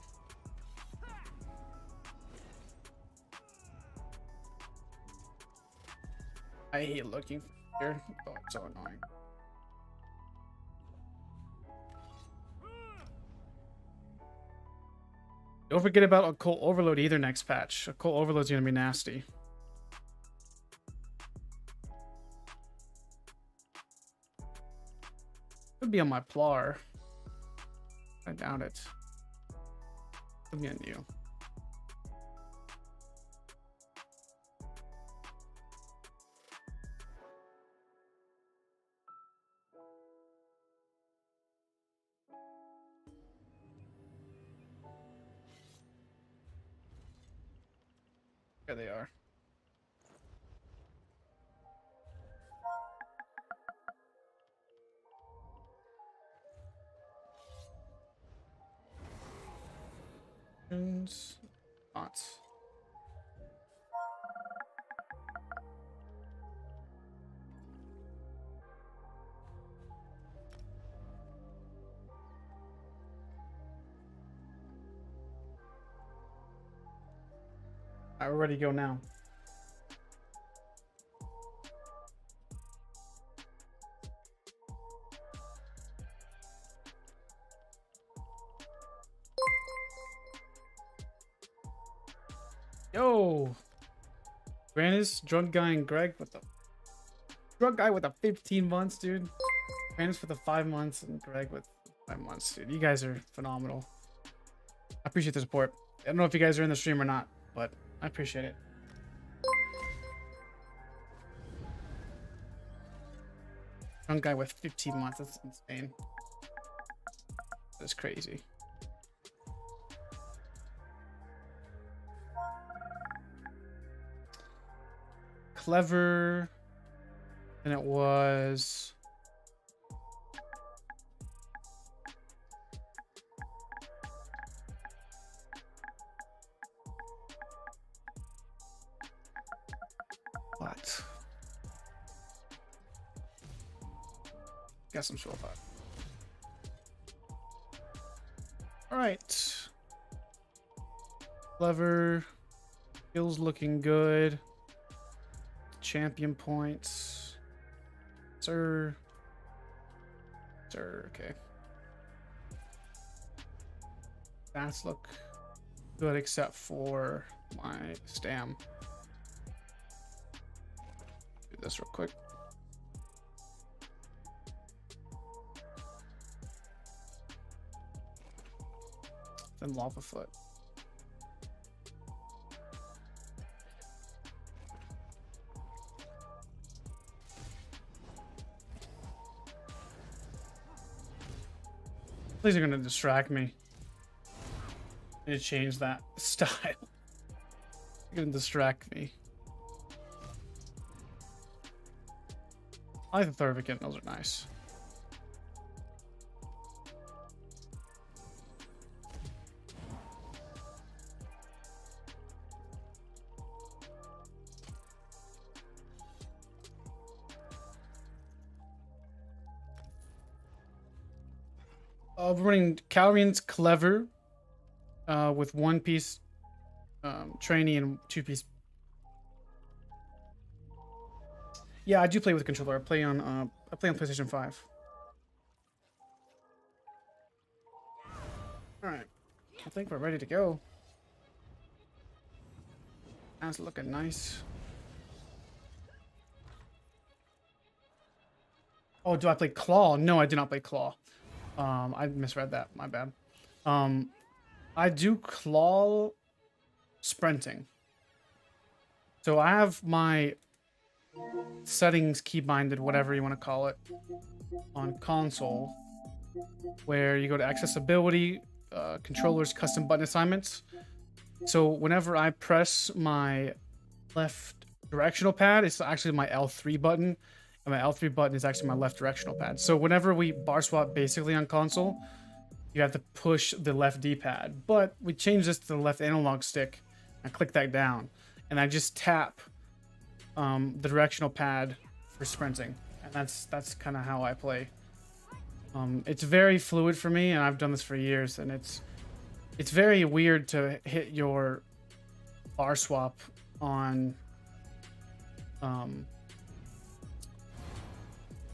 I hate looking here. Oh, it's so annoying. Don't forget about Occult Overload either next patch. Occult Overload's gonna be nasty. Could be on my Plar. I doubt it. Could be on you. There they are. Not. Alright, we're ready to go now. Yo, Grannis, drunk guy, and Greg with the drunk guy with the 15 months, dude. Grannis for the 5 months, and Greg with 5 months, dude. You guys are phenomenal. I appreciate the support. I don't know if you guys are in the stream or not, but I appreciate it. Drunk guy with 15 months. That's insane. That's crazy. Clever, and it was what? Guess I'm sure about. All right, Clever, skills looking good. Champion points, sir, okay. Stats look good except for my stam. Do this real quick. Then lava foot. These are gonna distract me. I need to change that style. They're gonna distract me. I like the Thurvicant, those are nice. We're running Eyr0n's Clever with 1-piece trainee and 2-piece. Yeah, I do play with a controller. I play on PlayStation 5. All right, I think we're ready to go. That's looking nice. Oh, do I play Claw? No, I do not play Claw. I misread that. My bad. I do Claw sprinting. So I have my settings keybinded, whatever you want to call it, on console, where you go to accessibility, controllers, custom button assignments. So whenever I press my left directional pad, it's actually my L3 button, and my L3 button is actually my left directional pad. So whenever we bar swap basically on console, you have to push the left D-pad, but we change this to the left analog stick. I click that down, and I just tap the directional pad for sprinting, and that's kind of how I play. It's very fluid for me, and I've done this for years, and it's very weird to hit your bar swap on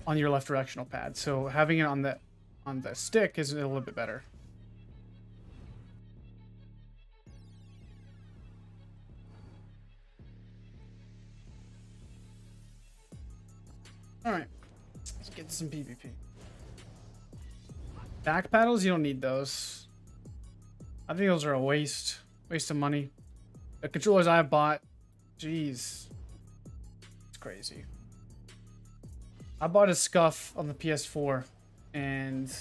your left directional pad. So having it on the stick is a little bit better. All right, let's get some PvP. Back paddles, you don't need those. I think those are a waste of money. The controllers I bought, jeez, it's crazy. I bought a Scuff on the PS4, and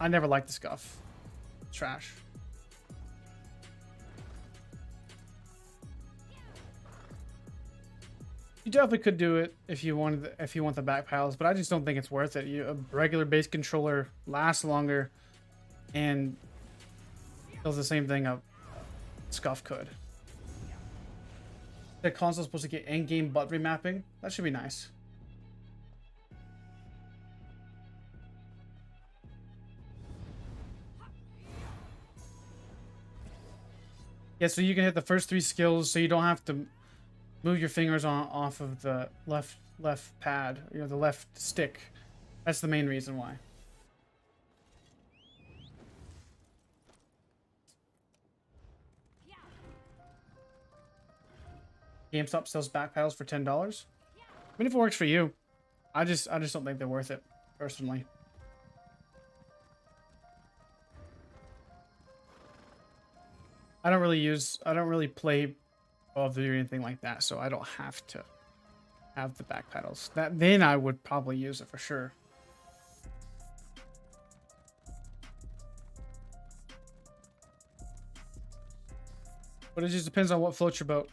I never liked the Scuff. It's trash. You definitely could do it if you want the back paddles, but I just don't think it's worth it. A regular base controller lasts longer and does the same thing a Scuff could. The console's supposed to get in-game butt remapping. That should be nice. Yeah, so you can hit the first 3 skills, so you don't have to move your fingers off of the left pad, the left stick. That's the main reason why. GameStop sells back paddles for $10. I mean, if it works for you, I just don't think they're worth it, personally. I don't really play Call of Duty or anything like that, so I don't have to have the back paddles. Then I would probably use it for sure. But it just depends on what floats your boat.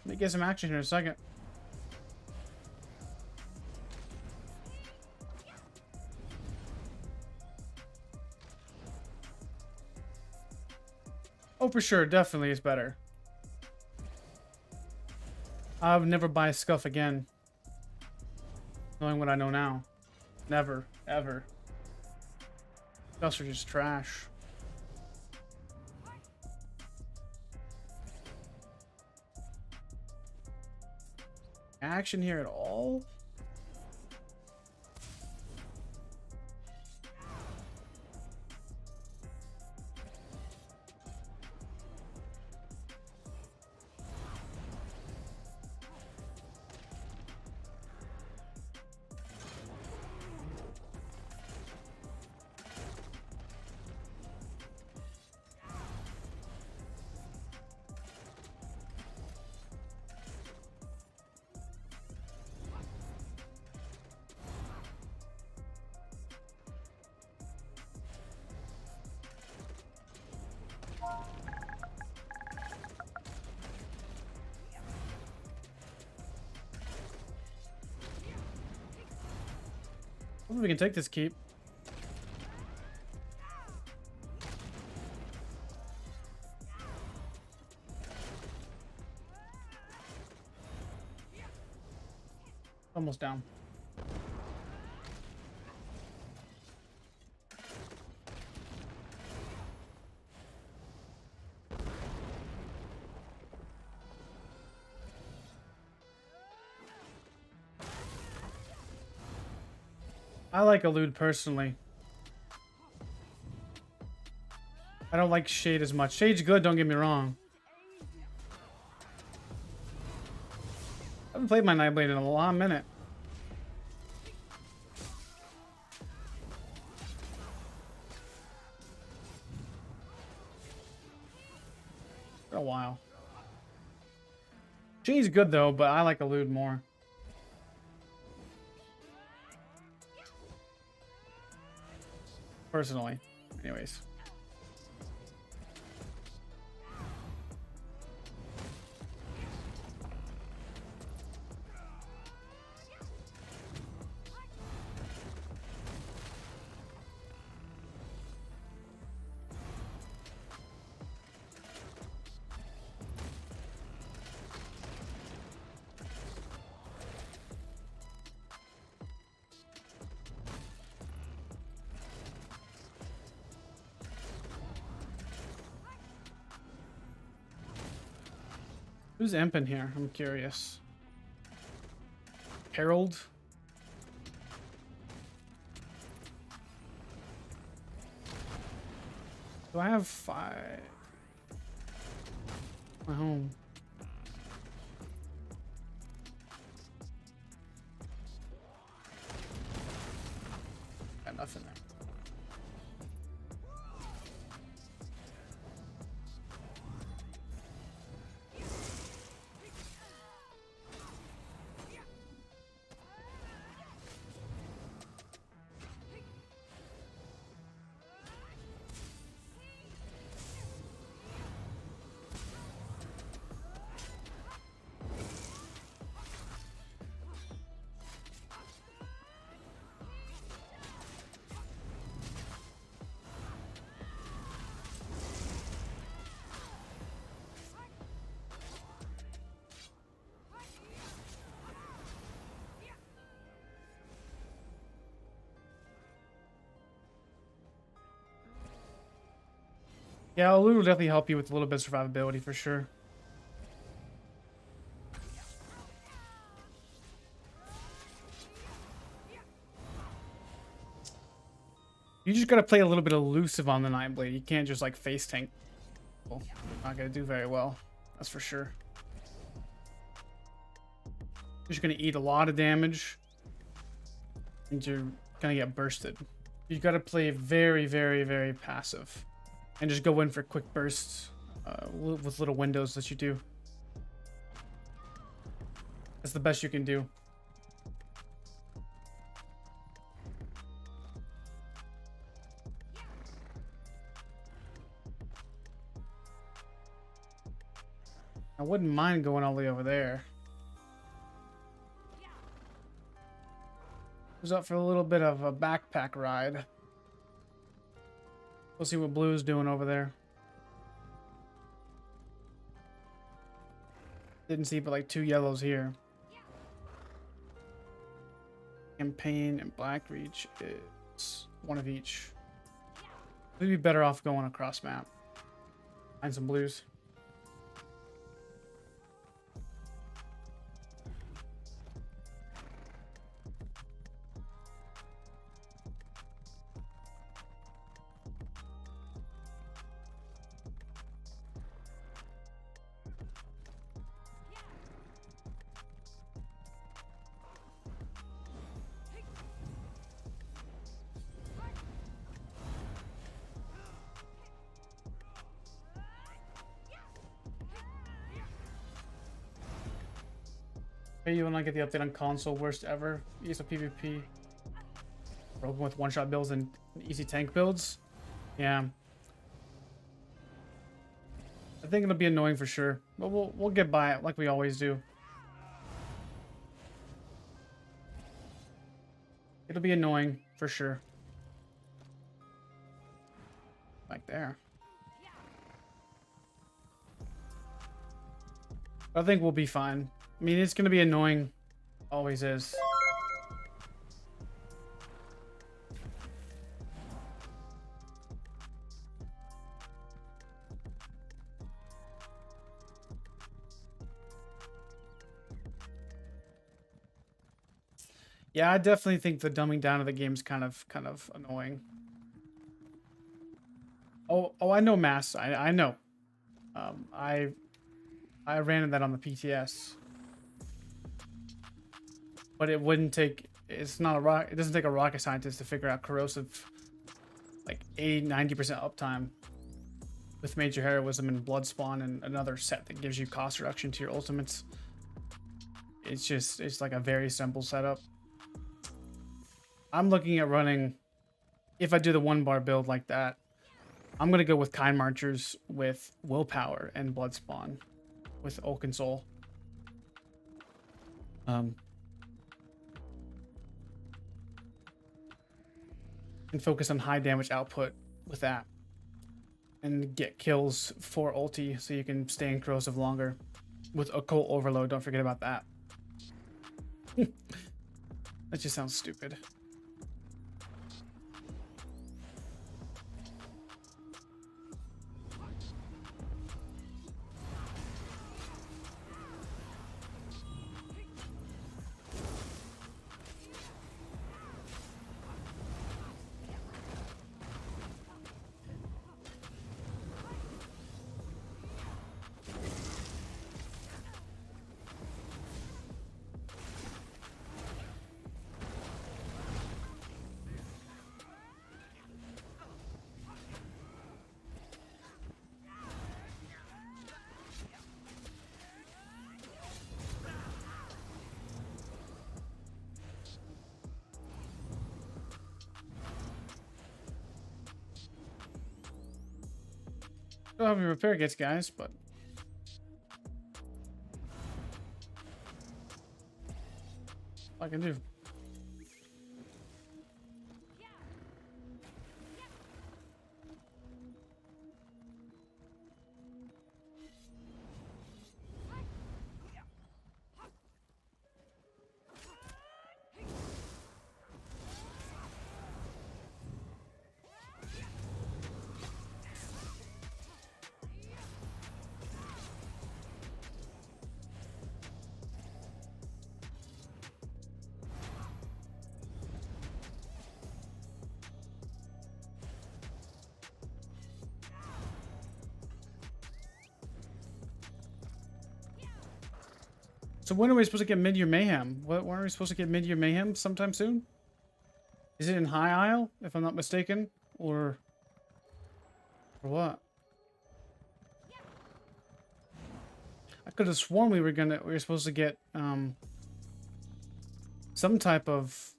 Let me get some action here in a second. Oh, for sure. Definitely is better. I would never buy a Scuff again. Knowing what I know now. Never. Ever. Scuffs are just trash. Action here at all? Hopefully we can take this keep. Almost down. I like Elude personally. I don't like Shade as much. Shade's good, don't get me wrong. I haven't played my Nightblade in a long minute. For a while. Shade's good though, but I like Elude more. Personally. Anyways. Who's Imp in here? I'm curious. Harold? Do I have 5? My home. Got nothing there. Yeah, Olu will definitely help you with a little bit of survivability for sure. You just gotta play a little bit elusive on the Nightblade. You can't just like face tank. Well, not gonna do very well. That's for sure. You're just gonna eat a lot of damage. And you're gonna get bursted. You gotta play very, very, very passive. And just go in for quick bursts with little windows that you do. That's the best you can do. I wouldn't mind going all the way over there. Who's up for a little bit of a backpack ride? We'll see what Blue's doing over there. Didn't see but like 2 yellows here. Campaign and Blackreach is one of each. We'd be better off going across map. Find some blues. Hey, you wanna get the update on console worst ever? ESO PvP. Broken with one-shot builds and easy tank builds. Yeah. I think it'll be annoying for sure, but we'll get by it like we always do. It'll be annoying for sure. Like there. I think we'll be fine. I mean, it's gonna be annoying. Always is. Yeah, I definitely think the dumbing down of the game is kind of annoying. Oh, I know mass. I know. I ran that on the PTS, but it wouldn't take. It's not a rock. It doesn't take a rocket scientist to figure out corrosive, like 80-90% uptime, with major heroism and blood spawn and another set that gives you cost reduction to your ultimates. It's like a very simple setup. I'm looking at running, if I do the 1-bar build like that, I'm going to go with Kind Marchers with Willpower and Blood Spawn with Oaken Soul. And focus on high damage output with that. And get kills for ulti so you can stay in corrosive longer. With Occult Overload, don't forget about that. That just sounds stupid. Still have your repair kits, guys, but I can do. So when are we supposed to get Mid-Year Mayhem? When are we supposed to get Mid-Year Mayhem sometime soon? Is it in High Isle, if I'm not mistaken? Or what? I could have sworn we were supposed to get some type of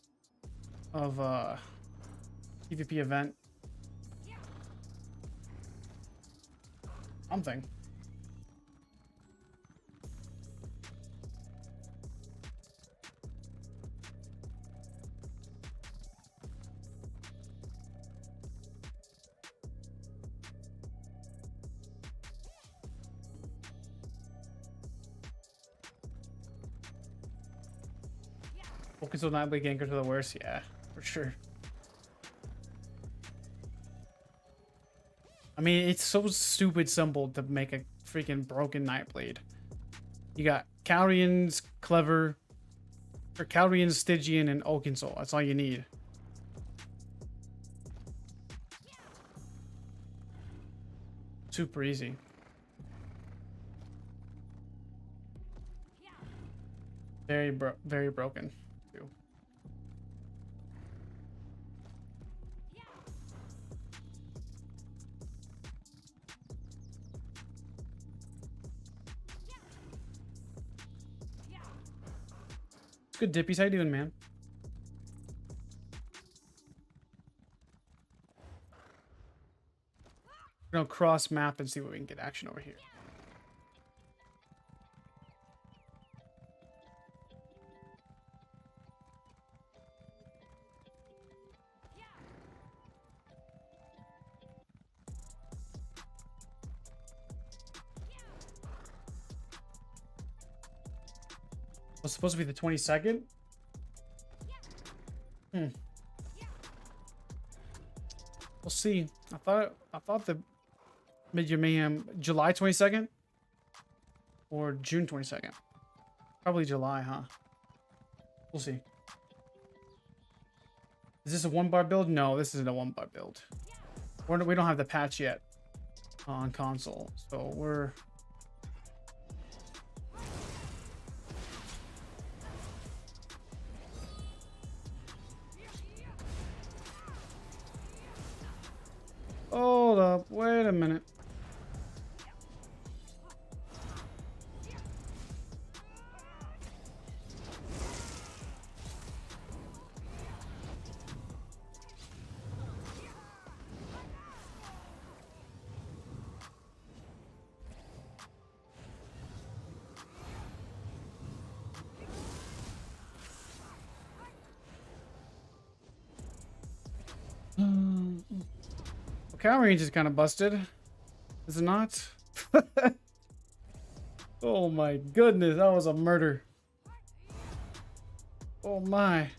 PvP event. Something. Focus on not like anchor to the worst, yeah, for sure. I mean, it's so stupid simple to make a freaking broken Nightblade. You got Calrian's Clever, or Calrian's Stygian, and Oaken Soul. That's all you need. Super easy. Very broken. Too. It's good, Dippies. How you doing, man? We're gonna cross map and see what we can get action over here. Was supposed to be the 22nd? Hmm. We'll see. I thought the Mid-Year Mayhem July 22nd or June 22nd. Probably July, huh? We'll see. Is this a 1-bar build? No, this isn't a 1-bar build. We don't have the patch yet on console, so we're... Hold up, wait a minute. Cow range is kind of busted, is it not? Oh my goodness, that was a murder. Oh my.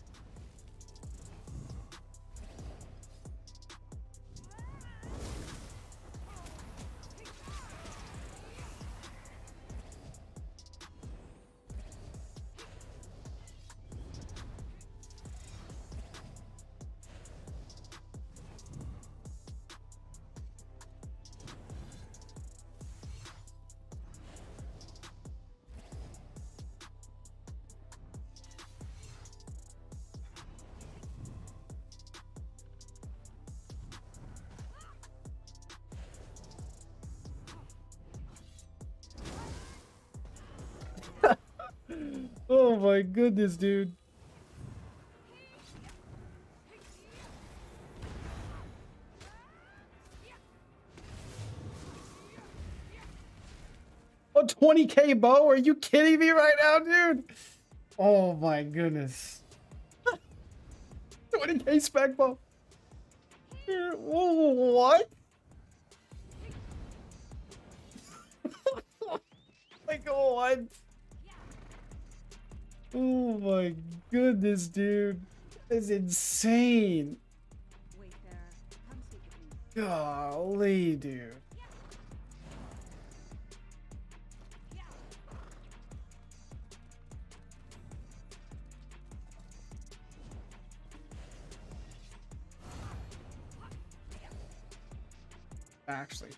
Oh my goodness, dude. Oh, 20k bow? Are you kidding me right now, dude? Oh my goodness. 20k spec bow. Whoa, what? Like, what? Oh my goodness, dude. That's insane. Wait there. Come speak with me. Golly, dude. Actually.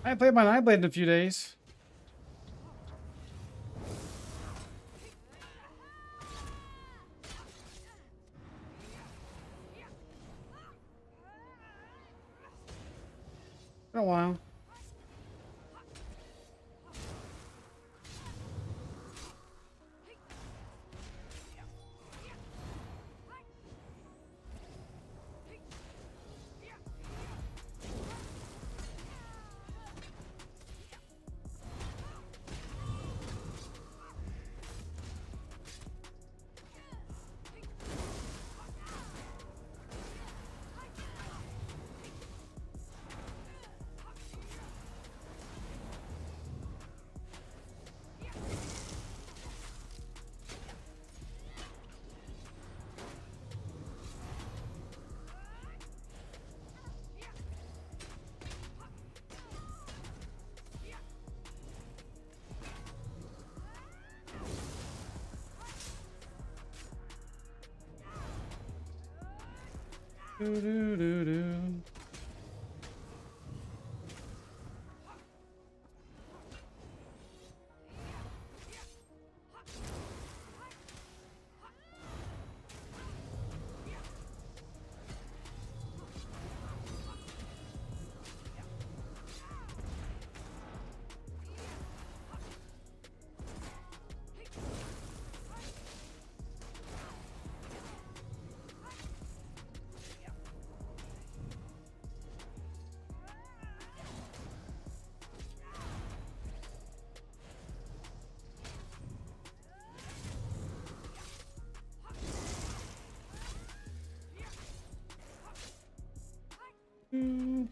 I haven't played my Nightblade in a few days. Been a while. Do, do, do, do. Mm.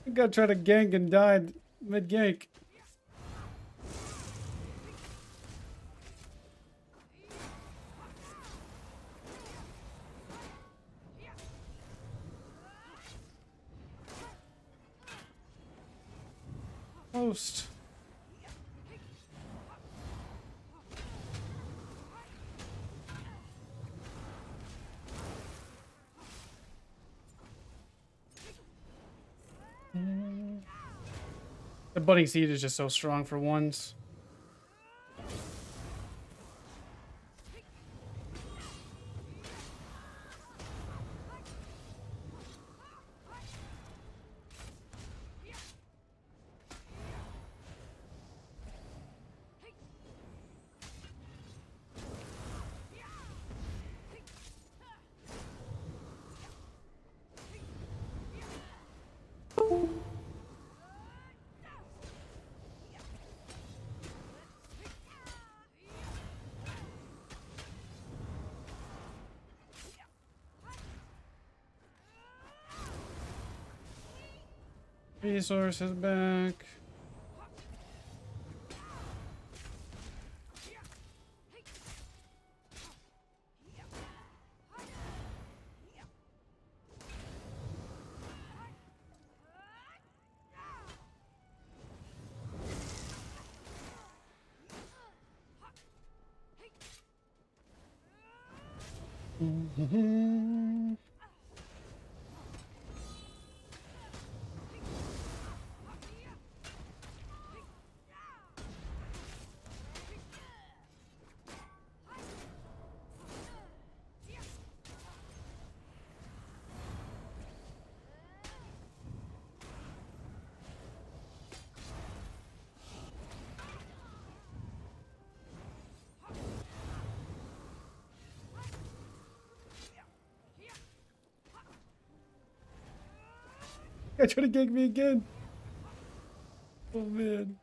I got try to gank and died mid gank. Post. The budding seed is just so strong for ones. Resources back. I try to gank me again. Oh man.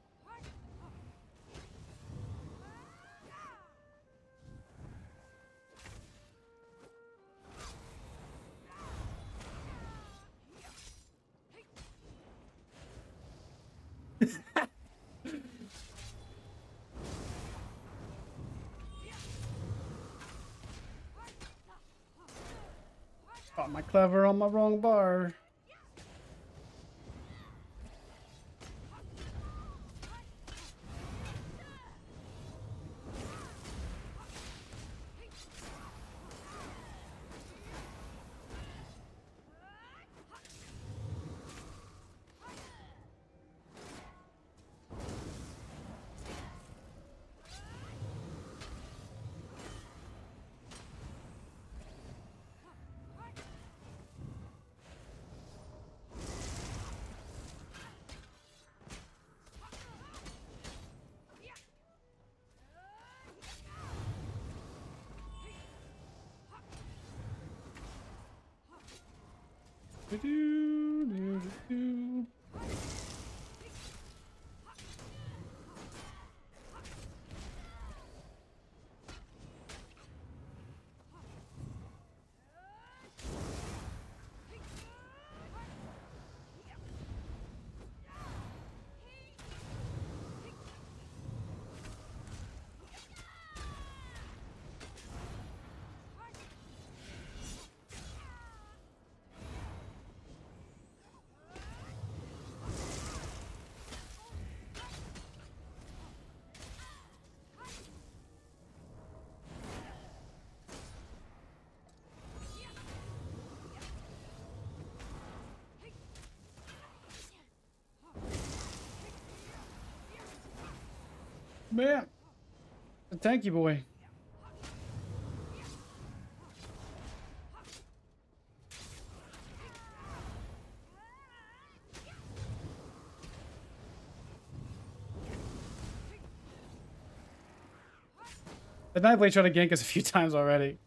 Got my clever on my wrong bar. Do-do-do-do-do. Man, a tanky boy. The Nightblade tried to gank us a few times already.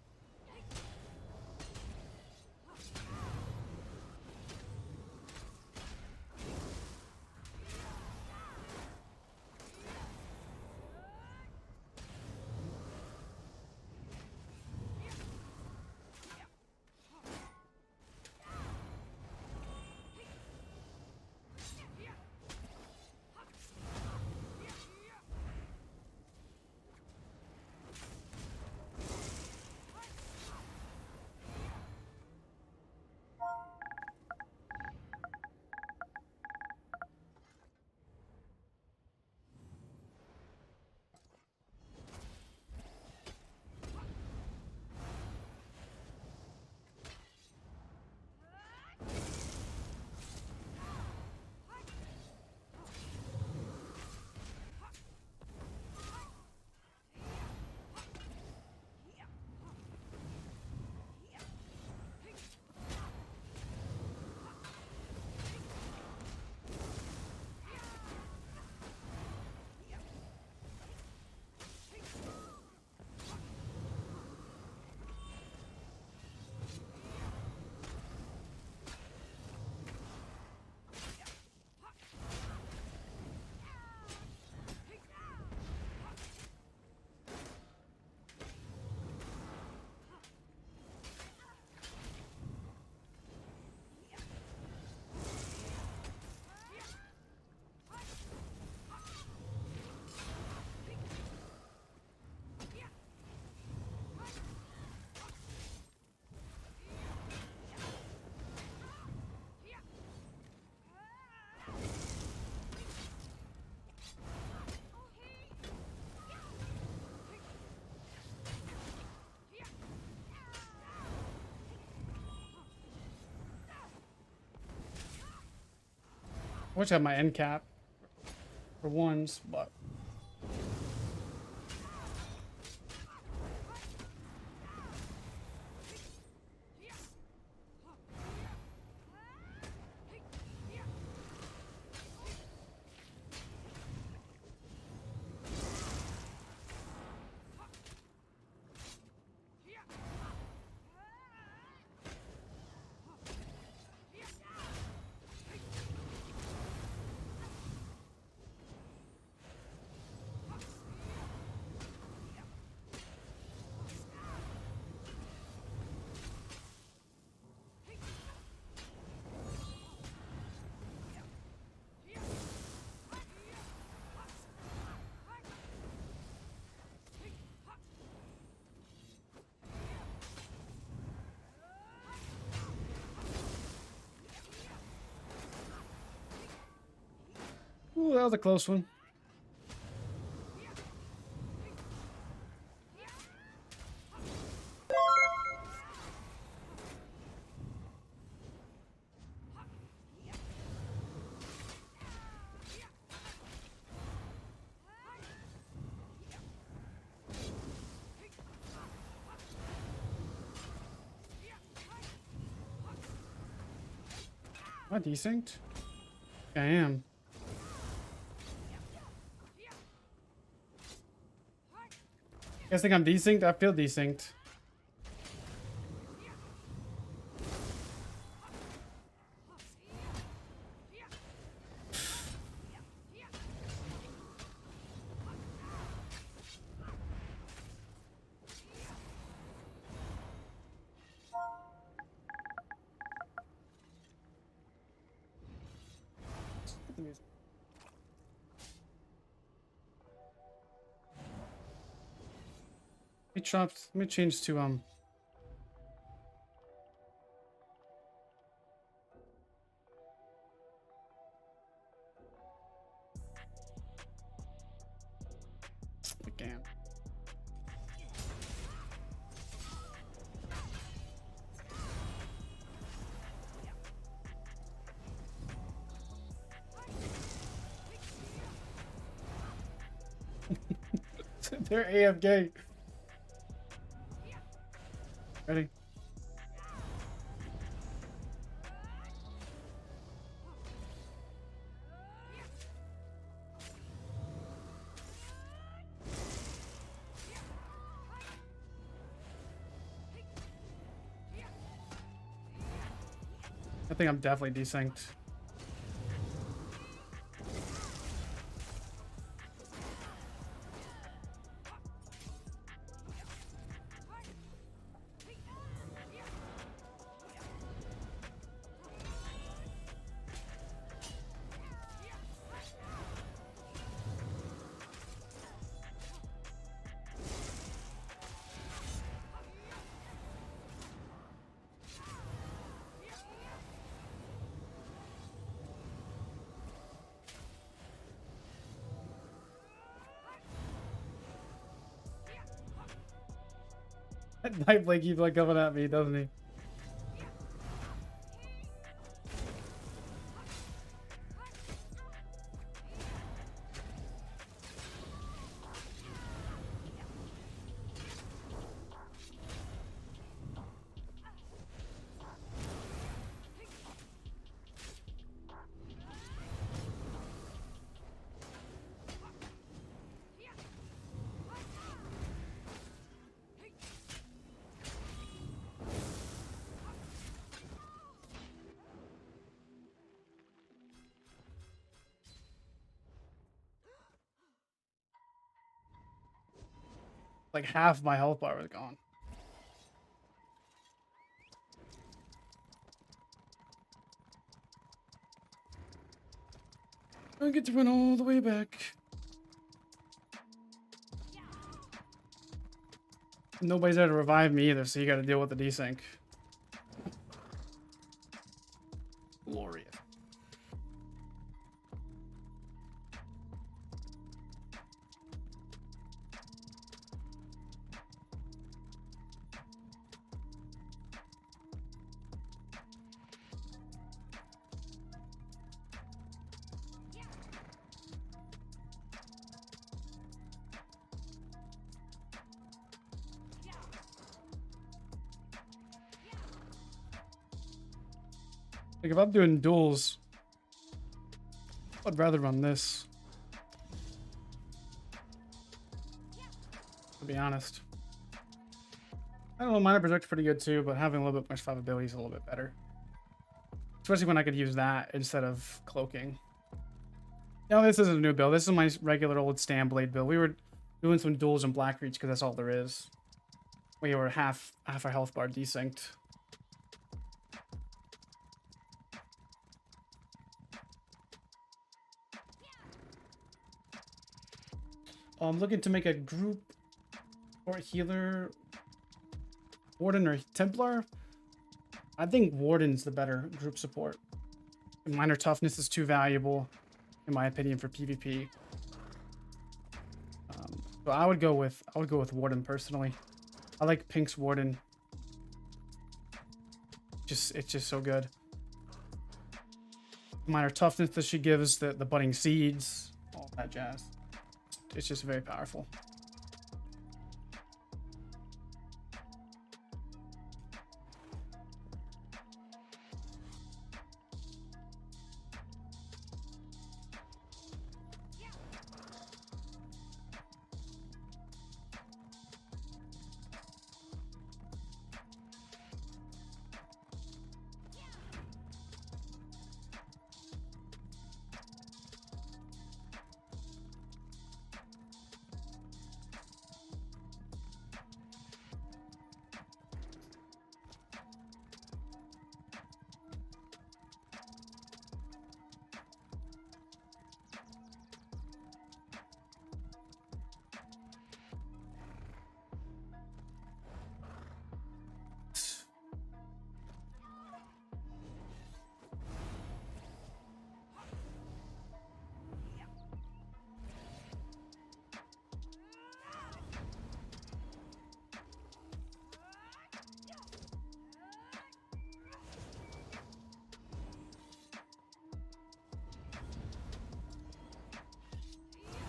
I wish I had my end cap for ones, but ooh, that was a close one. Am I desynced? I am. You guys think I'm desynced? I feel desynced. Anyways. Let me change to again. They're AFK. Ready? I think I'm definitely desynced. Nightblade keeps like coming at me, doesn't he? Like half my health bar was gone. I get to run all the way back. Nobody's there to revive me either, so you gotta deal with the desync. Glorious. Like if I'm doing duels, I'd rather run this. To be honest. I don't know, minor project's pretty good too, but having a little bit more 5 ability is a little bit better. Especially when I could use that instead of cloaking. No, this isn't a new build. This is my regular old stand blade build. We were doing some duels in Blackreach because that's all there is. We were half our health bar desynced. I'm looking to make a group or healer, Warden or Templar. I think Warden's the better group support. Minor toughness is too valuable, in my opinion, for PvP. So I would go with Warden personally. I like Pink's Warden. It's just so good. Minor toughness that she gives, the budding seeds, all that jazz. It's just very powerful.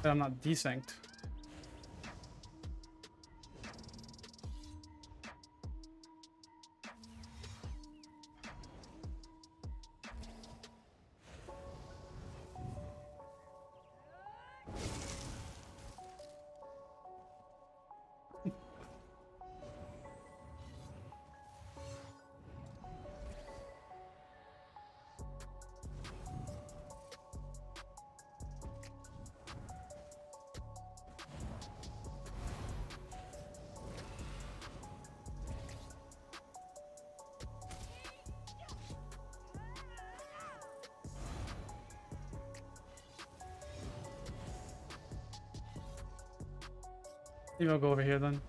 But I'm not desynced. Maybe I'll go over here then.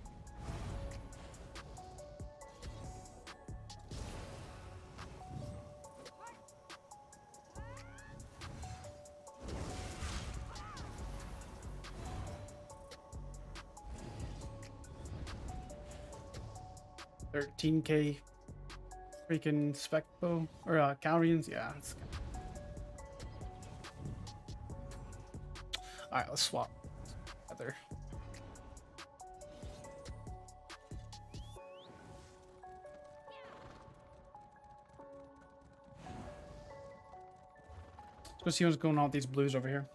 $13K freaking spec bow or calories. Yeah. All right, let's swap. Other. Let's go see what's going on with these blues over here.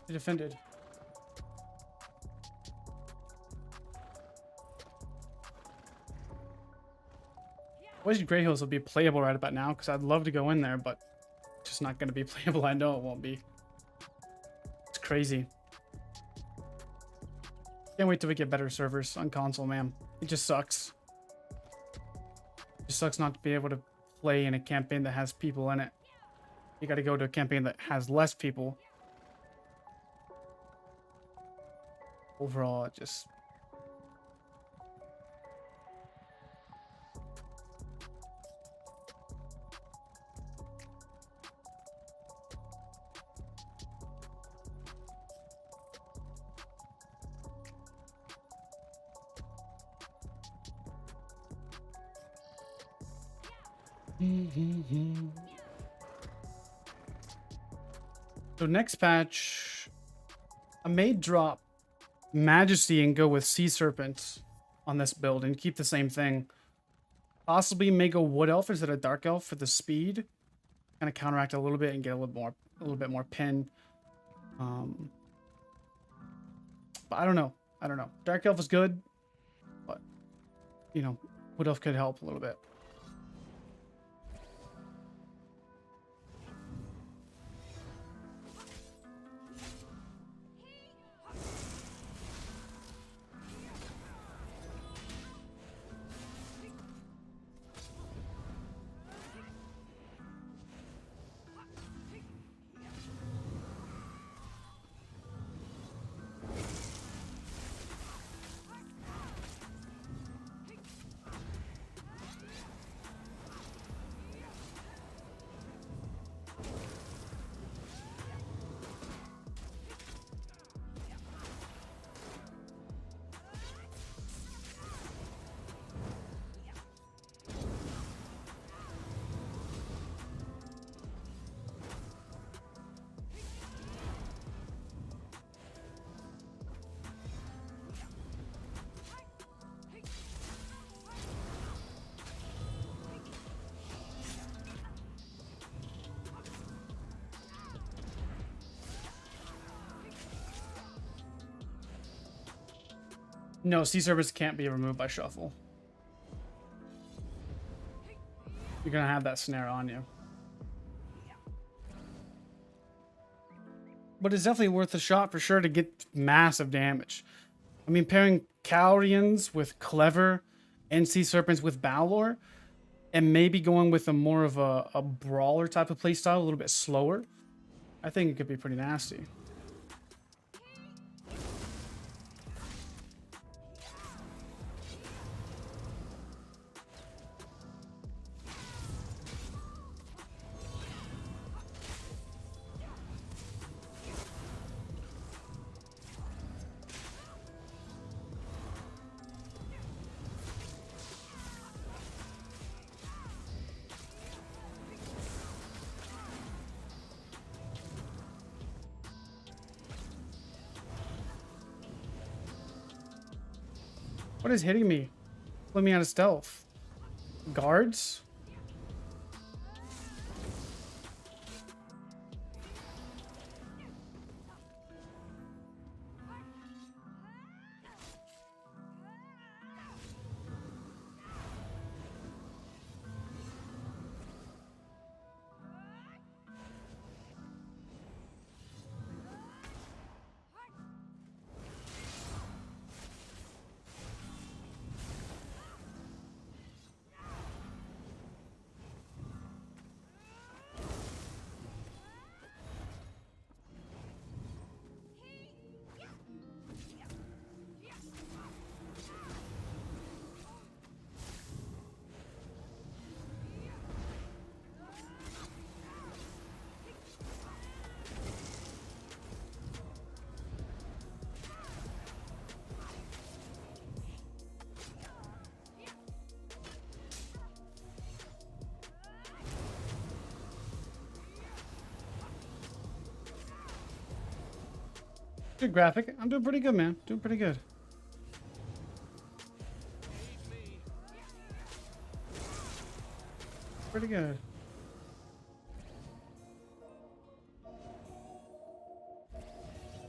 They defended. Boise Grey Hills will be playable right about now because I'd love to go in there, but it's just not going to be playable. I know it won't be. It's crazy. Can't wait till we get better servers on console, man. It just sucks. It just sucks not to be able to play in a campaign that has people in it. You got to go to a campaign that has less people. Overall, it just... So next patch, I may drop Majesty and go with Sea Serpent on this build and keep the same thing. Possibly may go Wood Elf instead of Dark Elf for the speed, kind of counteract a little bit and get a little bit more pin. But I don't know. Dark Elf is good, but you know, Wood Elf could help a little bit. No, Sea Serpents can't be removed by shuffle. You're gonna have that snare on you. But it's definitely worth a shot for sure to get massive damage. I mean, pairing Cowrians with Clever and Sea Serpents with Balor, and maybe going with a more of a brawler type of playstyle, a little bit slower, I think it could be pretty nasty. What is hitting me? Pulling me out of stealth. Guards? Good graphic. I'm doing pretty good, man. Doing pretty good. Pretty good.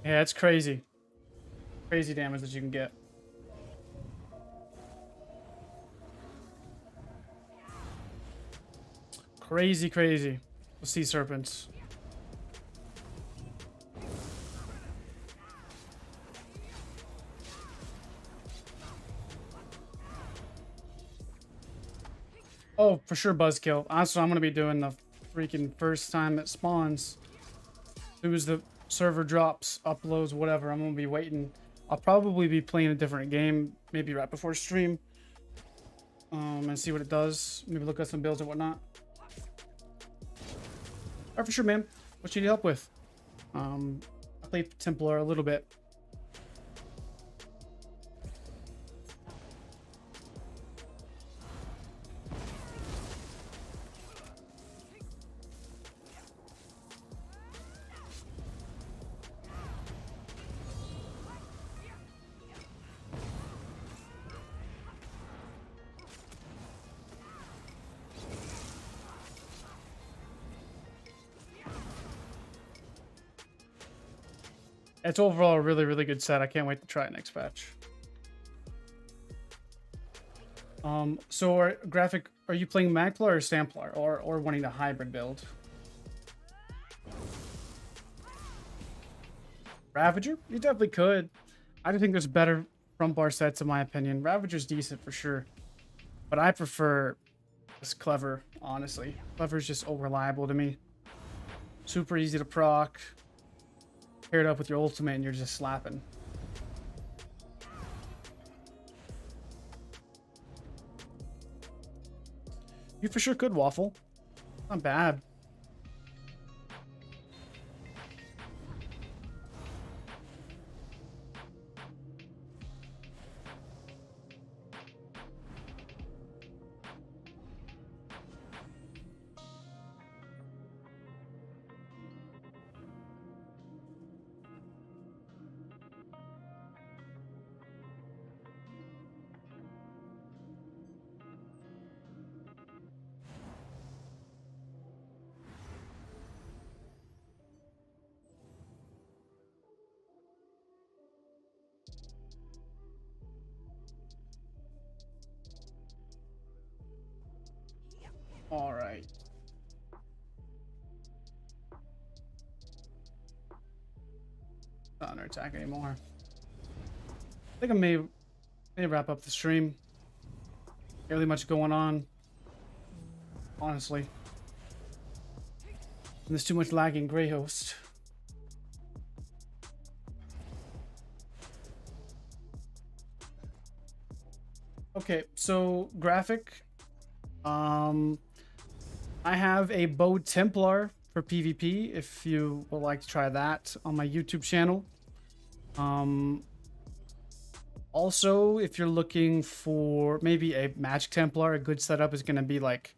Yeah, it's crazy. Crazy damage that you can get. Crazy, crazy. The sea serpents. Oh, for sure, buzzkill. That's what I'm gonna be doing the freaking first time it spawns. As soon as the server drops, uploads, whatever, I'm gonna be waiting. I'll probably be playing a different game, maybe right before stream, and see what it does. Maybe look at some builds and whatnot. Alright, for sure, man. What you need help with? I played Templar a little bit. It's overall a really, really good set. I can't wait to try it next patch. So are you playing Magplar or Stamplar or wanting a hybrid build? Ravager? You definitely could. I do think there's better front bar sets in my opinion. Ravager's decent for sure. But I prefer this Clever, honestly. Clever's just unreliable to me. Super easy to proc. Pair it up with your ultimate and you're just slapping. You for sure could waffle. Not bad. All right. Not under attack anymore. I think I may wrap up the stream. Not really much going on. honestly. And there's too much lag in Grey Host. Okay, so graphic. I have a bow Templar for PvP if you would like to try that on my YouTube channel. Also, if you're looking for maybe a Magic Templar, a good setup is going to be like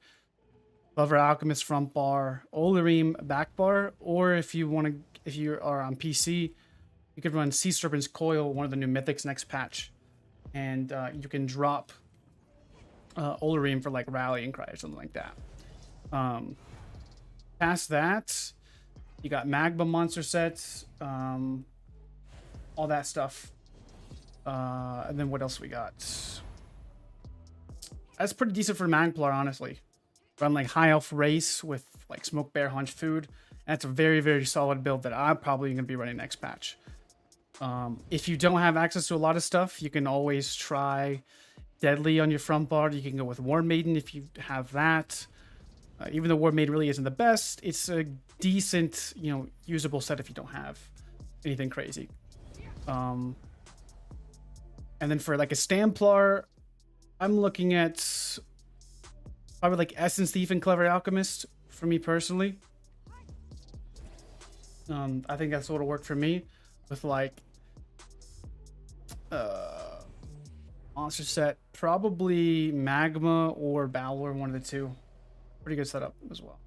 Clever Alchemist front bar, Eyr0n back bar, or if you are on PC, you could run Sea Serpent's Coil, one of the new mythics next patch, and you can drop Eyr0n for like Rallying Cry or something like that. Past that, you got Magma monster sets, all that stuff. And then what else we got? That's pretty decent for Magplar, honestly. Run like High Elf Race with like Smoke Bear Hunch food. That's a very, very solid build that I'm probably going to be running next patch. If you don't have access to a lot of stuff, you can always try Deadly on your front bar. You can go with War Maiden if you have that. Even though War Maiden really isn't the best, it's a decent, usable set if you don't have anything crazy. And then for like a Stamplar, I'm looking at probably like Essence Thief and Clever Alchemist for me personally. I think that's what'll work for me with like monster set, probably Magma or Balor, one of the two. Pretty good setup as well.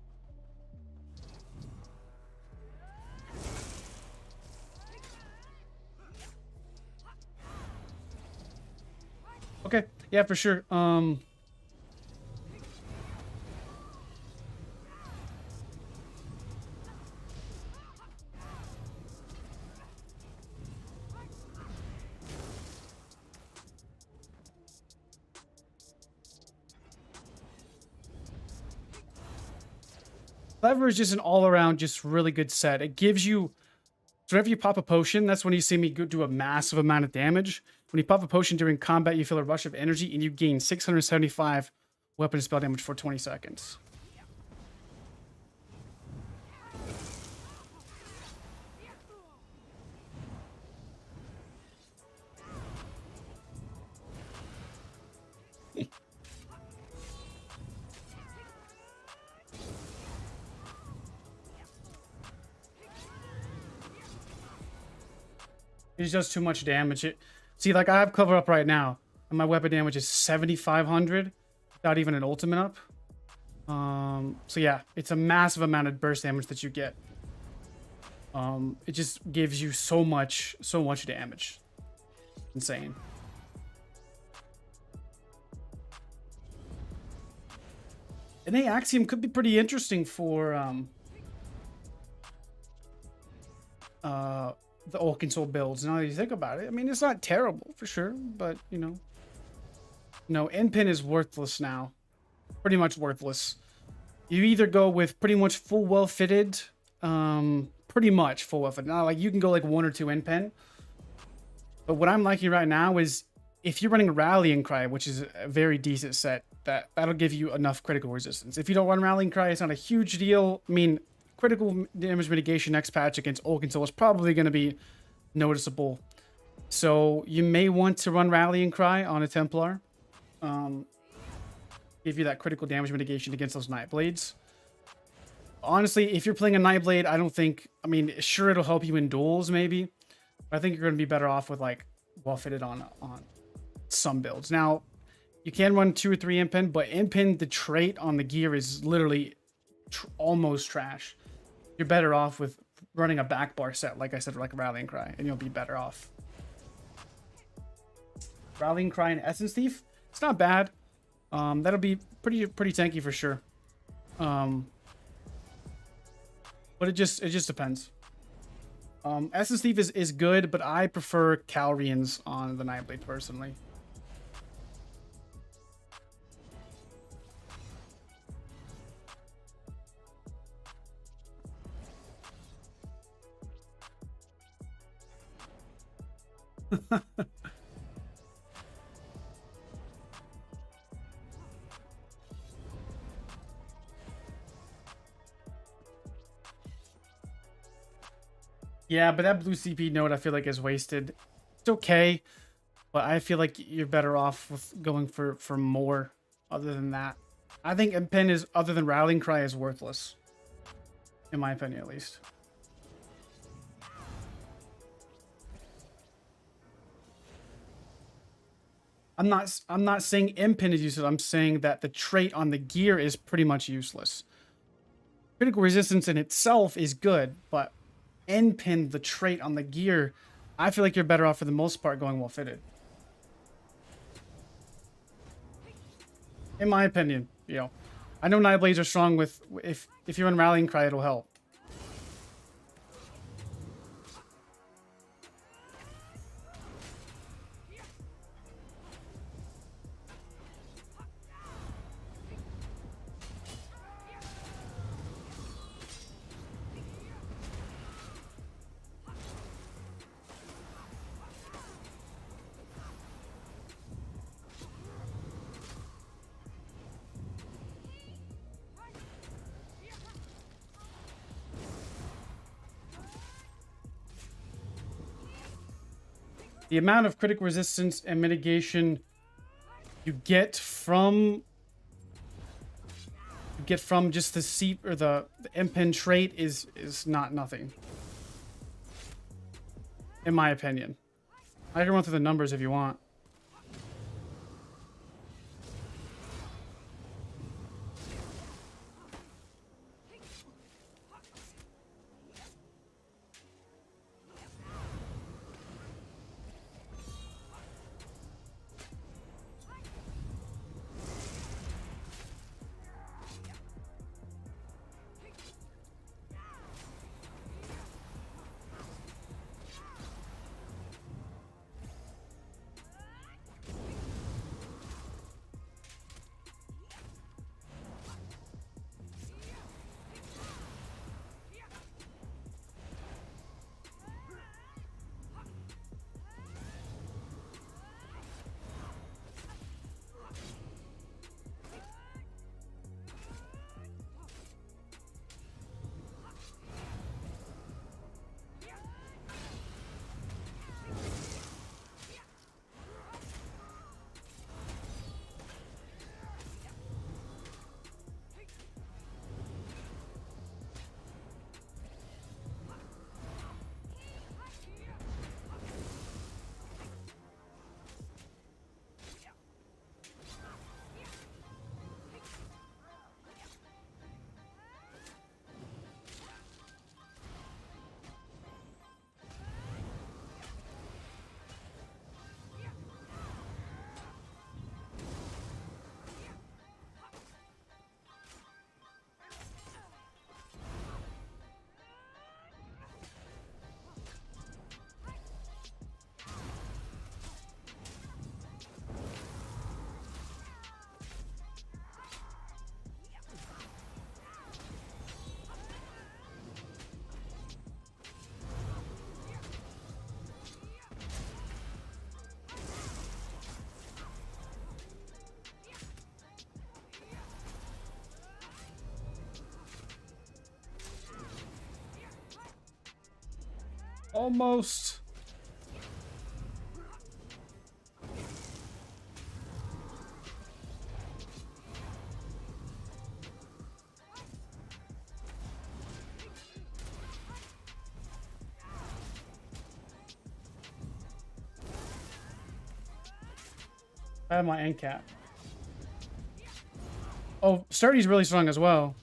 Okay, yeah, for sure. Clever is just an all-around, just really good set. It gives you, so whenever you pop a potion, that's when you see me do a massive amount of damage. When you pop a potion during combat, you feel a rush of energy, and you gain 675 weapon and spell damage for 20 seconds. It does too much damage. See, like I have cover up right now, and my weapon damage is 7,500 without even an ultimate up. So yeah, it's a massive amount of burst damage that you get. It just gives you so much damage. Insane. And the Axiom could be pretty interesting for the Old Console builds. Now that you think about it, I mean, it's not terrible for sure, but no, N-Pin is worthless now. Pretty much worthless. You either go with pretty much full well fitted, pretty much full well fitted. Now, like you can go like 1 or 2 N-Pin, but what I'm liking right now is if you're running Rallying Cry, which is a very decent set, that'll give you enough critical resistance. If you don't run Rallying Cry, it's not a huge deal. I mean, critical damage mitigation next patch against Old Console is probably going to be noticeable. So you may want to run Rallying Cry on a Templar. Give you that critical damage mitigation against those Nightblades. Honestly, if you're playing a Nightblade, I don't think... I mean, sure, it'll help you in duels, maybe. But I think you're going to be better off with, like, well-fitted on some builds. Now, you can run 2 or 3 Impin, but Impin, the trait on the gear is literally almost trash. You're better off with running a back bar set, like I said, like a Rallying Cry, and you'll be better off. Rallying Cry and Essence Thief, it's not bad. That'll be pretty tanky for sure. But it just depends. Essence Thief is good, but I prefer Calrians on the Nightblade personally. Yeah, but that blue CP node I feel like is wasted. It's okay, but I feel like you're better off with going for more other than that. I think Impin is, other than Rallying Cry, is worthless. In my opinion, at least. I'm not saying Impin is useless. I'm saying that the trait on the gear is pretty much useless. Critical resistance in itself is good, but Impin, the trait on the gear, I feel like you're better off for the most part going well fitted. In my opinion, you know. I know Nightblades are strong with, if you're in Rallying Cry, it'll help. The amount of critical resistance and mitigation you get from just the seep or the Impin trait is not nothing. In my opinion. I can run through the numbers if you want. Almost. I have my end cap. Oh, Sturdy's really strong as well.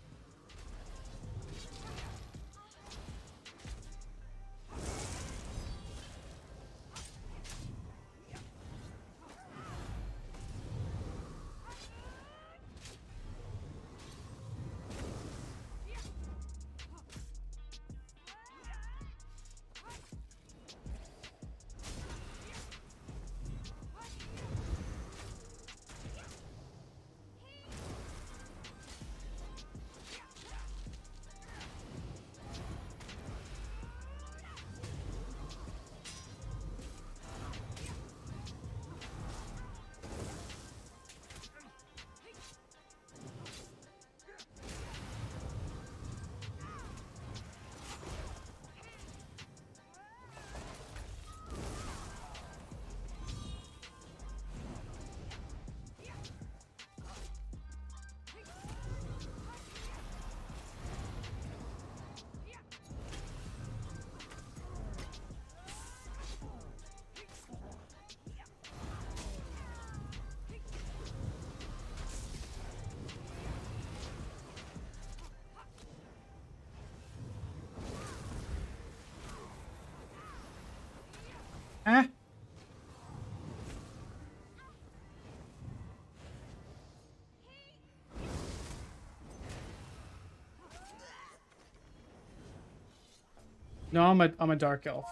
No, I'm a dark elf.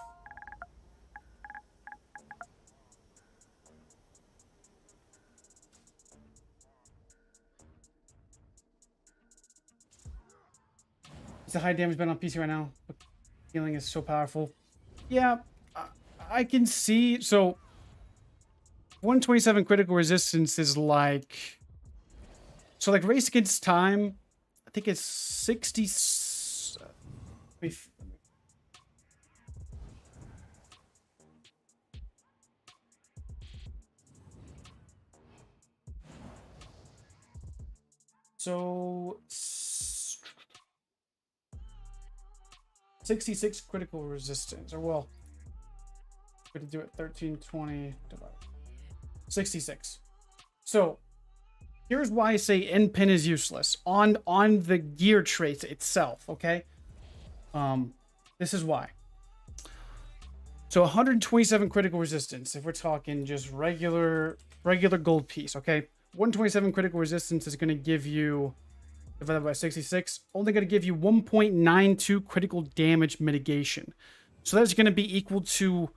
It's a high damage button on PC right now. But healing is so powerful. Yeah, I can see. So 127 critical resistance is like, so like race against time. I think it's 60. So 66 critical resistance, or well, we're gonna do it 1320 divided 66. So here's why I say end pin is useless on the gear trait itself. Okay, this is why. So 127 critical resistance, if we're talking just regular gold piece. Okay, 127 critical resistance is going to give you, divided by 66, only going to give you 1.92 critical damage mitigation. So that's going to be equal to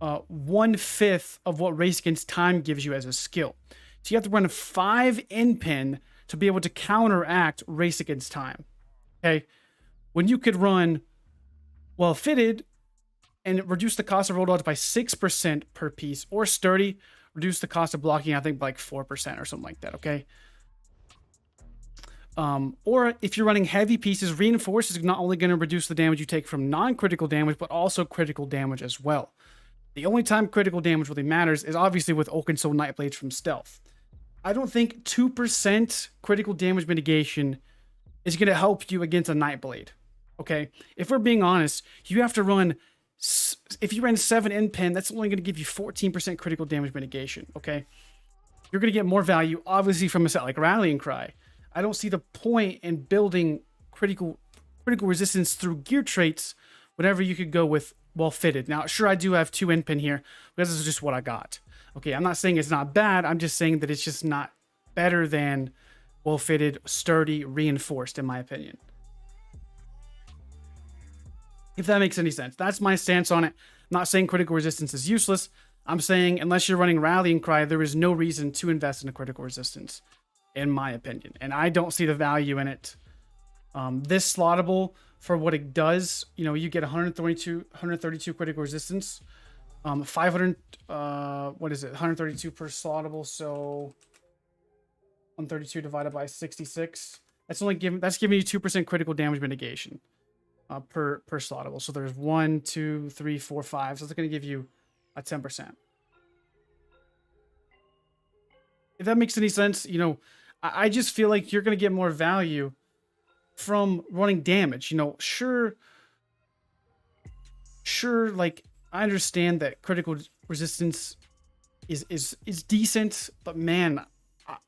1/5 of what race against time gives you as a skill. So you have to run 5 end pin to be able to counteract race against time. Okay, when you could run well fitted and reduce the cost of roll dodge by 6% per piece, or sturdy, reduce the cost of blocking, I think, by like 4% or something like that. Okay. Or if you're running heavy pieces, reinforce is not only going to reduce the damage you take from non-critical damage, but also critical damage as well. The only time critical damage really matters is obviously with Oaken Soul Nightblades from stealth. I don't think 2% critical damage mitigation is going to help you against a Nightblade. Okay, if we're being honest, you have to run. If you ran 7 end pin, that's only going to give you 14% critical damage mitigation. Okay, you're going to get more value, obviously, from a set like Rallying Cry. I don't see the point in building critical resistance through gear traits whenever you could go with well fitted. Now, sure, I do have 2 end pin here, but this is just what I got. Okay, I'm not saying it's not bad. I'm just saying that it's just not better than well fitted, sturdy, reinforced, in my opinion. If that makes any sense. That's my stance on it. I'm not saying critical resistance is useless. I'm saying unless you're running Rallying Cry, there is no reason to invest in a critical resistance, in my opinion. And I don't see the value in it. This slottable, for what it does, you know, you get 132 critical resistance. 500, what is it? 132 per slottable. So 132 divided by 66. That's giving you 2% critical damage mitigation. Per slottable. So there's 1, 2, 3, 4, 5. So it's going to give you a 10%. If that makes any sense, you know, I just feel like you're going to get more value from running damage. You know, sure, like I understand that critical resistance is decent, but man,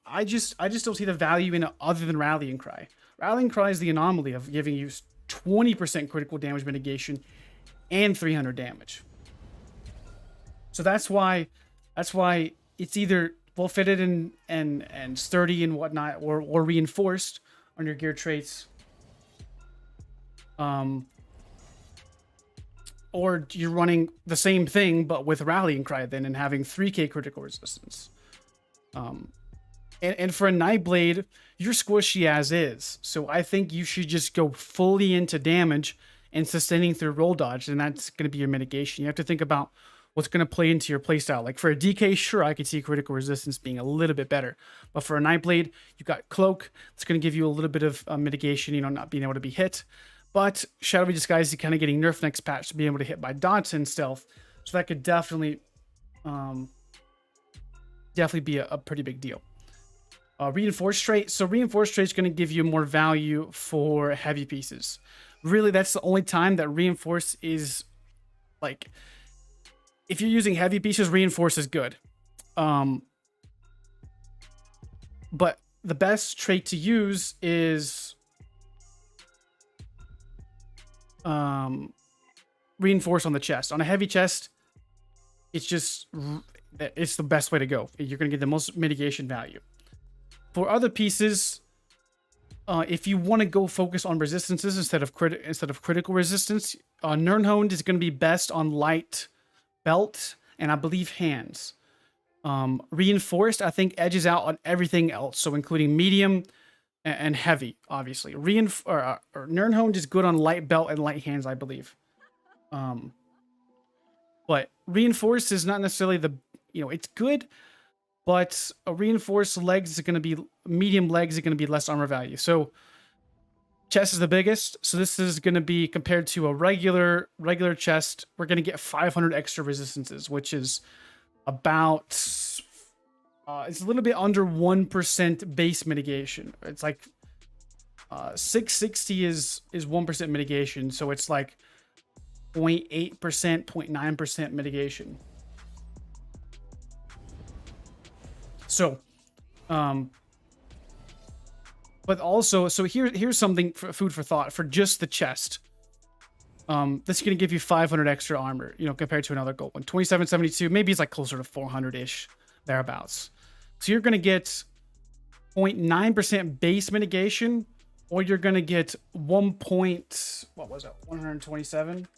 I just don't see the value in it other than Rallying Cry. Rallying Cry is the anomaly of giving you 20% critical damage mitigation and 300 damage. So that's why it's either well fitted and sturdy and whatnot, or reinforced on your gear traits. Or you're running the same thing but with Rallying Cry then and having 3k critical resistance. And for a Nightblade, you're squishy as is. So I think you should just go fully into damage and sustaining through roll dodge, and that's going to be your mitigation. You have to think about what's going to play into your playstyle. Like for a DK, sure, I could see critical resistance being a little bit better. But for a Nightblade, you got Cloak. It's going to give you a little bit of mitigation, you know, not being able to be hit. But Shadowy Disguise is kind of getting nerfed next patch to be able to hit by dots and stealth. So that could definitely be a pretty big deal. Reinforced trait. So reinforced trait is going to give you more value for heavy pieces. Really, that's the only time that reinforce is like, if you're using heavy pieces, reinforce is good. But the best trait to use is reinforce on the chest. On a heavy chest, it's the best way to go. You're going to get the most mitigation value. For other pieces, If you want to go focus on resistances instead of critical resistance, Nirnhoned is going to be best on light belt and I believe hands. Reinforced, I think, edges out on everything else, so including medium and heavy, obviously. Nirnhoned is good on light belt and light hands, I believe. But reinforced is not necessarily it's good, but a reinforced legs is going to be medium legs is going to be less armor value. So chest is the biggest. So this is going to be compared to a regular chest. We're going to get 500 extra resistances, which is about it's a little bit under 1% base mitigation. It's like 660 is 1% mitigation, so it's like 0.8%, 0.9% mitigation. So, but also, so here's something for food for thought for just the chest. This is going to give you 500 extra armor, compared to another gold one. 2772, maybe it's like closer to 400-ish, thereabouts. So you're going to get 0.9% base mitigation, or you're going to get 127?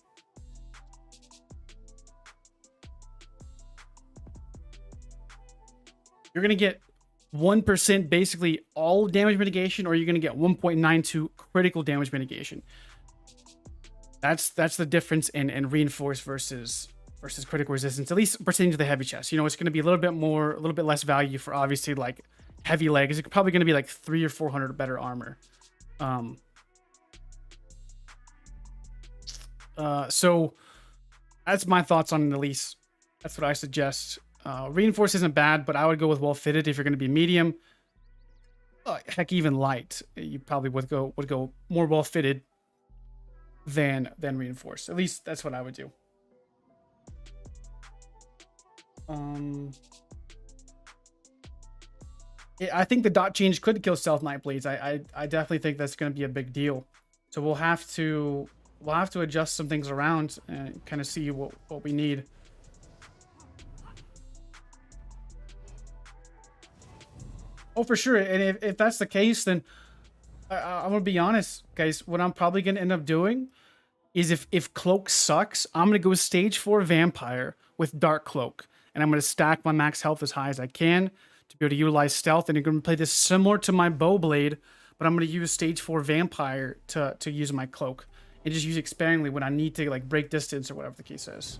You're going to get 1% basically all damage mitigation, or you're going to get 1.92 critical damage mitigation. That's the difference in reinforced versus critical resistance, at least pertaining to the heavy chest. It's going to be a little bit less value for obviously like heavy legs. It's probably going to be like 300 or 400 better armor. So that's my thoughts on the least. That's what I suggest. Reinforced isn't bad, but I would go with well fitted if you're going to be medium. Heck, even light, you probably would go more well fitted than reinforced. At least that's what I would do. I think the dot change could kill stealth Nightblades. I definitely think that's going to be a big deal. So we'll have to adjust some things around and kind of see what we need. Oh, for sure. And if that's the case, then I'm gonna be honest, guys. What I'm probably gonna end up doing is if cloak sucks, I'm gonna go stage 4 vampire with dark cloak, and I'm gonna stack my max health as high as I can to be able to utilize stealth. And you're gonna play this similar to my bow blade, but I'm gonna use stage 4 vampire to use my cloak and just use it sparingly when I need to like break distance or whatever the case is.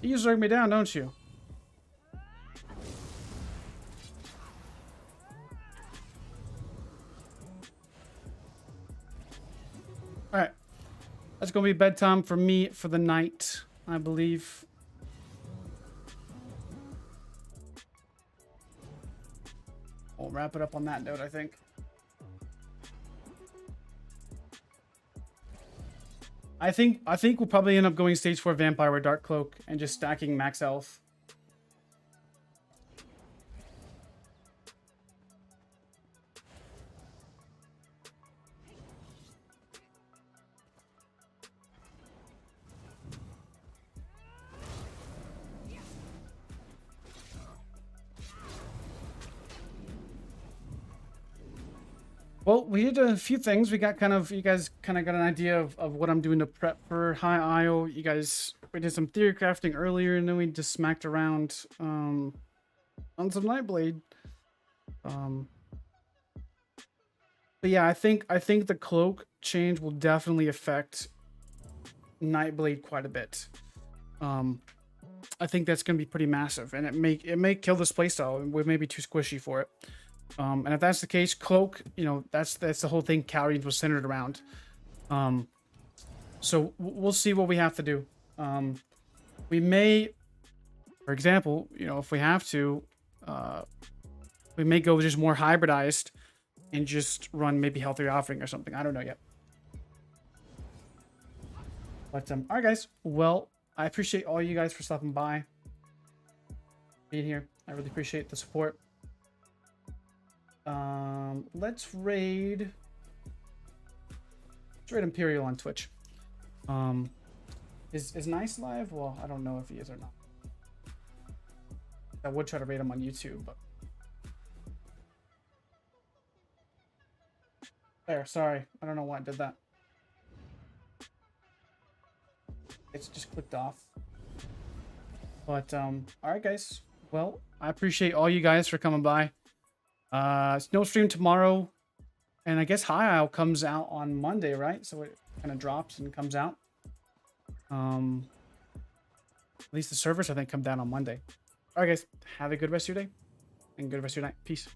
You zerg me down, don't you? Alright. That's gonna be bedtime for me for the night, I believe. We'll wrap it up on that note, I think. I think we'll probably end up going stage 4 vampire with dark cloak and just stacking max health. Well, we did a few things. We got you guys kind of got an idea of what I'm doing to prep for high IO. We did some theory crafting earlier, and then we just smacked around on some Nightblade. But yeah, I think the cloak change will definitely affect Nightblade quite a bit. I think that's going to be pretty massive, and it may kill this playstyle. We may be too squishy for it. And if that's the case, cloak, you know, that's the whole thing Cowries was centered around. So we'll see what we have to do. We may, for example, you know, if we have to, we may go just more hybridized and just run maybe healthier offering or something. I don't know yet. But all right, guys. Well, I appreciate all you guys for stopping by, being here. I really appreciate the support. Let's raid Imperial on Twitch. Is Nice live? Well, I don't know if he is or not. I would try to raid him on YouTube, but there. Sorry, I don't know why I did that. It's just clicked off. But all right, guys. Well, I appreciate all you guys for coming by. No stream tomorrow, and I guess High Isle comes out on Monday, right? So it kind of drops and comes out. At least the servers I think come down on Monday. All right, guys. Have a good rest of your day and good rest of your night. Peace.